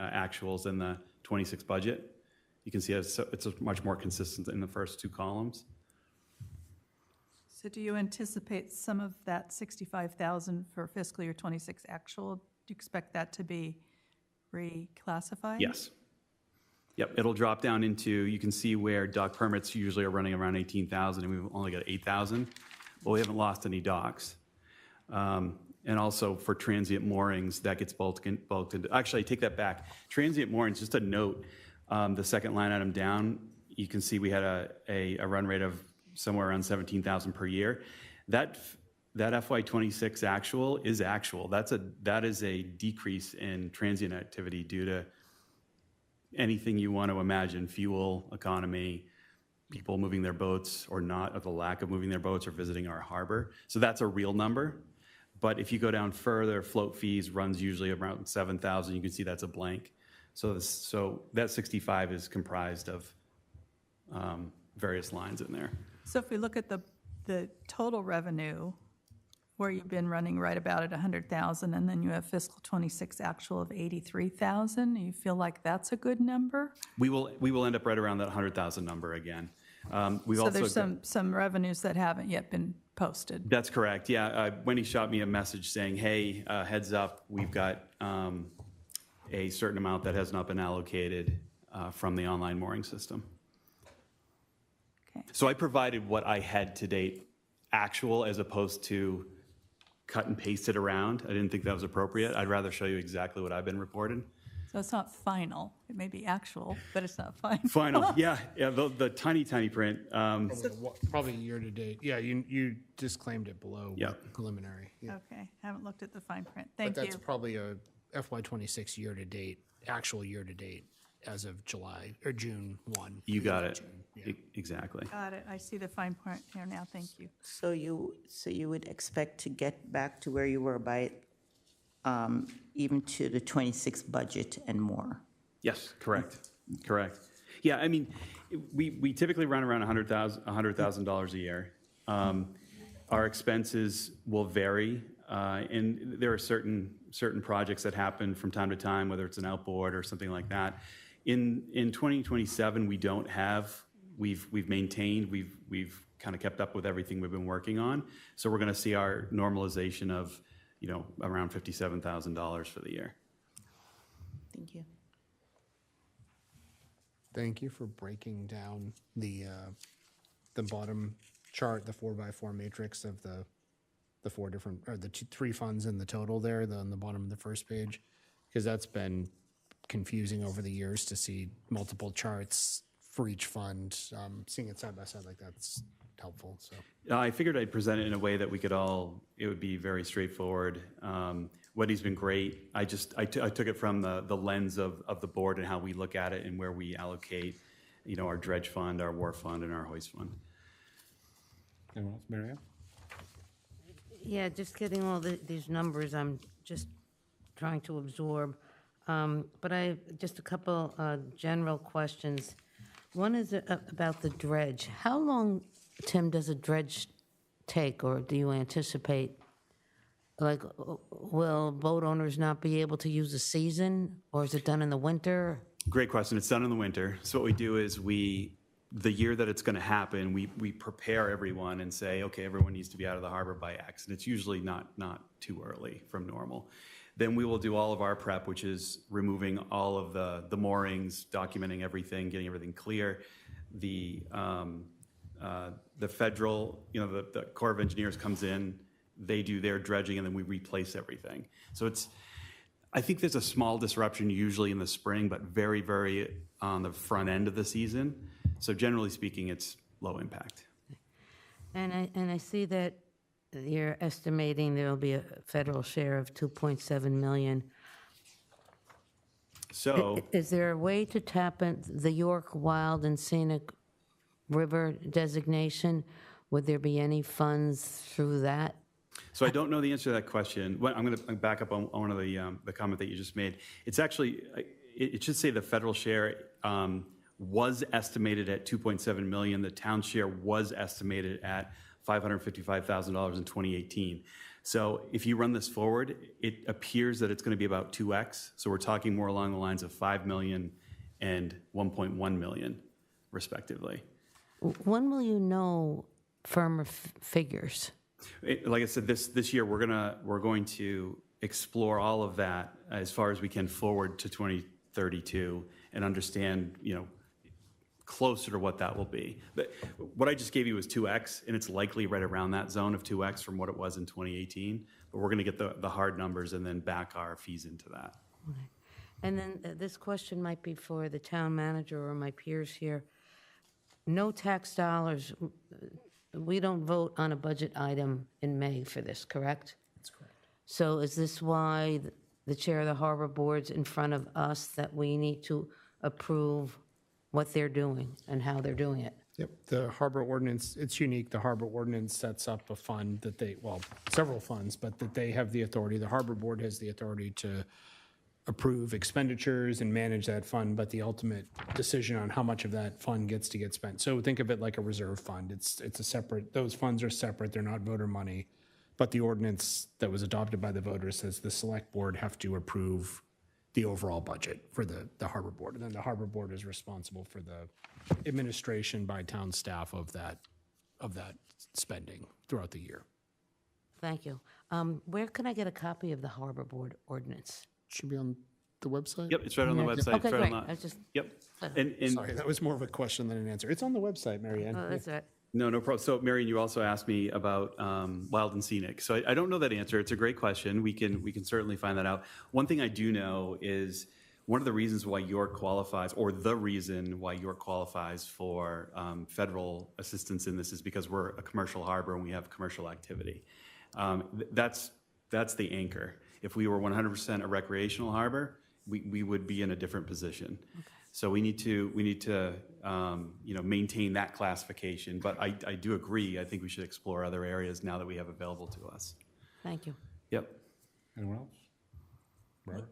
actuals and the 26 budget. You can see it's much more consistent in the first two columns. So do you anticipate some of that 65,000 for fiscal year 26 actual? Do you expect that to be reclassified? Yes. Yep, it'll drop down into, you can see where dock permits usually are running around 18,000, and we've only got 8,000. Well, we haven't lost any docks. And also for transient moorings, that gets bulked into, actually, I take that back. Transient moorings, just a note, the second line item down, you can see we had a run rate of somewhere around 17,000 per year. That FY26 actual is actual. That is a decrease in transient activity due to anything you want to imagine: fuel, economy, people moving their boats or not, or the lack of moving their boats or visiting our harbor. So that's a real number. But if you go down further, float fees runs usually around 7,000. You can see that's a blank. So that 65 is comprised of various lines in there. So if we look at the total revenue, where you've been running right about at 100,000, and then you have fiscal 26 actual of 83,000, you feel like that's a good number? We will end up right around that 100,000 number again. So there's some revenues that haven't yet been posted. That's correct. Yeah, Wendy shot me a message saying, "Hey, heads up, we've got a certain amount that has not been allocated from the online mooring system." Okay. So I provided what I had to date actual, as opposed to cut and paste it around. I didn't think that was appropriate. I'd rather show you exactly what I've been reported. So it's not final. It may be actual, but it's not final. Final, yeah, the tiny print. Probably year-to-date. Yeah, you disclaimed it below preliminary. Yeah. Okay, haven't looked at the fine print. But Thank you. that's probably a FY26 year-to-date, actual year-to-date as of July, or June 1. You got it. Exactly. Got it. I see the fine print here now. Thank you. So you would expect to get back to where you were by even to the 26 budget and more? Yes, correct. Yeah, I mean, we typically run around $100,000 a year. Our expenses will vary, and there are certain projects that happen from time to time, whether it's an outboard or something like that. In 2027, we don't have we've maintained, we've kind of kept up with everything we've been working on. So we're going to see our normalization of, around $57,000 for the year. Thank you. Thank you for breaking down the bottom chart, the 4x4 matrix of the four different, or the three funds in the total there, on the bottom of the first page, because that's been confusing over the years to see multiple charts for each fund. Seeing it side by side like that's helpful. So I figured I'd present it in a way that it would be very straightforward. Wendy's been great. I took it from the lens of the board and how we look at it and where we allocate, our dredge fund, our wharf fund, and our hoist fund. Anyone else? Mary Ann? Yeah, just getting all these numbers, I'm just trying to absorb. But I have just a couple general questions. One is about the dredge. How long, Tim, does a dredge take, or do you anticipate? Like, will boat owners not be able to use a season, or is it done in the winter? Great question. It's done in the winter. So what we do is the year that it's going to happen, we prepare everyone and say, okay, everyone needs to be out of the harbor by X. And it's usually not too early from normal. Then we will do all of our prep, which is removing all of the moorings, documenting everything, getting everything clear. The federal, the Corps of Engineers comes in, they do their dredging, and then we replace everything. So I think there's a small disruption usually in the spring, but very, very on the front end of the season. So generally speaking, it's low impact. And I see that you're estimating there will be a federal share of 2.7 million. So Is there a way to tap in the York Wild and Scenic River designation? Would there be any funds through that? So I don't know the answer to that question. I'm going to back up on one of the comment that you just made. It's actually, it should say the federal share was estimated at 2.7 million. The town share was estimated at $555,000 in 2018. So if you run this forward, it appears that it's going to be about 2x. So we're talking more along the lines of 5 million and 1.1 million, respectively. When will you know firmer figures? Like I said, this year we're going to explore all of that as far as we can forward to 2032 and understand, closer to what that will be. But what I just gave you was 2x, and it's likely right around that zone of 2x from what it was in 2018. But we're going to get the hard numbers and then back our fees into that. Okay. And then this question might be for the town manager or my peers here. No tax dollars. We don't vote on a budget item in May for this, correct? that's correct. So is this why the chair of the harbor board's in front of us, that we need to approve what they're doing and how they're doing it? Yep, the harbor ordinance, it's unique. The harbor ordinance sets up a fund that several funds, but that they have the authority. The harbor board has the authority to approve expenditures and manage that fund, but the ultimate decision on how much of that fund gets to get spent. So think of it like a reserve fund. It's a separate, those funds are separate. They're not voter money, but the ordinance that was adopted by the voters says the select board have to approve the overall budget for the harbor board. And then the harbor board is responsible for the administration by town staff of that spending throughout the year. Thank you. Where can I get a copy of the harbor board ordinance? Should be on the website? Yep, it's right on the website. Okay, It's right great. on I just, Yep. Sorry, that was more of a question than an answer. It's on the website, Mary Ann. oh, that's right. No problem. So, Marion, you also asked me about wild and scenic. So I don't know that answer. It's a great question. We can certainly find that out. One thing I do know is one of the reasons why York qualifies, or the reason why York qualifies for federal assistance in this, is because we're a commercial harbor and we have commercial activity. That's the anchor. If we were 100% a recreational harbor, we would be in a different position. Okay. So we need to maintain that classification. But I do agree. I think we should explore other areas now that we have available to us. Thank you. Yep. Anyone else? Robert?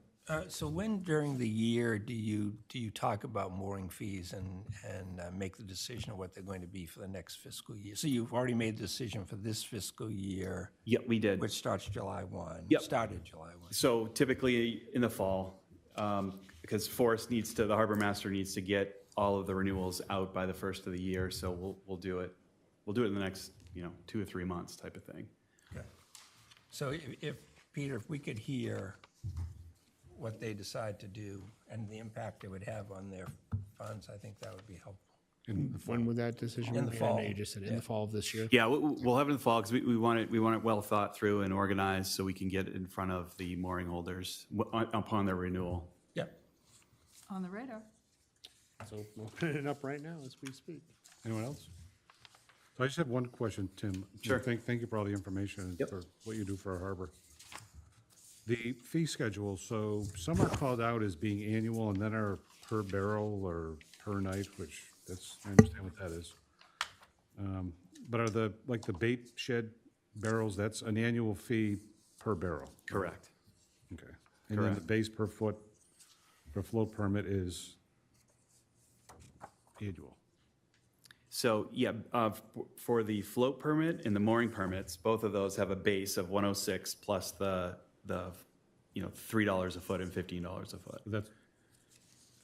So when during the year do you talk about mooring fees and make the decision of what they're going to be for the next fiscal year? So you've already made the decision for this fiscal year. Yep, we did. Which starts July 1. Yep. Started July 1. So typically in the fall, because the harbor master needs to get all of the renewals out by the first of the year, so we'll do it. We'll do it in the next, 2 or 3 months type of thing. Okay. So if, Peter, if we could hear what they decide to do and the impact it would have on their funds, I think that would be helpful. When would that decision be? In the made? fall. I know you just said in the fall of this year. Yeah, we'll have it in the fall because we want it well thought through and organized so we can get it in front of the mooring holders upon their renewal. Yep. On the radar. So we're opening it up right now as we speak. Anyone else? So I just have one question, Tim. Sure. Thank you for all the information and for what you do for our harbor. The fee schedule, so some are called out as being annual and then are per barrel or per night, which I understand what that is. But are the bait shed barrels, that's an annual fee per barrel? Correct. Okay. And then the Correct. base per foot for float permit is annual? So, yeah, for the float permit and the mooring permits, both of those have a base of 106 plus the $3 a foot and $15 a foot. That's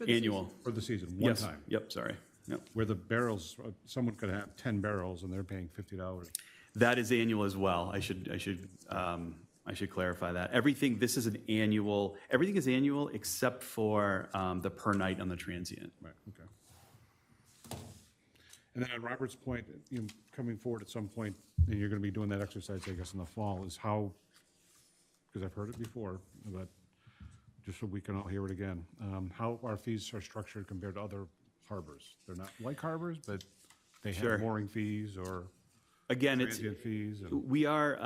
Annual. for the season, one Yes. time? Yep, sorry. Yep. Where the barrels, someone could have 10 barrels and they're paying $50. That is annual as well. I should clarify that. Everything is annual except for the per night on the transient. Right, okay. And then on Robert's point, coming forward at some point, and you're going to be doing that exercise, I guess, in the fall, is how, because I've heard it before, but just so we can all hear it again, how our fees are structured compared to other harbors. They're not like harbors, but they have Sure. mooring fees or Again, transient fees. And we are,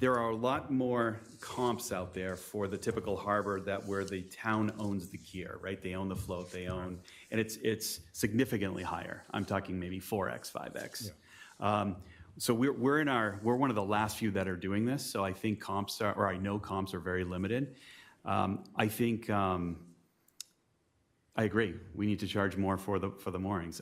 there are a lot more comps out there for the typical harbor where the town owns the gear, right? They own the float, and it's significantly higher. I'm talking maybe 4x, 5x. Yeah. So we're one of the last few that are doing this. So I think I know comps are very limited. I think I agree. We need to charge more for the moorings.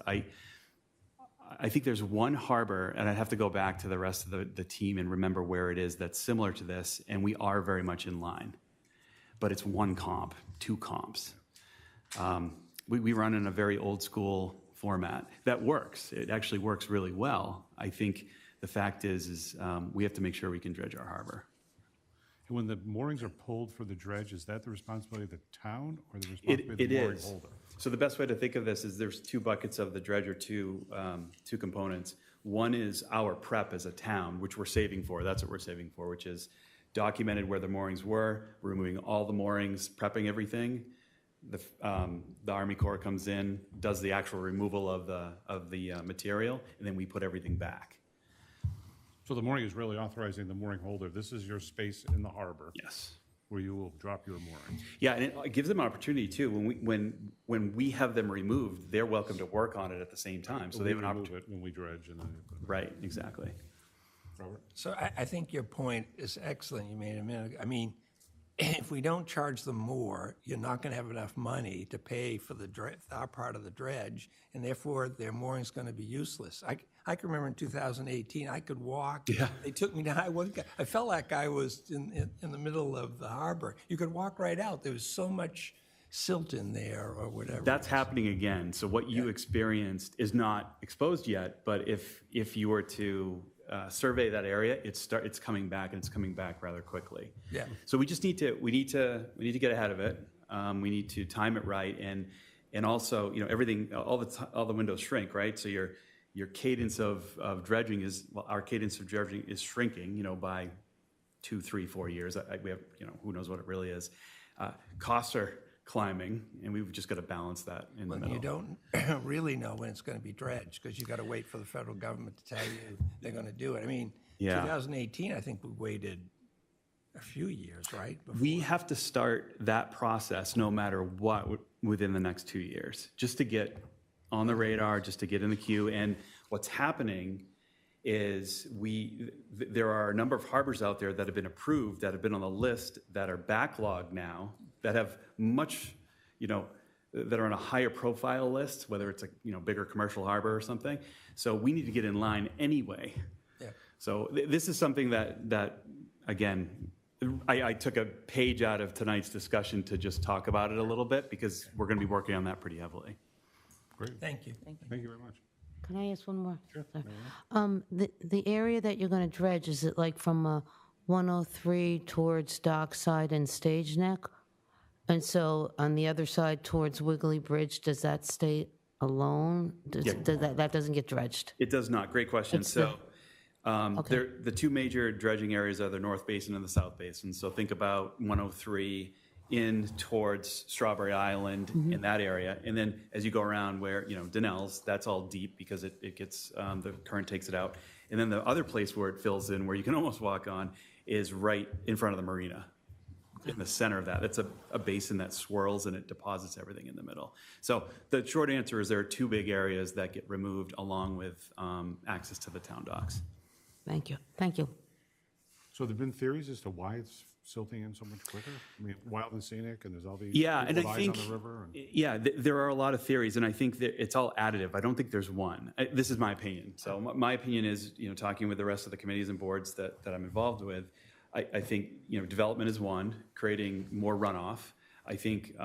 I think there's one harbor, and I'd have to go back to the rest of the team and remember where it is that's similar to this, and we are very much in line. But it's one comp, 2 comps. We run in a very old school format that works. It actually works really well. I think the fact is we have to make sure we can dredge our harbor. And when the moorings are pulled for the dredge, is that the responsibility of the town or the responsibility of It the mooring is. holder? So the best way to think of this is there's 2 buckets of the dredge, or two components. One is our prep as a town, which we're saving for. That's what we're saving for, which is documented where the moorings were, removing all the moorings, prepping everything. The Army Corps comes in, does the actual removal of the material, and then we put everything back. So the mooring is really authorizing the mooring holder. This is your space in the harbor. Yes. Where you will drop your mooring. Yeah, and it gives them an opportunity too. When we have them removed, they're welcome to work on it at the same time. So they have an opportunity. When we dredge and then. Right, exactly. Robert? So I think your point is excellent. You made a minute ago. I mean, if we don't charge them more, you're not going to have enough money to pay for our part of the dredge, and therefore their mooring's going to be useless. I can remember in 2018, I could walk. Yeah. They took me down. I felt like I was in the middle of the harbor. You could walk right out. There was so much silt in there or whatever. That's happening again. So what you experienced is not exposed yet, but if you were to survey that area, it's coming back, and it's coming back rather quickly. Yeah. So we just need to get ahead of it. We need to time it right, and also everything, all the windows shrink, right? So your cadence of dredging our cadence of dredging is shrinking, by 2, 3, 4 years. We have, who knows what it really is. Costs are climbing, and we've just got to balance that in the middle. You don't really know when it's going to be dredged because you got to wait for the federal government to tell you they're going to do it. I mean, 2018, I think we waited a few years, right? We have to start that process no matter what within the next 2 years, just to get on the radar, just to get in the queue. And what's happening is there are a number of harbors out there that have been approved, that have been on the list, that are backlogged now, that have much, that are on a higher profile list, whether it's a bigger commercial harbor or something. So we need to get in line anyway. Yeah. So this is something that again, I took a page out of tonight's discussion to just talk about it a little bit, because we're going to be working on that pretty heavily. Great. Thank you. Thank you very much. Can I ask one more? Sure. Sorry. The area that you're going to dredge, is it like from 103 towards Dockside and Stage Neck? And so on the other side towards Wiggly Bridge, does that stay alone? That doesn't get dredged? It does not. Great question. It's So the two major dredging areas are the North Basin and the South Basin. So think about 103 in towards Strawberry Island in that area. And then as you go around where, Donnell's, that's all deep because it gets, the current takes it out. And then the other place where it fills in, where you can almost walk on, is right in front of the marina, in the center of that. It's a basin that swirls and it deposits everything in the middle. So the short answer is there are two big areas that get removed along with access to the town docks. Thank you. Thank you. So there've been theories as to why it's silting in so much quicker? I mean, wild and scenic, and there's all these and I eyes think, on the river. There are a lot of theories, and I think that it's all additive. I don't think there's one. This is my opinion. So my opinion is, talking with the rest of the committees and boards that I'm involved with, I think, development is one, creating more runoff. I think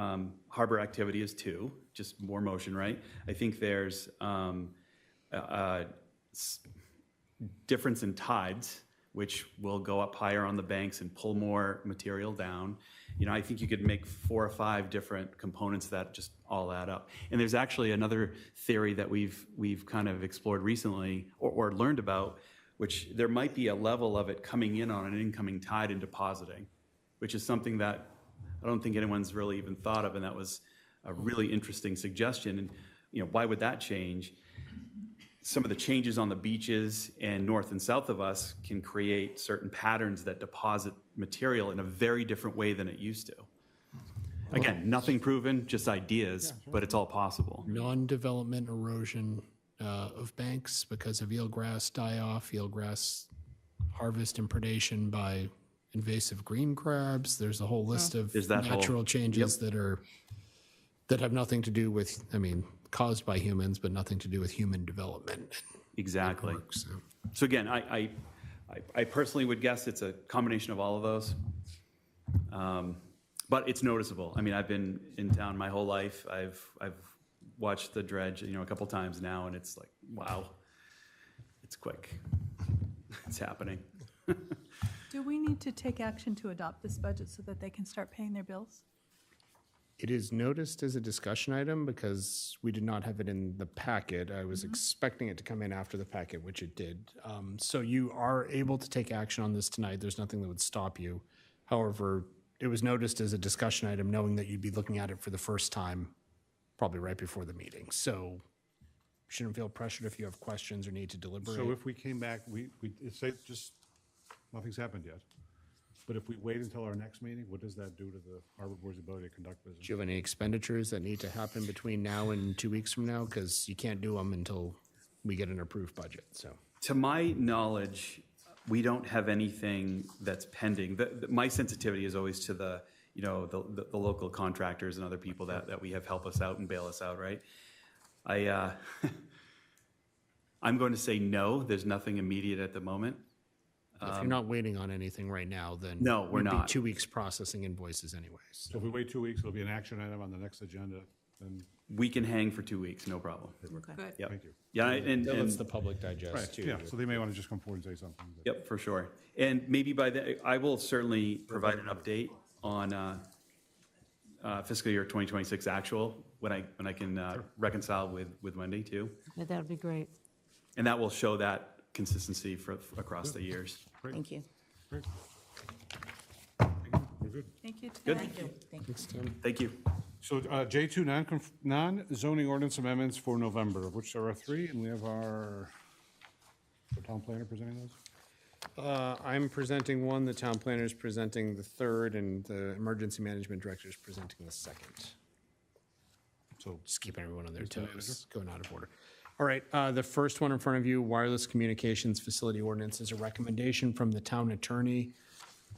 harbor activity is two, just more motion, right? I think there's difference in tides, which will go up higher on the banks and pull more material down. I think you could make 4 or 5 different components that just all add up. And there's actually another theory that we've kind of explored recently or learned about, which there might be a level of it coming in on an incoming tide and depositing, which is something that I don't think anyone's really even thought of, and that was a really interesting suggestion. And why would that change? Some of the changes on the beaches and north and south of us can create certain patterns that deposit material in a very different way than it used to. Again, nothing proven, just ideas, but it's all possible. Non-development erosion of banks because of eelgrass die-off, eelgrass harvest and predation by invasive green crabs. There's a whole list of natural changes that have nothing to do with, caused by humans, but nothing to do with human development. Exactly. So again, I personally would guess it's a combination of all of those. But it's noticeable. I've been in town my whole life. I've watched the dredge, a couple times now, and it's like, wow, it's quick. It's happening. Do we need to take action to adopt this budget so that they can start paying their bills? It is noticed as a discussion item because we did not have it in the packet. I was expecting it to come in after the packet, which it did. So you are able to take action on this tonight. There's nothing that would stop you. However, it was noticed as a discussion item, knowing that you'd be looking at it for the first time, probably right before the meeting. So you shouldn't feel pressured if you have questions or need to deliberate. So if we came back, it's just, nothing's happened yet. But if we wait until our next meeting, what does that do to the harbor board's ability to conduct business? Do you have any expenditures that need to happen between now and 2 weeks from now? Because you can't do them until we get an approved budget, so. To my knowledge, we don't have anything that's pending. My sensitivity is always to the local contractors and other people that we have help us out and bail us out, right? I'm going to say no, there's nothing immediate at the moment. If you're not waiting on anything right now, then. No, we're it'd be not. 2 weeks processing invoices anyways. So if we wait 2 weeks, it'll be an action item on the next agenda, then. We can hang for 2 weeks, no problem. Good. Yep. Thank you. Yeah, That lets and the public digest Right, too. yeah, so they may want to just come forward and say something. but- yep, for sure. And maybe by then, I will certainly provide an update on fiscal year 2026 actual when I can reconcile with Wendy too. Yeah, that would be great. And that will show that consistency across the years. Thank you. Great. Thank you. We're good. Thank you. Good. Thank you. Thank you. Thank you. So J2 non-zoning ordinance amendments for November, of which there are 3, and we have our town planner presenting those? I'm presenting one, the town planner is presenting the third, and the emergency management director is presenting the second. So just keeping everyone on their toes, going out of order. All right, the first one in front of you, wireless communications facility ordinance, is a recommendation from the town attorney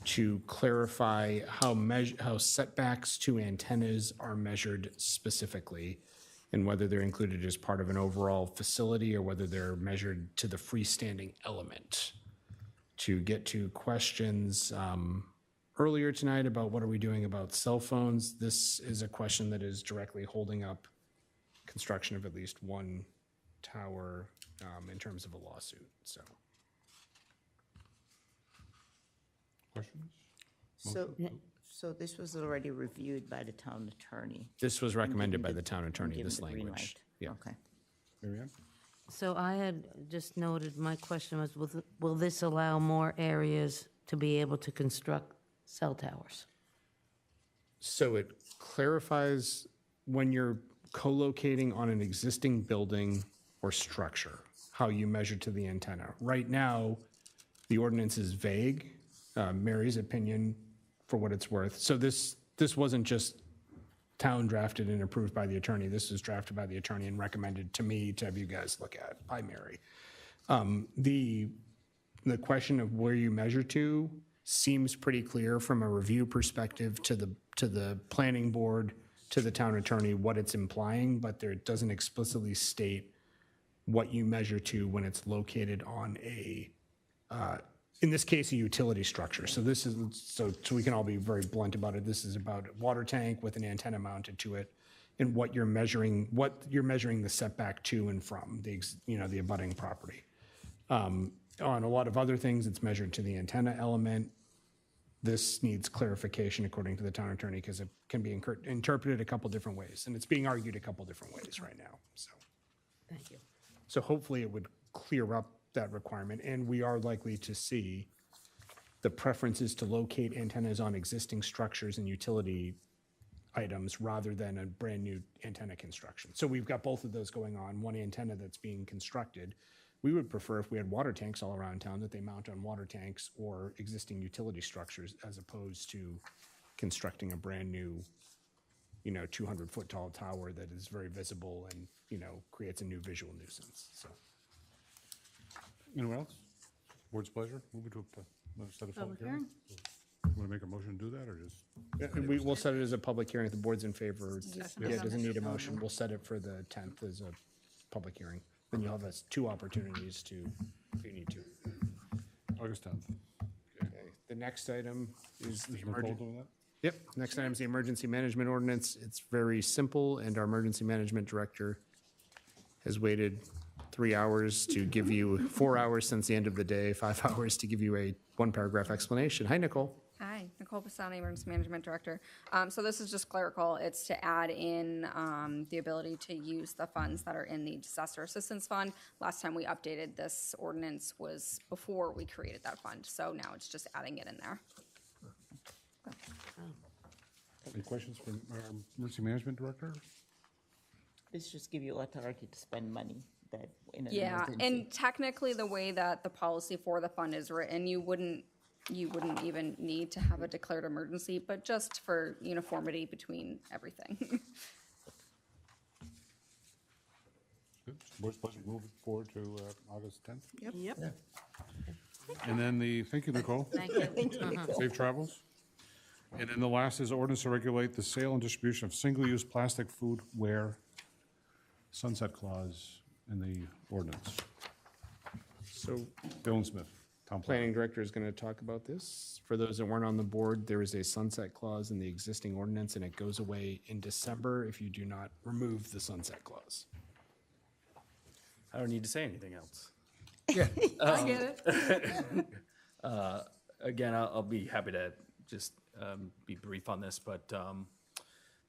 to clarify how setbacks to antennas are measured specifically, and whether they're included as part of an overall facility or whether they're measured to the freestanding element. To get to questions earlier tonight about what are we doing about cell phones. This is a question that is directly holding up construction of at least one tower in terms of a lawsuit, so. Questions? So this was already reviewed by the town attorney. This was recommended by the town attorney, Given this the green language. light. Yeah. Okay. Mary Ann? So I had just noted, my question was, will this allow more areas to be able to construct cell towers? So it clarifies when you're co-locating on an existing building or structure, how you measure to the antenna. Right now, the ordinance is vague. Mary's opinion, for what it's worth. So this wasn't just town drafted and approved by the attorney. This was drafted by the attorney and recommended to me to have you guys look at by Mary. The question of where you measure to seems pretty clear from a review perspective to the planning board, to the town attorney, what it's implying, but there it doesn't explicitly state what you measure to when it's located on a, in this case, a utility structure. So this is, so we can all be very blunt about it. This is about a water tank with an antenna mounted to it, and what you're measuring the setback to and from the abutting property. On a lot of other things, it's measured to the antenna element. This needs clarification according to the town attorney because it can be interpreted a couple different ways, and it's being argued a couple different ways right now, so. Thank you. So hopefully it would clear up that requirement, and we are likely to see the preferences to locate antennas on existing structures and utility items rather than a brand-new antenna construction. So we've got both of those going on, one antenna that's being constructed. We would prefer if we had water tanks all around town that they mount on water tanks or existing utility structures as opposed to constructing a brand-new 200-foot tall tower that is very visible and, creates a new visual nuisance, so. Anyone else? Board's pleasure? Move it to a set of public hearing? Want to make a motion to do that, or just? Yeah, we'll set it as a public hearing if the board's in favor. Yeah, it doesn't need a motion. We'll set it for the 10th as a public hearing. Then you'll have two opportunities to, if you need to. August 10th. Okay. The next item is the Nicole doing that? Yep, next item is the emergency management ordinance. It's very simple, and our emergency management director has waited 3 hours to give you 4 hours since the end of the day, 5 hours to give you a one-paragraph explanation. Hi, Nicole. Hi, Nicole Pisani, Emergency Management Director. So this is just clerical. It's to add in the ability to use the funds that are in the Disaster Assistance Fund. Last time we updated this ordinance was before we created that fund, so now it's just adding it in there. Any questions from our emergency management director? This just give you authority to spend money that in an Yeah, emergency. and technically, the way that the policy for the fund is written, you wouldn't even need to have a declared emergency, but just for uniformity between everything. Good. Board's pleasure, move it forward to August 10th. Yep. And then thank you, Nicole. Thank you. Safe travels. And then the last is ordinance to regulate the sale and distribution of single-use plastic foodware, sunset clause in the ordinance. So Dylan Smith, town planner. planning director is going to talk about this. For those that weren't on the board, there is a sunset clause in the existing ordinance, and it goes away in December if you do not remove the sunset clause. I don't need to say anything else. Yeah. I get it. Again, I'll be happy to just be brief on this, but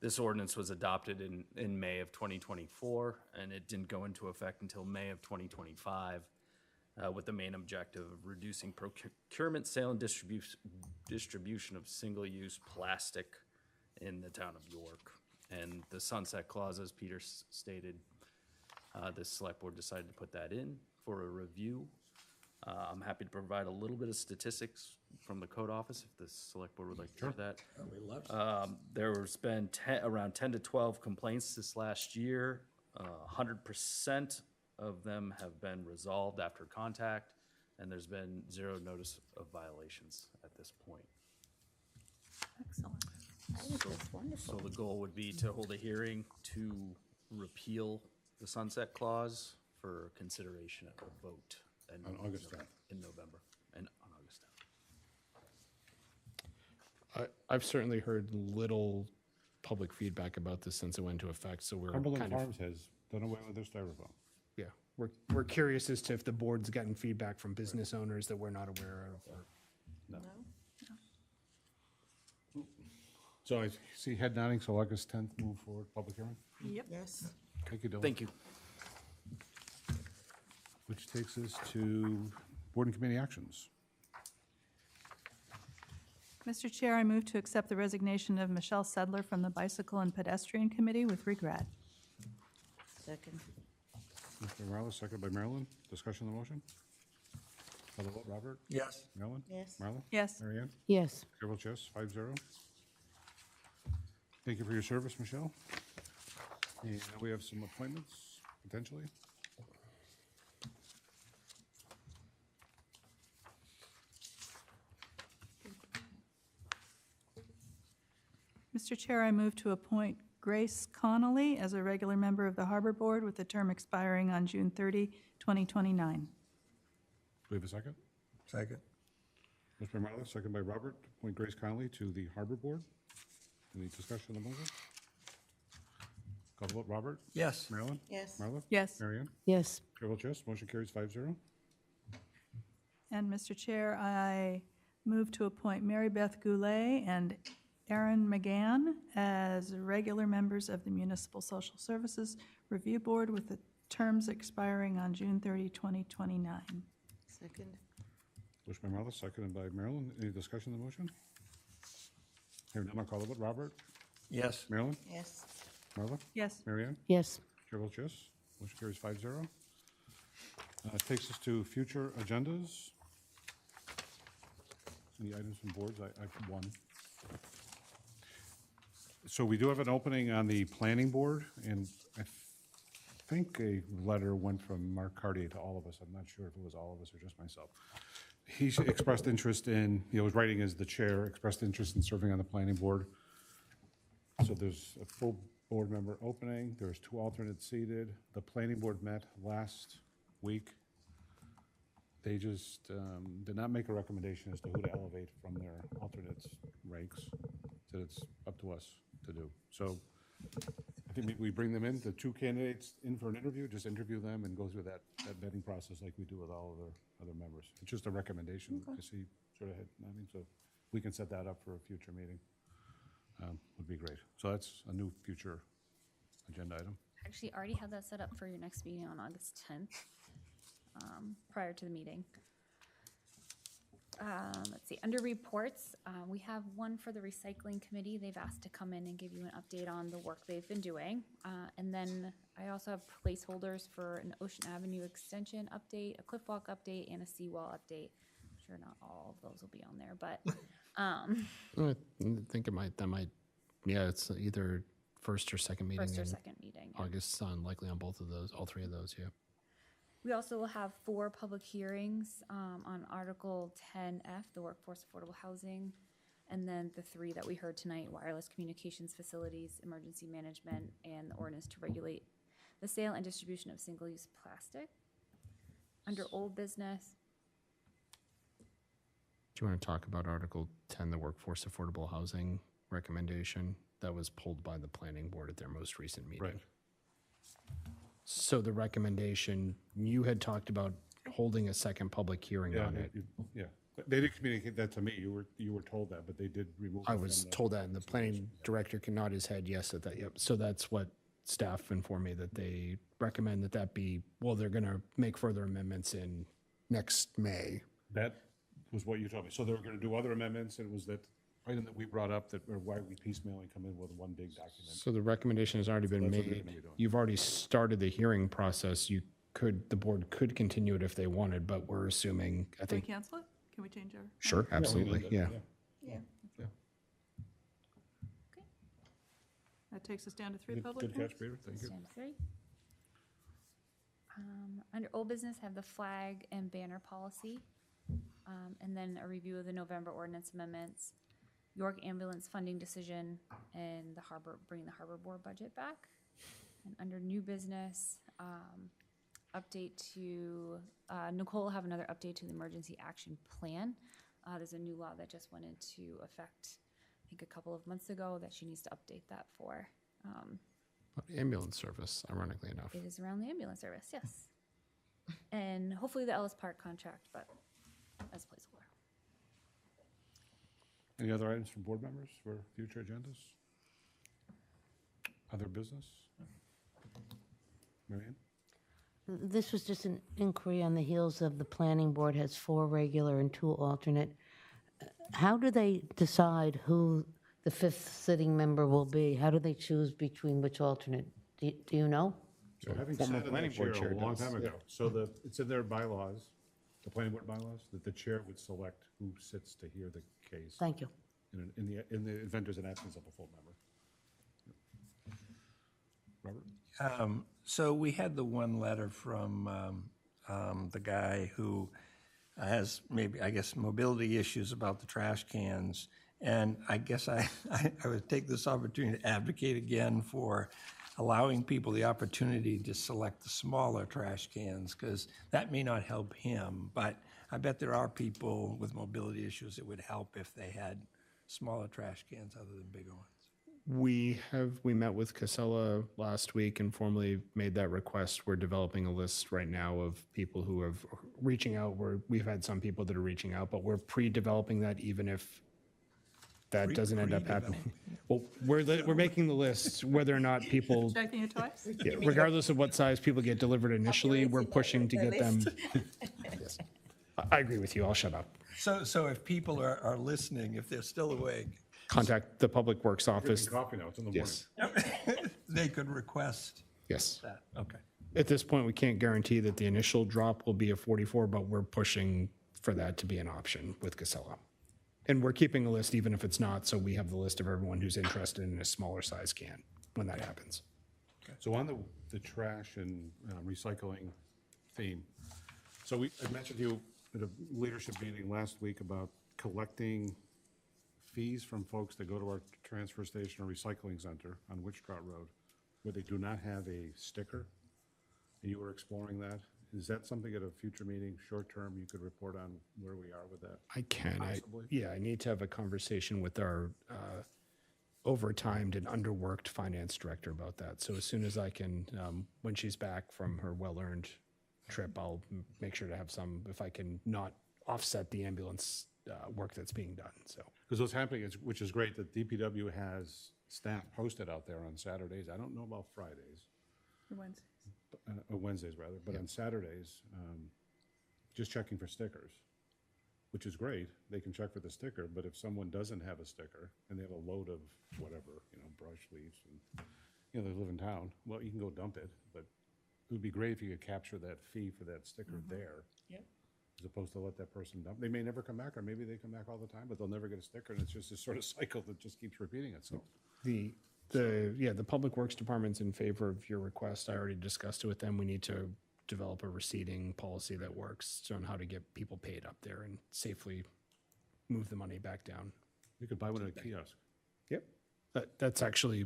this ordinance was adopted in May of 2024, and it didn't go into effect until May of 2025, with the main objective of reducing procurement, sale, and distribution of single-use plastic in the town of York. And the sunset clause, as Peter stated, the select board decided to put that in for a review. I'm happy to provide a little bit of statistics from the code office if the select board would like to hear that. We love to. There's been around 10 to 12 complaints this last year. 100% of them have been resolved after contact, and there's been 0 notice of violations at this point. Excellent. I think that's wonderful. So the goal would be to hold a hearing to repeal the sunset clause for consideration at a vote On August 10th. in November and on August I've certainly heard little public feedback about this since it went into effect, so we're Cumberland kind of, Farms has done away with their styrofoam. Yeah, we're curious as to if the board's gotten feedback from business owners that we're not aware of. Or So I see head nodding, so August 10th, move forward, public hearing. Yep. Yes. Thank you, Dylan. thank you. Which takes us to board and committee actions. Mr. Chair, I move to accept the resignation of Michelle Sedler from the Bicycle and Pedestrian Committee with regret. Second. Mr. Marlar, second by Marilyn. Discussion on the motion? Call the vote. Robert? Yes. Marilyn? Yes. Marla? Yes. Mary Ann? Yes. Chair votes yes, 5-0. Thank you for your service, Michelle. And now we have some appointments, potentially. Mr. Chair, I move to appoint Grace Connolly as a regular member of the Harbor Board with a term expiring on June 30, 2029. Do we have a second? Second. Mr. Marla, second by Robert. Appoint Grace Conley to the Harbor Board. Any discussion on the motion? Call the vote. Robert? Yes. Marilyn? Yes. Marla? Yes. Mary Ann? Yes. Chair votes yes, motion carries 5-0. And Mr. Chair, I move to appoint Mary Beth Goulet and Aaron McGann as regular members of the Municipal Social Services Review Board with the terms expiring on June 30, 2029. Second. Motion by Marla, seconded by Marilyn. Any discussion on the motion? Hearing none, I'll call the vote. Robert? Yes. Marilyn? Yes. Marla? Yes. Mary Ann? Yes. Chair votes yes. Motion carries 5-0. Takes us to future agendas. Any items from boards? I have one. So we do have an opening on the planning board, and I think a letter went from Mark Cartier to all of us. I'm not sure if it was all of us or just myself. He expressed interest in, was writing as the chair, expressed interest in serving on the planning board. So there's a full board member opening. There's 2 alternates seated. The planning board met last week. They just did not make a recommendation as to who to elevate from their alternates ranks. So it's up to us to do. So I think we bring them in, the 2 candidates in for an interview, just interview them and go through that vetting process like we do with all of our other members. It's just a recommendation. I see sort of head nodding, so we can set that up for a future meeting. Would be great. So that's a new future agenda item. Actually, already have that set up for your next meeting on August 10th, prior to the meeting. Let's see, under reports, we have one for the recycling committee. They've asked to come in and give you an update on the work they've been doing. And then I also have placeholders for an Ocean Avenue extension update, a cliff walk update, and a seawall update. I'm sure not all of those will be on there, but I think yeah, it's either first or second meeting. first or in second meeting. Yeah. August, likely on both of those, all 3 of those, yeah. We also will have 4 public hearings on Article 10F, the workforce affordable housing, and then the 3 that we heard tonight, wireless communications facilities, emergency management, and the ordinance to regulate the sale and distribution of single-use plastic. Under old business, Do you want to talk about Article 10, the workforce affordable housing recommendation that was pulled by the planning board at their most recent meeting? Right. So the recommendation, you had talked about holding a second public hearing on it. Yeah, they did communicate that to me. You were told that, but they did remove. I it was from the- told that, and the planning director can nod his head yes at that, yep. So that's what staff informed me, that they recommend that be, well, they're going to make further amendments in next May. That was what you told me. So they were going to do other amendments, and it was that item that we brought up, that, or why we piecemealing come in with one big document. So the recommendation has already been that's what they're made. gonna be doing. You've already started the hearing process. The board could continue it if they wanted, but we're assuming, I Can we think, cancel it? Can we change our? sure, absolutely, yeah. Yeah. That takes us down to 3 Good public catch, hearings. Peter, thank you. stand 3. Under old business, have the flag and banner policy, and then a review of the November ordinance amendments, York ambulance funding decision, and bringing the harbor board budget back. And under new business, update to, Nicole will have another update to the emergency action plan. There's a new law that just went into effect think a couple of months ago, that she needs to update that for. Ambulance service, ironically enough. It is around the ambulance service, yes. And hopefully the Ellis Park contract, but as placeholder. Any other items from board members for future agendas? Other business? Marianne? This was just an inquiry on the heels of the planning board has 4 regular and 2 alternate. How do they decide who the 5th sitting member will be? How do they choose between which alternate? Do you know? So having Former sat in planning that chair board chair a long does, time ago, so it's in their bylaws, the planning board bylaws, that the chair would select who sits to hear the case. Thank you. In the event there's an absence of a full member. Robert? So we had the one letter from the guy who has maybe, I guess, mobility issues about the trash cans. And I guess I would take this opportunity to advocate again for allowing people the opportunity to select the smaller trash cans, because that may not help him, but I bet there are people with mobility issues it would help if they had smaller trash cans other than bigger ones. We met with Casella last week and formally made that request. We're developing a list right now of people who have reaching out. We've had some people that are reaching out, but we're pre-developing that even if that doesn't end up happening. Well, we're making the list, whether or not people, Checking it twice? yeah, regardless of what size people get delivered initially, we're pushing to get them. Yes. I agree with you. I'll shut up. So if people are listening, if they're still awake, Contact the Public Works office. Drinking coffee now, it's in the morning. Yes. they could request Yes. that. Okay. At this point, we can't guarantee that the initial drop will be a 44, but we're pushing for that to be an option with Casella. And we're keeping a list even if it's not, so we have the list of everyone who's interested in a smaller size can when that happens. So on the trash and recycling theme, so I mentioned to you at a leadership meeting last week about collecting fees from folks that go to our transfer station or recycling center on Witchcott Road where they do not have a sticker. And you were exploring that. Is that something at a future meeting, short term, you could report on where we are with that? I can. Possibly? I need to have a conversation with our overtimed and underworked finance director about that. So as soon as I can, when she's back from her well-earned trip, I'll make sure to have some, if I can not offset the ambulance work that's being done, so. Because what's happening is, which is great, that DPW has staff posted out there on Saturdays. I don't know about Fridays. Wednesday. Wednesdays rather, but on Saturdays, just checking for stickers, which is great. They can check for the sticker, but if someone doesn't have a sticker and they have a load of whatever, brush leaves, and they live in town, well, you can go dump it, but it would be great if you could capture that fee for that sticker there. Yep. As opposed to let that person dump. They may never come back, or maybe they come back all the time, but they'll never get a sticker, and it's just this sort of cycle that just keeps repeating itself. The Public Works Department's in favor of your request. I already discussed it with them. We need to develop a receipting policy that works on how to get people paid up there and safely move the money back down. You could buy one at a kiosk. Yep. That's actually,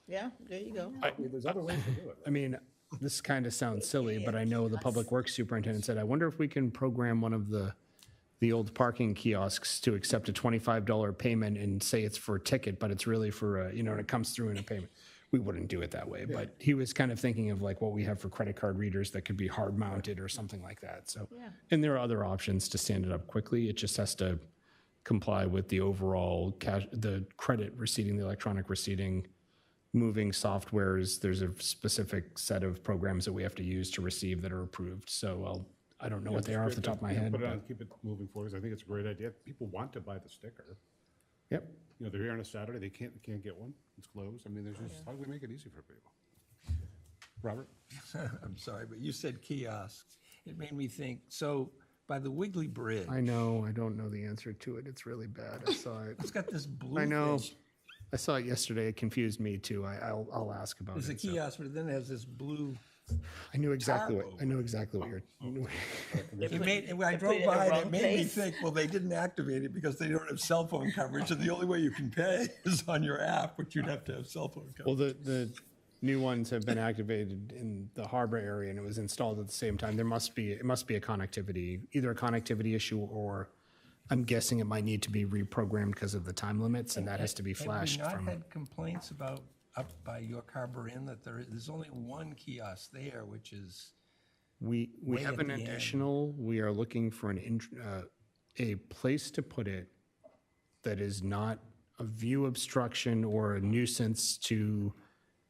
Yeah, there you go. There's other ways to do it. I mean, this kind of sounds silly, but I know the Public Works Superintendent said, I wonder if we can program one of the old parking kiosks to accept a $25 payment and say it's for a ticket, but it's really for and it comes through in a payment. We wouldn't do it that way, but he was kind of thinking of like what we have for credit card readers that could be hard mounted or something like that. So, and there are other options to stand it up quickly. It just has to comply with the overall the credit receipting, the electronic receipting, moving softwares. There's a specific set of programs that we have to use to receive that are approved. So I don't know what they are off the top of my head. Put it on, keep it moving forward. I think it's a great idea. People want to buy the sticker. Yep. They're here on a Saturday. They can't get one. It's closed. I mean, there's just, how do we make it easy for people? Robert? I'm sorry, but you said kiosks. It made me think, so by the Wiggly Bridge. I know. I don't know the answer to it. It's really bad. I saw it. It's got this blue I know. thing. I saw it yesterday. It confused me too. I'll ask about There's it. a kiosk, but then it has this blue. I knew exactly what you're. When I drove by it, it made me think, well, they didn't activate it because they don't have cell phone coverage, and the only way you can pay is on your app, which you'd have to have cell phone coverage. Well, the new ones have been activated in the harbor area, and it was installed at the same time. It must be a connectivity, either a connectivity issue or I'm guessing it might need to be reprogrammed because of the time limits, and that has to be flashed Have we from. not had complaints about up by York Harbor Inn that there's only one kiosk there, which is We way have at an the end. additional, we are looking for a place to put it that is not a view obstruction or a nuisance to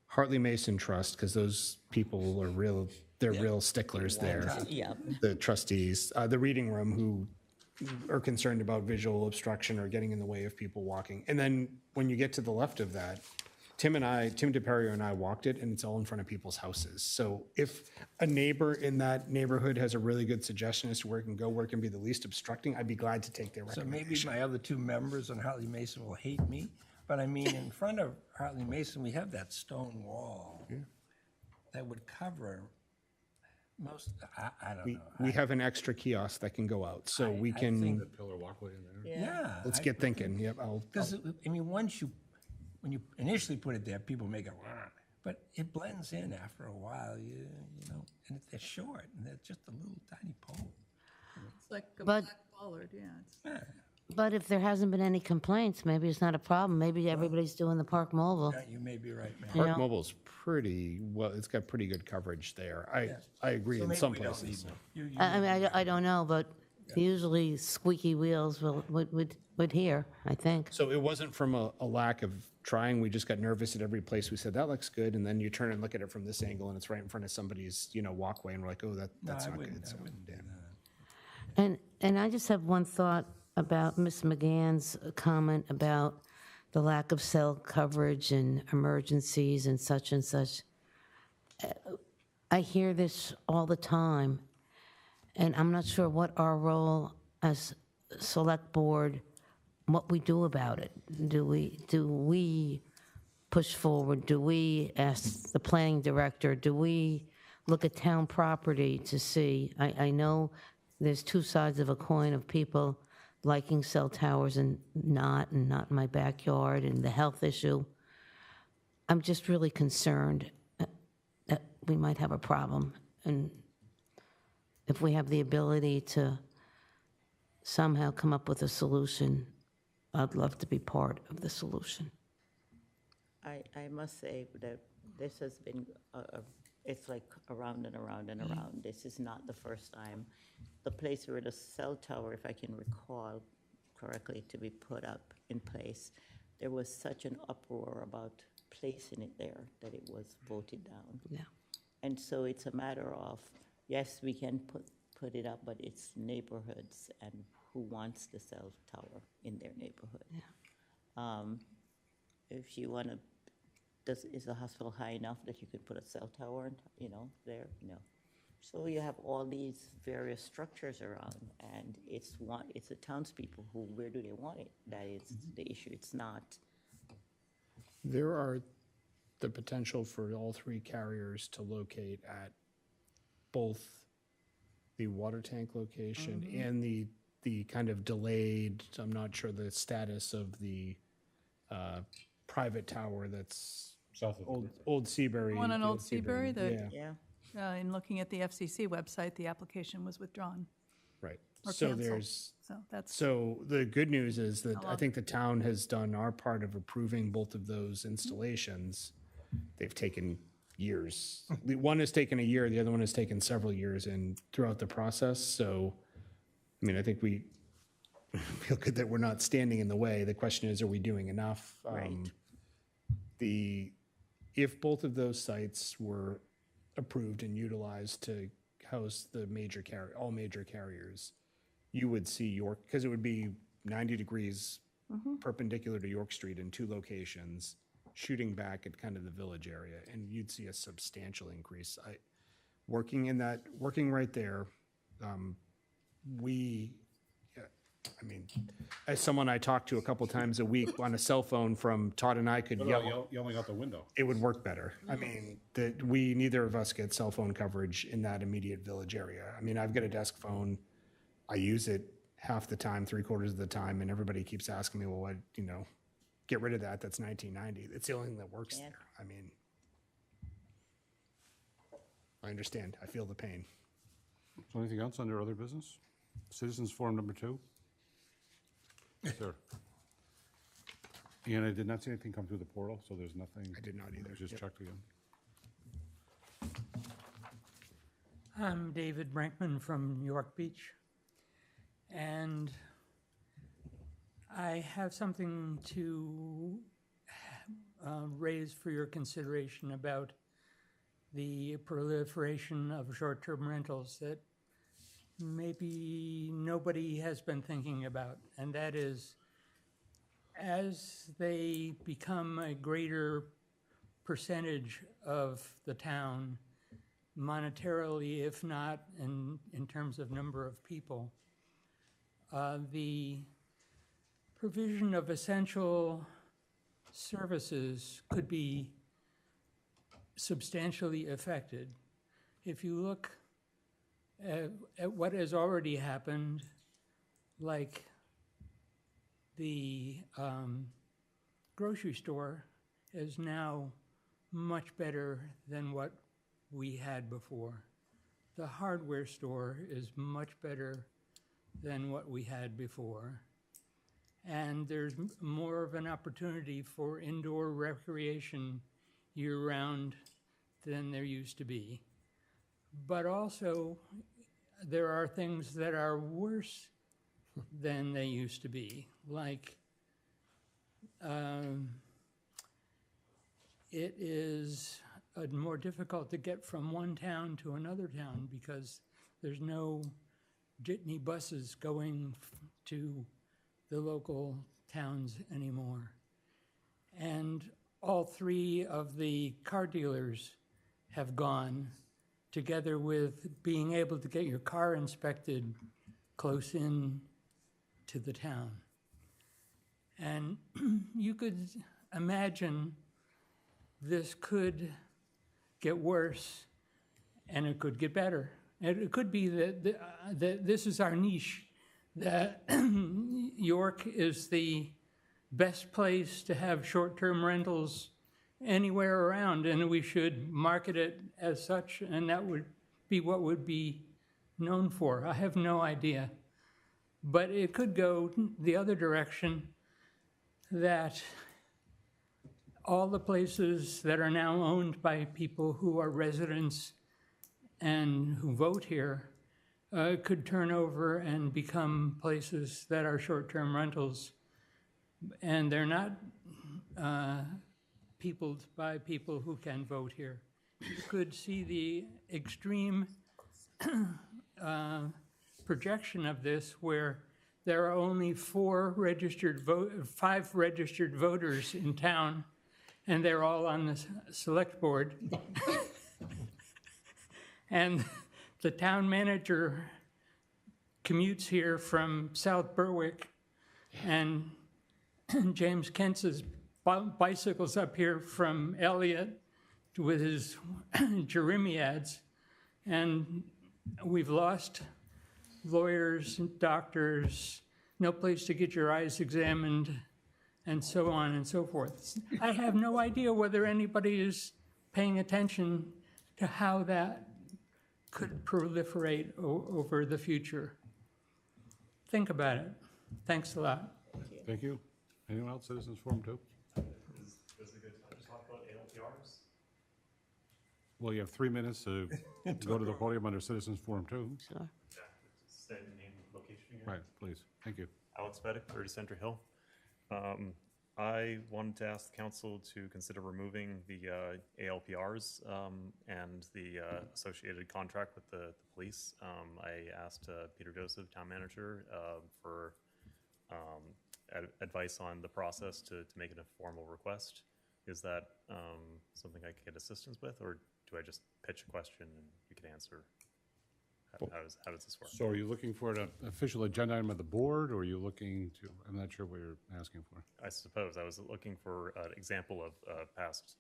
Hartley Mason Trust, because those people are they're real sticklers there. Yeah. The trustees, the reading room, who are concerned about visual obstruction or getting in the way of people walking. And then when you get to the left of that, Tim DePerio and I walked it, and it's all in front of people's houses. So if a neighbor in that neighborhood has a really good suggestion as to where it can go, where it can be the least obstructing, I'd be glad to take their So maybe recommendation. my other two members on Hartley Mason will hate me, but I mean, in front of Hartley Mason, we have that stone wall that would cover most, I don't know. We have an extra kiosk that can go out, so we I can, think- The pillar walkway in there. Yeah. let's get thinking. Yep, Because, I mean, when you initially put it there, people make it, "Wah," but it blends in after a while, you know, and they're short, and they're just a little tiny pole. It's like a But- black bollard, yeah. But if there hasn't been any complaints, maybe it's not a problem. Maybe everybody's doing the Park Mobile. Yeah, you may be right, man. You Park know? Mobile's pretty, well, it's got pretty good coverage there. I agree So in maybe some we don't places. need one. I mean, I don't know, but usually squeaky wheels would hear, I think. So it wasn't from a lack of trying, we just got nervous at every place we said, that looks good, and then you turn and look at it from this angle, and it's right in front of somebody's, walkway, and we're like, oh, that's I not wouldn't- good. So, I And I just have one thought about Ms. McGann's comment about the lack of cell coverage and emergencies and such and such. I hear this all the time, and I'm not sure what our role as select board, what we do about it. Do we push forward? Do we ask the planning director? Do we look at town property to see? I know there's two sides of a coin of people liking cell towers and not in my backyard, and the health issue. I'm just really concerned that we might have a problem. And if we have the ability to somehow come up with a solution, I'd love to be part of the solution. I must say that this has been, it's like around and around and around. This is not the first time. The place where the cell tower, if I can recall correctly, to be put up in place, there was such an uproar about placing it there that it was voted down. Yeah. And so it's a matter of, yes, we can put it up, but it's neighborhoods and who wants the cell tower in their neighborhood. Yeah. If you want to, is the hospital high enough that you could put a cell tower, there? No. So you have all these various structures around, and it's the townspeople who, where do they want it? That is the issue. It's not. there are the potential for all three carriers to locate at both the water tank location and the kind of delayed, I'm not sure the status of the private tower that's South of Old Seabury. One on the Old Seabury, Yeah. in looking at the FCC website, the application was withdrawn. Right. Or So canceled. there's, So that's, so the good news is that How I long? think the town has done our part of approving both of those installations. They've taken years. The one has taken a year, the other one has taken several years and throughout the process. So, I mean, I think we feel good that we're not standing in the way. The question is, are we doing enough? Right. If both of those sites were approved and utilized to house all major carriers, you would see York, because it would be 90 degrees perpendicular to York Street in two locations, shooting back at kind of the village area, and you'd see a substantial increase. Working right there, I mean, as someone I talk to a couple times a week on a cell phone from Todd and I could What yell, about yelling out the window? it would work better. I mean, neither of us get cell phone coverage in that immediate village area. I mean, I've got a desk phone. I use it half the time, 3/4 of the time, and everybody keeps asking me, well, get rid of that. That's 1990. It's the only thing that works there. I mean, I understand. I feel the pain. So anything else under other business? Citizens Forum number 2? Sir. And I did not see anything come through the portal, so there's nothing. I did not either. Just checked again. I'm David Brinkman from York Beach, and I have something to raise for your consideration about the proliferation of short-term rentals that maybe nobody has been thinking about, and that is, as they become a greater percentage of the town, monetarily, if not in terms of number of people, the provision of essential services could be substantially affected. If you look at what has already happened, like the grocery store is now much better than what we had before. The hardware store is much better than what we had before. And there's more of an opportunity for indoor recreation year-round than there used to be. But also, there are things that are worse than they used to be, like it is more difficult to get from one town to another town because there's no jitney buses going to the local towns anymore. And all three of the car dealers have gone, together with being able to get your car inspected close in to the town. And you could imagine this could get worse and it could get better. And it could be that this is our niche, that York is the best place to have short-term rentals anywhere around, and we should market it as such, and that would be what would be known for. I have no idea. But it could go the other direction, that all the places that are now owned by people who are residents and who vote here could turn over and become places that are short-term rentals. And they're not peopled by people who can vote here. You could see the extreme projection of this, where there are only 5 registered voters in town, and they're all on the select board. And the town manager commutes here from South Berwick, and James Kentz's bicycles up here from Elliott with his Jeremiads, and we've lost lawyers, doctors, no place to get your eyes examined, and so on and so forth. I have no idea whether anybody is paying attention to how that could proliferate over the future. Think about it. Thanks a lot. Thank you. Anyone else? Citizens Forum 2? Is this a good time to talk about ALPRs? Well, you have 3 minutes to go to the podium under Citizens Forum 2. Sure. Yeah, state name, location again. Right, please. Thank you. Alex Fedek, 30 Center Hill. I wanted to ask the council to consider removing the ALPRs and the associated contract with the police. I asked Peter Joseph, town manager, for advice on the process to make it a formal request. Is that something I could get assistance with, or do I just pitch a question and you can answer? How does this work? So are you looking for an official agenda item of the board, or are you looking to, I'm not sure what you're asking for. I suppose I was looking for an example of past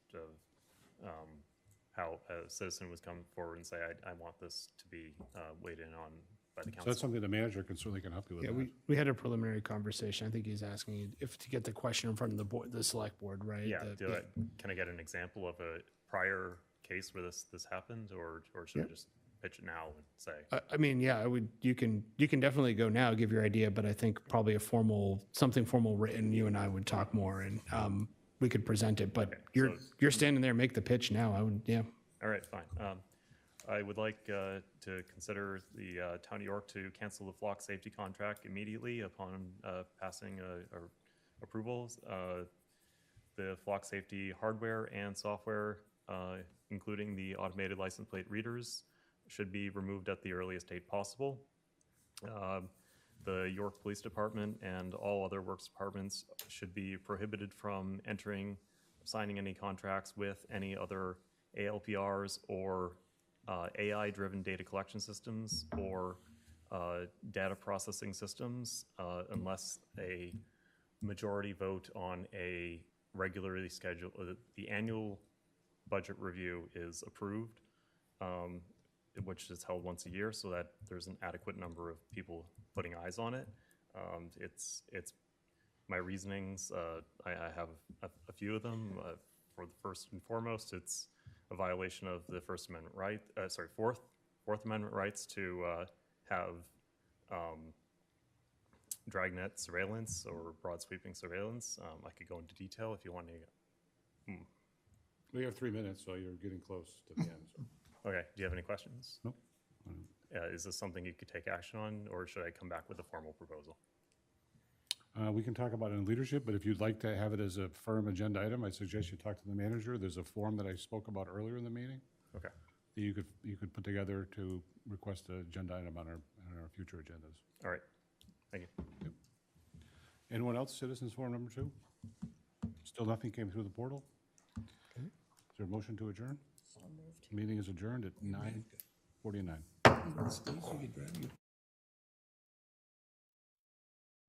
how a citizen was come forward and say, I want this to be weighed in on by the So council. that's something the manager can certainly help you with. Yeah, that. we had a preliminary conversation. I think he's asking you if to get the question in front of the board, the select board, right? Yeah, The- can I get an example of a prior case where this happened, or should I just? pitch it now and say, I mean, yeah, I would, you can definitely go now, give your idea, but I think probably something formal written, you and I would talk more and we could present it, but you're standing there, make the pitch now, I would, yeah. all right, fine. I would like to consider the Town of York to cancel the flock safety contract immediately upon passing our approvals. The flock safety hardware and software, including the automated license plate readers, should be removed at the earliest date possible. The York Police Department and all other works departments should be prohibited from signing any contracts with any other ALPRs or AI-driven data collection systems or data processing systems unless a majority vote on a regularly scheduled, the annual budget review is approved, which is held once a year so that there's an adequate number of people putting eyes on it. It's my reasonings, I have a few of them. For the first and foremost, it's a violation of the First Amendment right, Fourth Amendment rights to have dragnet surveillance or broad sweeping surveillance. I could go into detail if you want to. We have 3 minutes, so you're getting close to the end. So. Okay, do you have any questions? Nope. Is this something you could take action on, or should I come back with a formal proposal? We can talk about it in leadership, but if you'd like to have it as a firm agenda item, I suggest you talk to the manager. There's a form that I spoke about earlier in the meeting. Okay. That you could put together to request an agenda item on our future agendas. All right. Thank you. Yep. Anyone else? Citizens Forum number 2? Still nothing came through the portal? Okay. Is there a motion to adjourn? So moved. Meeting is adjourned at 9:49.